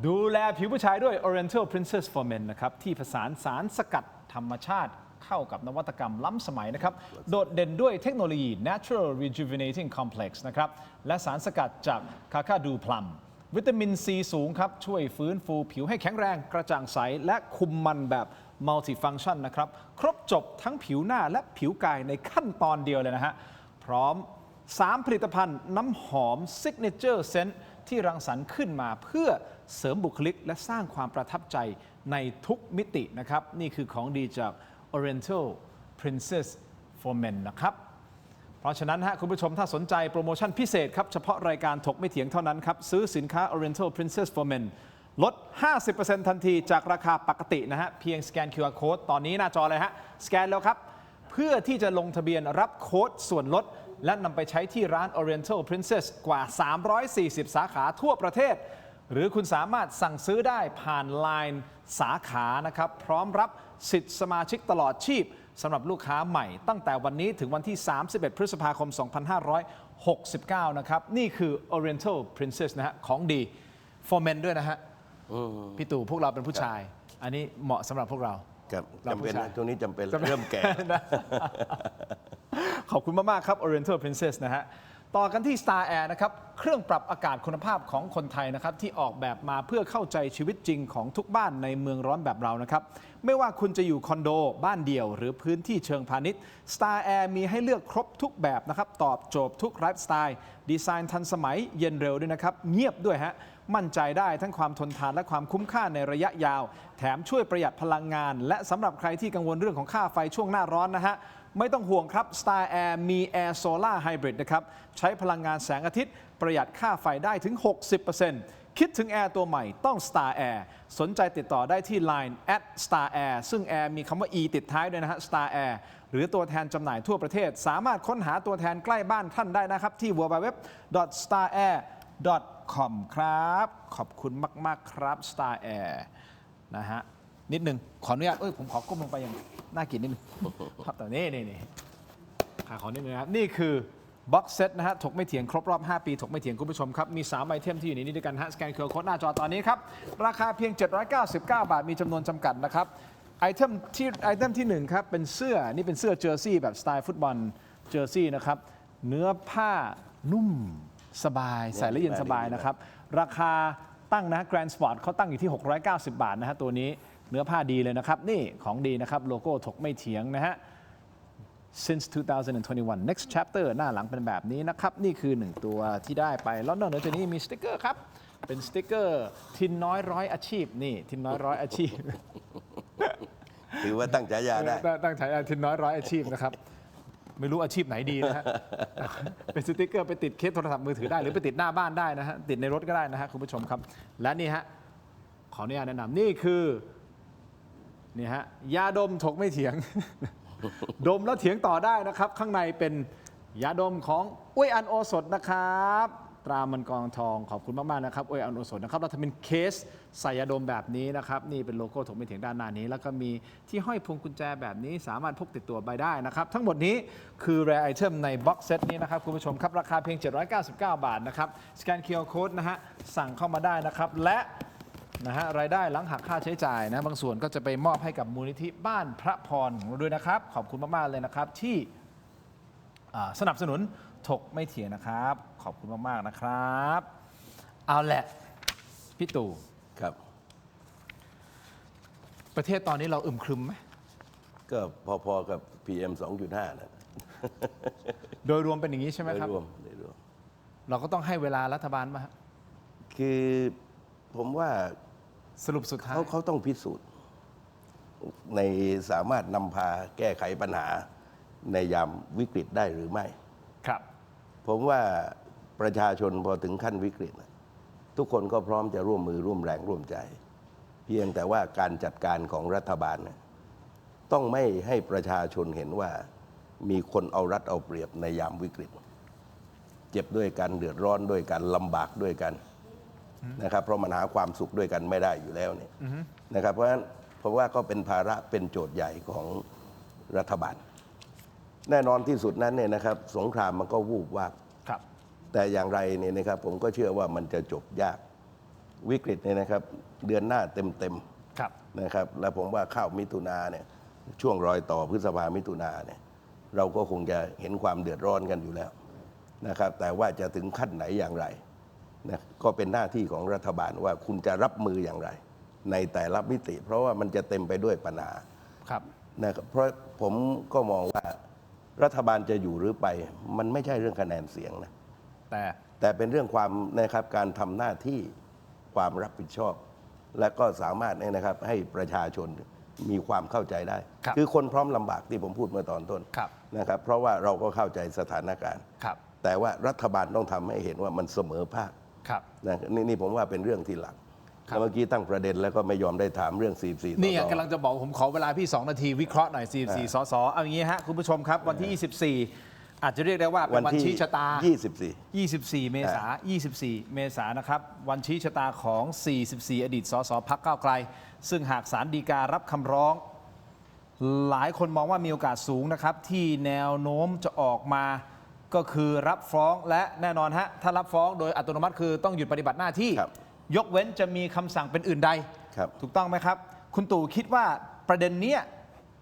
ดูแลผิวผู้ชายด้วย Oriental Princess for Men นะครับที่ผสานสารสกัดธรรมชาติเข้ากับนวัตกรรมล้ำสมัยนะครับโดดเด่นด้วยเทคโนโลยี Natural Rejuvenating Complex นะครับและสารสกัดจากคาคาดูพลัมวิตามินซีสูงครับช่วยฟื้นฟูผิวให้แข็งแรงกระจ่างใสและคุมมันแบบ Multifunction นะครับครบจบทั้งผิวหน้าและผิวกายในขั้นตอนเดียวเลยนะฮะพร้อม 3 ผลิตภัณฑ์น้ำหอม Signature Scent ที่รังสรรค์ขึ้นมาเพื่อเสริมบุคลิกและสร้างความประทับใจในทุกมิตินะครับนี่คือของดีจาก Oriental Princess for Men นะครับเพราะฉะนั้นคุณผู้ชมถ้าสนใจโปรโมชั่นพิเศษครับเฉพาะรายการถกไม่เถียงเท่านั้นครับซื้อสินค้า Oriental Princess for Men ลด 50% ทันทีจากราคาปกตินะฮะเพียงสแกน QR Code ตอนนี้หน้าจอเลยฮะสแกนแล้วครับเพื่อที่จะลงทะเบียนรับโค้ดส่วนลดและนำไปใช้ที่ร้าน Oriental Princess กว่า 340 สาขาทั่วประเทศหรือคุณสามารถสั่งซื้อได้ผ่าน Line สาขานะครับพร้อมรับสิทธิ์สมาชิกตลอดชีพสำหรับลูกค้าใหม่ตั้งแต่วันนี้ถึงวันที่ 31 พฤษภาคม 2569 นะครับนี่คือ Oriental Princess นะฮะของดี for men ด้วยนะฮะพี่ตู่พวกเราเป็นผู้ชายอันนี้เหมาะสำหรับพวกเรา ครับ เรา จำเป็น ผู้ชาย นะช่วงนี้จำเป็นเริ่มแก่ ขอบคุณมาก ๆ ครับ Oriental Princess นะฮะต่อกันที่ Star Air นะครับเครื่องปรับอากาศคุณภาพของคนไทยนะครับที่ออกแบบมาเพื่อเข้าใจชีวิตจริงของทุกบ้านในเมืองร้อนแบบเรานะครับไม่ว่าคุณจะอยู่คอนโดบ้านเดี่ยวหรือพื้นที่เชิงพาณิชย์ Star Air มีให้เลือกครบทุกแบบนะครับตอบโจทย์ทุกไลฟ์สไตล์ดีไซน์ทันสมัยเย็นเร็วด้วยนะครับเงียบด้วยฮะมั่นใจได้ทั้งความทนทานและความคุ้มค่าในระยะยาวแถมช่วยประหยัดพลังงานและสำหรับใครที่กังวลเรื่องของค่าไฟช่วงหน้าร้อนนะฮะ ไม่ต้องห่วงครับ Star Air มี Air Solar Hybrid นะครับใช้พลังงานแสงอาทิตย์ประหยัดค่าไฟได้ถึง 60%คิดถึงแอร์ตัวใหม่ต้อง Star Air สนใจติดต่อได้ที่ Line @StarAir ซึ่ง Air มีคำว่า e ติดท้ายด้วยนะฮะ Star Air หรือตัวแทนจำหน่ายทั่วประเทศสามารถค้นหาตัวแทนใกล้บ้านท่านได้นะครับที่ www.starair.com ครับขอบคุณมากๆครับ Star Air นะฮะนิดนึงขออนุญาตผมขอก้มลงไปอย่างน่ากินนิดนึงครับแต่นี่ขอนิดนึงนะครับนี่คือบ็อกเซตนะฮะถกไม่เถียงครบรอบ 5 ปีถกไม่เถียงคุณผู้ชมครับมี3ไอเทมที่อยู่ในนี้ด้วยกันฮะสแกน QR Code หน้าจอตอนนี้ครับราคาเพียง799 บาทมีจำนวนจำกัดนะครับไอเทมที่1ครับเป็นเสื้อนี่เป็นเสื้อเจอร์ซี่แบบสไตล์ฟุตบอลเจอร์ซี่นะครับเนื้อผ้านุ่มสบายใส่แล้วเย็นสบายนะครับราคาตั้งนะแกรนด์สปอร์ตเขาตั้งอยู่ที่690 บาทนะฮะตัวนี้เนื้อผ้าดีเลยนะครับนี่ของดีนะครับโลโก้ถกไม่เถียงนะฮะ since 2021 next chapter หน้าหลังเป็นแบบนี้นะครับนี่คือ1ตัวที่ได้ไปแล้วนอกเหนือจากนี้มีสติกเกอร์ครับเป็นสติกเกอร์ทินน้อยร้อยอาชีพนี่ทินน้อยร้อยอาชีพ ถือว่าตั้งฉายาได้ ตั้งฉายาทินน้อยร้อยอาชีพนะครับไม่รู้อาชีพไหนดีนะฮะ เป็นสติกเกอร์ไปติดเคสโทรศัพท์มือถือได้หรือไปติดหน้าบ้านได้นะฮะติดในรถก็ได้นะฮะคุณผู้ชมครับและนี่ฮะขออนุญาตแนะนำนี่คือนี่ฮะยาดมถกไม่เถียง ดมแล้วเถียงต่อได้นะครับข้างในเป็นยาดมของอุ้ยอันโอสถนะครับตรามันกองทองขอบคุณมากๆนะครับอุ้ยอันโอสถนะครับเราทำเป็นเคสใส่ยาดมแบบนี้นะครับนี่เป็นโลโก้ถกไม่เถียงด้านหน้านี้แล้วก็มีที่ห้อยพวงกุญแจแบบนี้สามารถพกติดตัวไปได้นะครับทั้งหมดนี้คือ Rare Item ในบ็อกเซตนี้นะครับคุณผู้ชมครับราคาเพียง799 บาทนะครับสแกน QR Code นะฮะสั่งเข้ามาได้นะครับและนะฮะรายได้หลังหักค่าใช้จ่ายนะบางส่วนก็จะไปมอบให้กับมูลนิธิบ้านพระพรของเราด้วยนะครับขอบคุณมากๆเลยนะครับที่สนับสนุนถกไม่เถียงนะครับขอบคุณมากๆนะครับเอาแหละพี่ตู่ ครับ ประเทศตอนนี้เราอึมครึมไหม ก็พอๆกับ PM 2.5 นะ โดยรวมเป็นอย่างนี้ใช่ไหมครับ โดยรวม เราก็ต้องให้เวลารัฐบาลมา คือผมว่า สรุปสุดท้าย เขาต้องพิสูจน์ในสามารถนำพาแก้ไขปัญหาในยามวิกฤตได้หรือไม่ ครับ ผมว่าประชาชนพอถึงขั้นวิกฤตทุกคนก็พร้อมจะร่วมมือร่วมแรงร่วมใจ เพียงแต่ว่าการจัดการของรัฐบาลต้องไม่ให้ประชาชนเห็นว่ามีคนเอารัดเอาเปรียบในยามวิกฤต เจ็บด้วยกันเดือดร้อนด้วยกันลำบากด้วยกันนะครับเพราะมันหาความสุขด้วยกันไม่ได้อยู่แล้วเนี่ยนะครับเพราะฉะนั้นผมว่าก็เป็นภาระเป็นโจทย์ใหญ่ของรัฐบาล แน่นอนที่สุดนั้นเนี่ยนะครับสงครามมันก็วูบวาบ ครับ แต่อย่างไรเนี่ยนะครับผมก็เชื่อว่ามันจะจบยากวิกฤตเนี่ยนะครับเดือนหน้าเต็ม ครับ ๆนะครับแล้วผมว่าเข้ามิถุนาเนี่ยช่วงรอยต่อพฤษภามิถุนาเนี่ยเราก็คงจะเห็นความเดือดร้อนกันอยู่แล้วนะครับแต่ว่าจะถึงขั้นไหนอย่างไรนะก็เป็นหน้าที่ของรัฐบาลว่าคุณจะรับมืออย่างไร ในแต่ละมิติ เพราะว่ามันจะเต็มไปด้วยปัญหา ครับ นะครับเพราะผมก็มองว่ารัฐบาลจะอยู่หรือไป มันไม่ใช่เรื่องคะแนนเสียงนะแต่เป็นเรื่องความนะครับการทำหน้าที่ความรับผิดชอบ และก็สามารถเนี่ยนะครับให้ประชาชนมีความเข้าใจได้ ครับ คือคนพร้อมลำบากที่ผมพูดเมื่อตอนต้น ครับ นะครับเพราะว่าเราก็เข้าใจสถานการณ์ ครับ แต่ว่ารัฐบาลต้องทำให้เห็นว่ามันเสมอภาค ครับ นะนี่ผมว่าเป็นเรื่องที่หลัก ครับ เมื่อกี้ตั้งประเด็นแล้วก็ไม่ยอมได้ถามเรื่อง44 นี่กำลังจะบอกผมขอเวลาพี่ 2 นาทีวิเคราะห์หน่อย 44 สสเอาอย่างนี้ฮะคุณผู้ชมครับวันที่ 24 อาจจะเรียกได้ว่าเป็นวันชี้ชะตา 24 เมษายน 24 เมษายนนะครับวันชี้ชะตาของ 44 อดีตสสพรรคก้าวไกล ซึ่งหากศาลฎีการับคำร้อง หลายคนมองว่ามีโอกาสสูงนะครับที่แนวโน้มจะออกมาก็คือรับฟ้องและแน่นอนฮะถ้ารับฟ้องโดยอัตโนมัติคือต้องหยุดปฏิบัติหน้าที่ ครับ ยกเว้นจะมีคำสั่งเป็นอื่นใด ครับ ถูกต้องไหมครับ คุณตู่คิดว่าประเด็นเนี้ย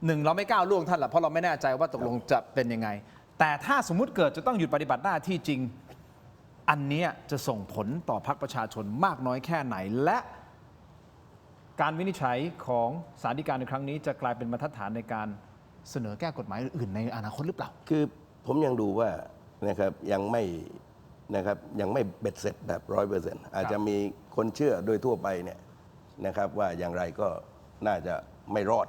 หนึ่งเราไม่ก้าวล่วงท่านหรอกเพราะเราไม่แน่ใจว่าตกลงจะเป็นยังไง แต่ถ้าสมมุติเกิดจะต้องหยุดปฏิบัติหน้าที่จริง อันเนี้ยจะส่งผลต่อพรรคประชาชนมากน้อยแค่ไหน และการวินิจฉัยของศาลฎีกาในครั้งนี้จะกลายเป็นบรรทัดฐานในการเสนอแก้กฎหมายอื่นในอนาคตหรือเปล่า คือผมยังดูว่านะครับยังไม่เบ็ดเสร็จแบบ100%อาจจะมีคนเชื่อโดยทั่วไปเนี่ยนะครับว่าอย่างไรก็น่าจะไม่รอด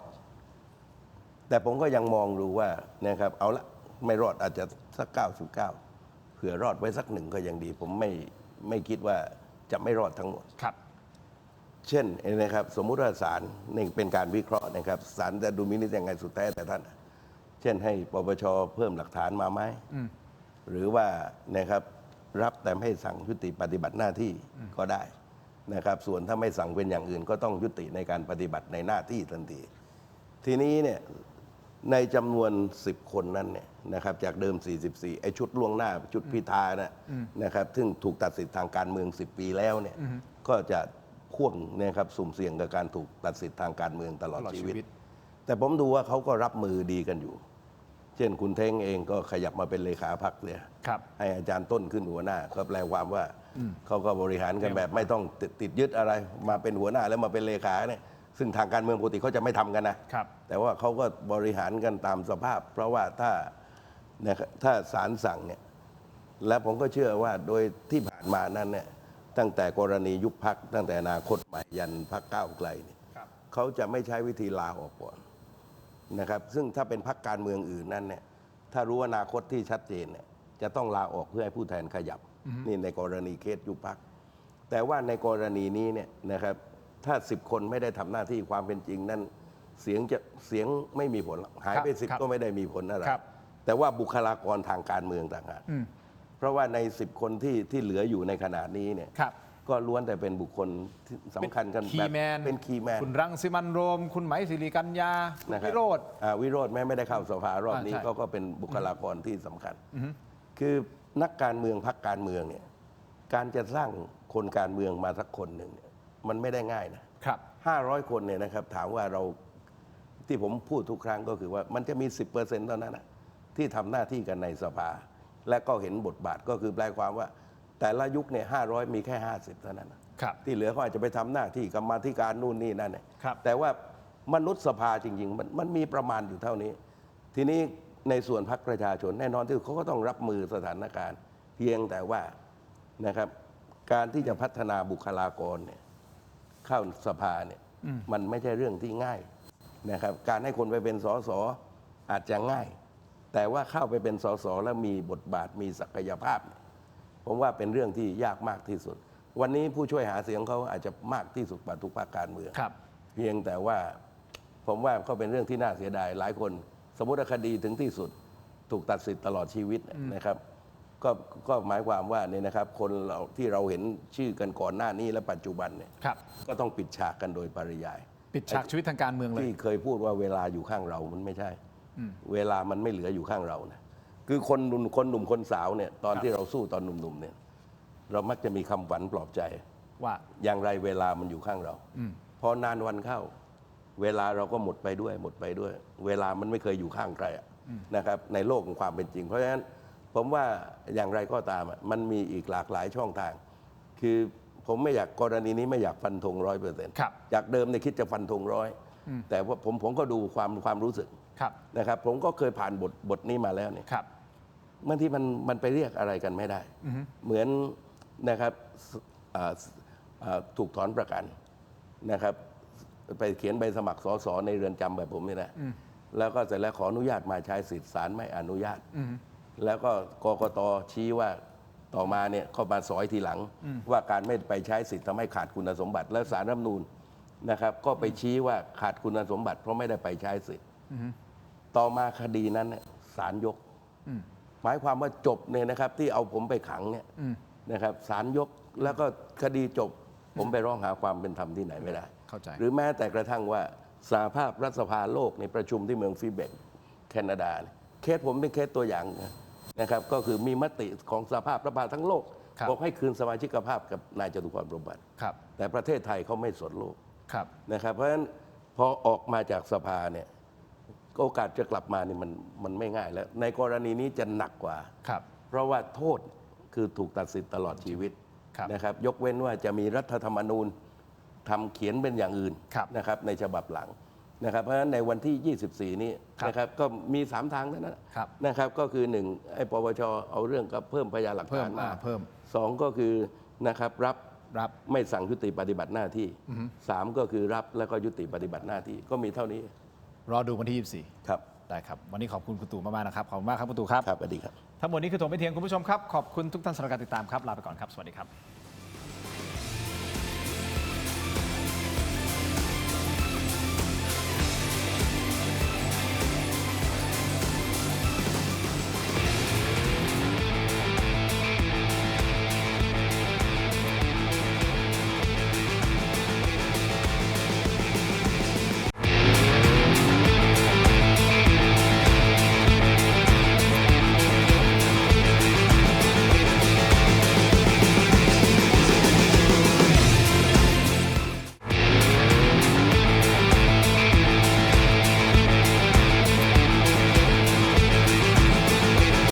แต่ผมก็ยังมองดูว่านะครับเอาละไม่รอดอาจจะสัก99เผื่อรอดไว้สักหนึ่งก็ยังดี ผมไม่คิดว่าจะไม่รอดทั้งหมด ครับ เช่นนะครับสมมุติว่าศาลนี่เป็นการวิเคราะห์นะครับศาลจะดูมินิจยังไงสุดแท้แต่ท่าน เช่นให้ปปชเพิ่มหลักฐานมาไหมหรือว่านะครับรับแต่ไม่ให้สั่งยุติปฏิบัติหน้าที่ก็ได้นะครับส่วนถ้าไม่สั่งเป็นอย่างอื่นก็ต้องยุติในการปฏิบัติในหน้าที่ทันทีทีนี้เนี่ยในจำนวน10 คนนั้นเนี่ยนะครับจากเดิม44ไอ้ชุดล่วงหน้าชุดพิธานะครับซึ่งถูกตัดสิทธิ์ทางการเมือง10 ปีแล้วเนี่ยก็จะพ่วงนะครับสุ่มเสี่ยงกับการถูกตัดสิทธิ์ทางการเมืองตลอดชีวิต แต่ผมดูว่าเขาก็รับมือดีกันอยู่ เช่นคุณเท้งเองก็ขยับมาเป็นเลขาพรรคเนี่ยให้อาจารย์ต้นขึ้นหัวหน้าก็แปลความว่าเขาก็บริหารกันแบบไม่ต้องติดยึดอะไรมาเป็นหัวหน้าแล้วมาเป็นเลขาเนี่ยซึ่งทางการเมืองปกติเขาจะไม่ทำกันนะแต่ว่าเขาก็บริหารกันตามสภาพ เพราะว่าถ้าศาลสั่งเนี่ยและผมก็เชื่อว่าโดยที่ผ่านมานั้นเนี่ยตั้งแต่กรณียุบพรรคตั้งแต่อนาคตใหม่ยันพรรคก้าวไกลเนี่ยเขาจะไม่ใช้วิธีลาออกก่อนนะครับซึ่งถ้าเป็นพรรคการเมืองอื่นนั้นเนี่ยถ้ารู้อนาคตที่ชัดเจนเนี่ยจะต้องลาออกเพื่อให้ผู้แทนขยับนี่ในกรณีเคสยุบพรรคแต่ว่าในกรณีนี้เนี่ยนะครับถ้า10 คนไม่ได้ทำหน้าที่ความเป็นจริงนั้นเสียงไม่มีผลหายไป10ก็ไม่ได้มีผลอะไรแต่ว่าบุคลากรทางการเมืองต่างหากเพราะว่าใน10 คนที่เหลืออยู่ในขณะนี้เนี่ยก็ล้วนแต่เป็นบุคคลที่สำคัญกันแบบเป็นคีย์แมนคุณรังสิมันต์โรมคุณไหมศิริกัญญาวิโรจน์วิโรจน์ไม่ได้เข้าสภารอบนี้เขาก็เป็นบุคลากรที่สำคัญคือนักการเมืองพรรคการเมืองเนี่ยการจะสร้างคนการเมืองมาสักคนหนึ่งเนี่ยมันไม่ได้ง่ายนะครับ500 คนเนี่ยนะครับถามว่าเราที่ผมพูดทุกครั้งก็คือว่ามันจะมี 10% เท่านั้นนะที่ทำหน้าที่กันในสภาและก็เห็นบทบาทก็คือแปลความว่าแต่ละยุคเนี่ย500มีแค่50เท่านั้นที่เหลือเขาอาจจะไปทำหน้าที่กรรมาธิการนู่นนี่นั่นเนี่ยแต่ว่ามนุษยสภาจริงๆมันมีประมาณอยู่เท่านี้ทีนี้ในส่วนพรรคประชาชนแน่นอนที่เขาก็ต้องรับมือสถานการณ์เพียงแต่ว่านะครับการที่จะพัฒนาบุคลากรเนี่ยเข้าสภาเนี่ยมันไม่ใช่เรื่องที่ง่ายนะครับการให้คนไปเป็นสสอาจจะง่ายแต่ว่าเข้าไปเป็นสสแล้วมีบทบาทมีศักยภาพผมว่าเป็นเรื่องที่ยากมากที่สุดวันนี้ผู้ช่วยหาเสียงเขาอาจจะมากที่สุดกว่าทุกภาคการเมืองเพียงแต่ว่าผมว่าก็เป็นเรื่องที่น่าเสียดายหลายคนสมมติคดีถึงที่สุดถูกตัดสิทธิ์ตลอดชีวิตนะครับก็หมายความว่าเนี่ยนะครับคนเราที่เราเห็นชื่อกันก่อนหน้านี้และปัจจุบันเนี่ยก็ต้องปิดฉากกันโดยปริยายปิดฉากชีวิตทางการเมืองเลยที่เคยพูดว่าเวลาอยู่ข้างเรามันไม่ใช่เวลามันไม่เหลืออยู่ข้างเรานะคือคนหนุ่มคนสาวเนี่ยตอนที่เราสู้ตอนหนุ่มๆเนี่ยเรามักจะมีคำฝันปลอบใจว่าอย่างไรเวลามันอยู่ข้างเราพอนานวันเข้าเวลาเราก็หมดไปด้วยเวลามันไม่เคยอยู่ข้างใครนะครับในโลกของความเป็นจริงเพราะฉะนั้นผมว่าอย่างไรก็ตามมันมีอีกหลากหลายช่องทางคือผมไม่อยากกรณีนี้ไม่อยากฟันธง100%จากเดิมเนี่ยคิดจะฟันธง100แต่ว่าผมก็ดูความรู้สึกนะครับผมก็เคยผ่านบทนี้มาแล้วเนี่ยบางทีมันไปเรียกอะไรกันไม่ได้เหมือนนะครับถูกถอนประกันนะครับไปเขียนใบสมัครสสในเรือนจำแบบผมนี่แหละแล้วก็เสร็จแล้วขออนุญาตมาใช้สิทธิ์ศาลไม่อนุญาตแล้วก็กกต.ชี้ว่าต่อมาเนี่ยเข้ามาสอยทีหลังว่าการไม่ไปใช้สิทธิ์ทำให้ขาดคุณสมบัติแล้วศาลรัฐธรรมนูญนะครับก็ไปชี้ว่าขาดคุณสมบัติเพราะไม่ได้ไปใช้สิทธิ์ต่อมาคดีนั้นเนี่ยศาลยกหมายความว่าจบเนี่ยนะครับที่เอาผมไปขังเนี่ยนะครับศาลยกแล้วก็คดีจบผมไปร้องหาความเป็นธรรมที่ไหนไม่ได้หรือแม้แต่กระทั่งว่าสหภาพรัฐสภาโลกในประชุมที่เมืองฟีเบกแคนาดาเคสผมเป็นเคสตัวอย่างนะครับก็คือมีมติของสหภาพรัฐสภาทั้งโลกบอกให้คืนสมาชิกภาพกับนายจตุพรพรหมพันธ์แต่ประเทศไทยเขาไม่สนโลกนะครับเพราะฉะนั้นพอออกมาจากสภาเนี่ยโอกาสจะกลับมานี่มันไม่ง่ายแล้วในกรณีนี้จะหนักกว่าเพราะว่าโทษคือถูกตัดสิทธิ์ตลอดชีวิตนะครับยกเว้นว่าจะมีรัฐธรรมนูญทำเขียนเป็นอย่างอื่นนะครับในฉบับหลังนะครับเพราะฉะนั้นในวันที่ 24 นี้นะครับก็มี3ทางนั้นนะครับก็คือ1ไอ้ปปชเอาเรื่องกับเพิ่มพยานหลักฐานมา2ก็คือนะครับรับไม่สั่งยุติปฏิบัติหน้าที่3ก็คือรับแล้วก็ยุติปฏิบัติหน้าที่ก็มีเท่านี้เพ รอดูวันที่ 24 ครับ ได้ครับ วันนี้ขอบคุณคุณตู่มากๆนะครับ ขอบคุณมากครับคุณตู่ครับ ครับสวัสดีครับ ทั้งหมดนี้คือถกไม่เถียงคุณผู้ชมครับ ขอบคุณทุกท่านสำหรับการติดตามครับ ลาไปก่อนครับ สวัสดีครับ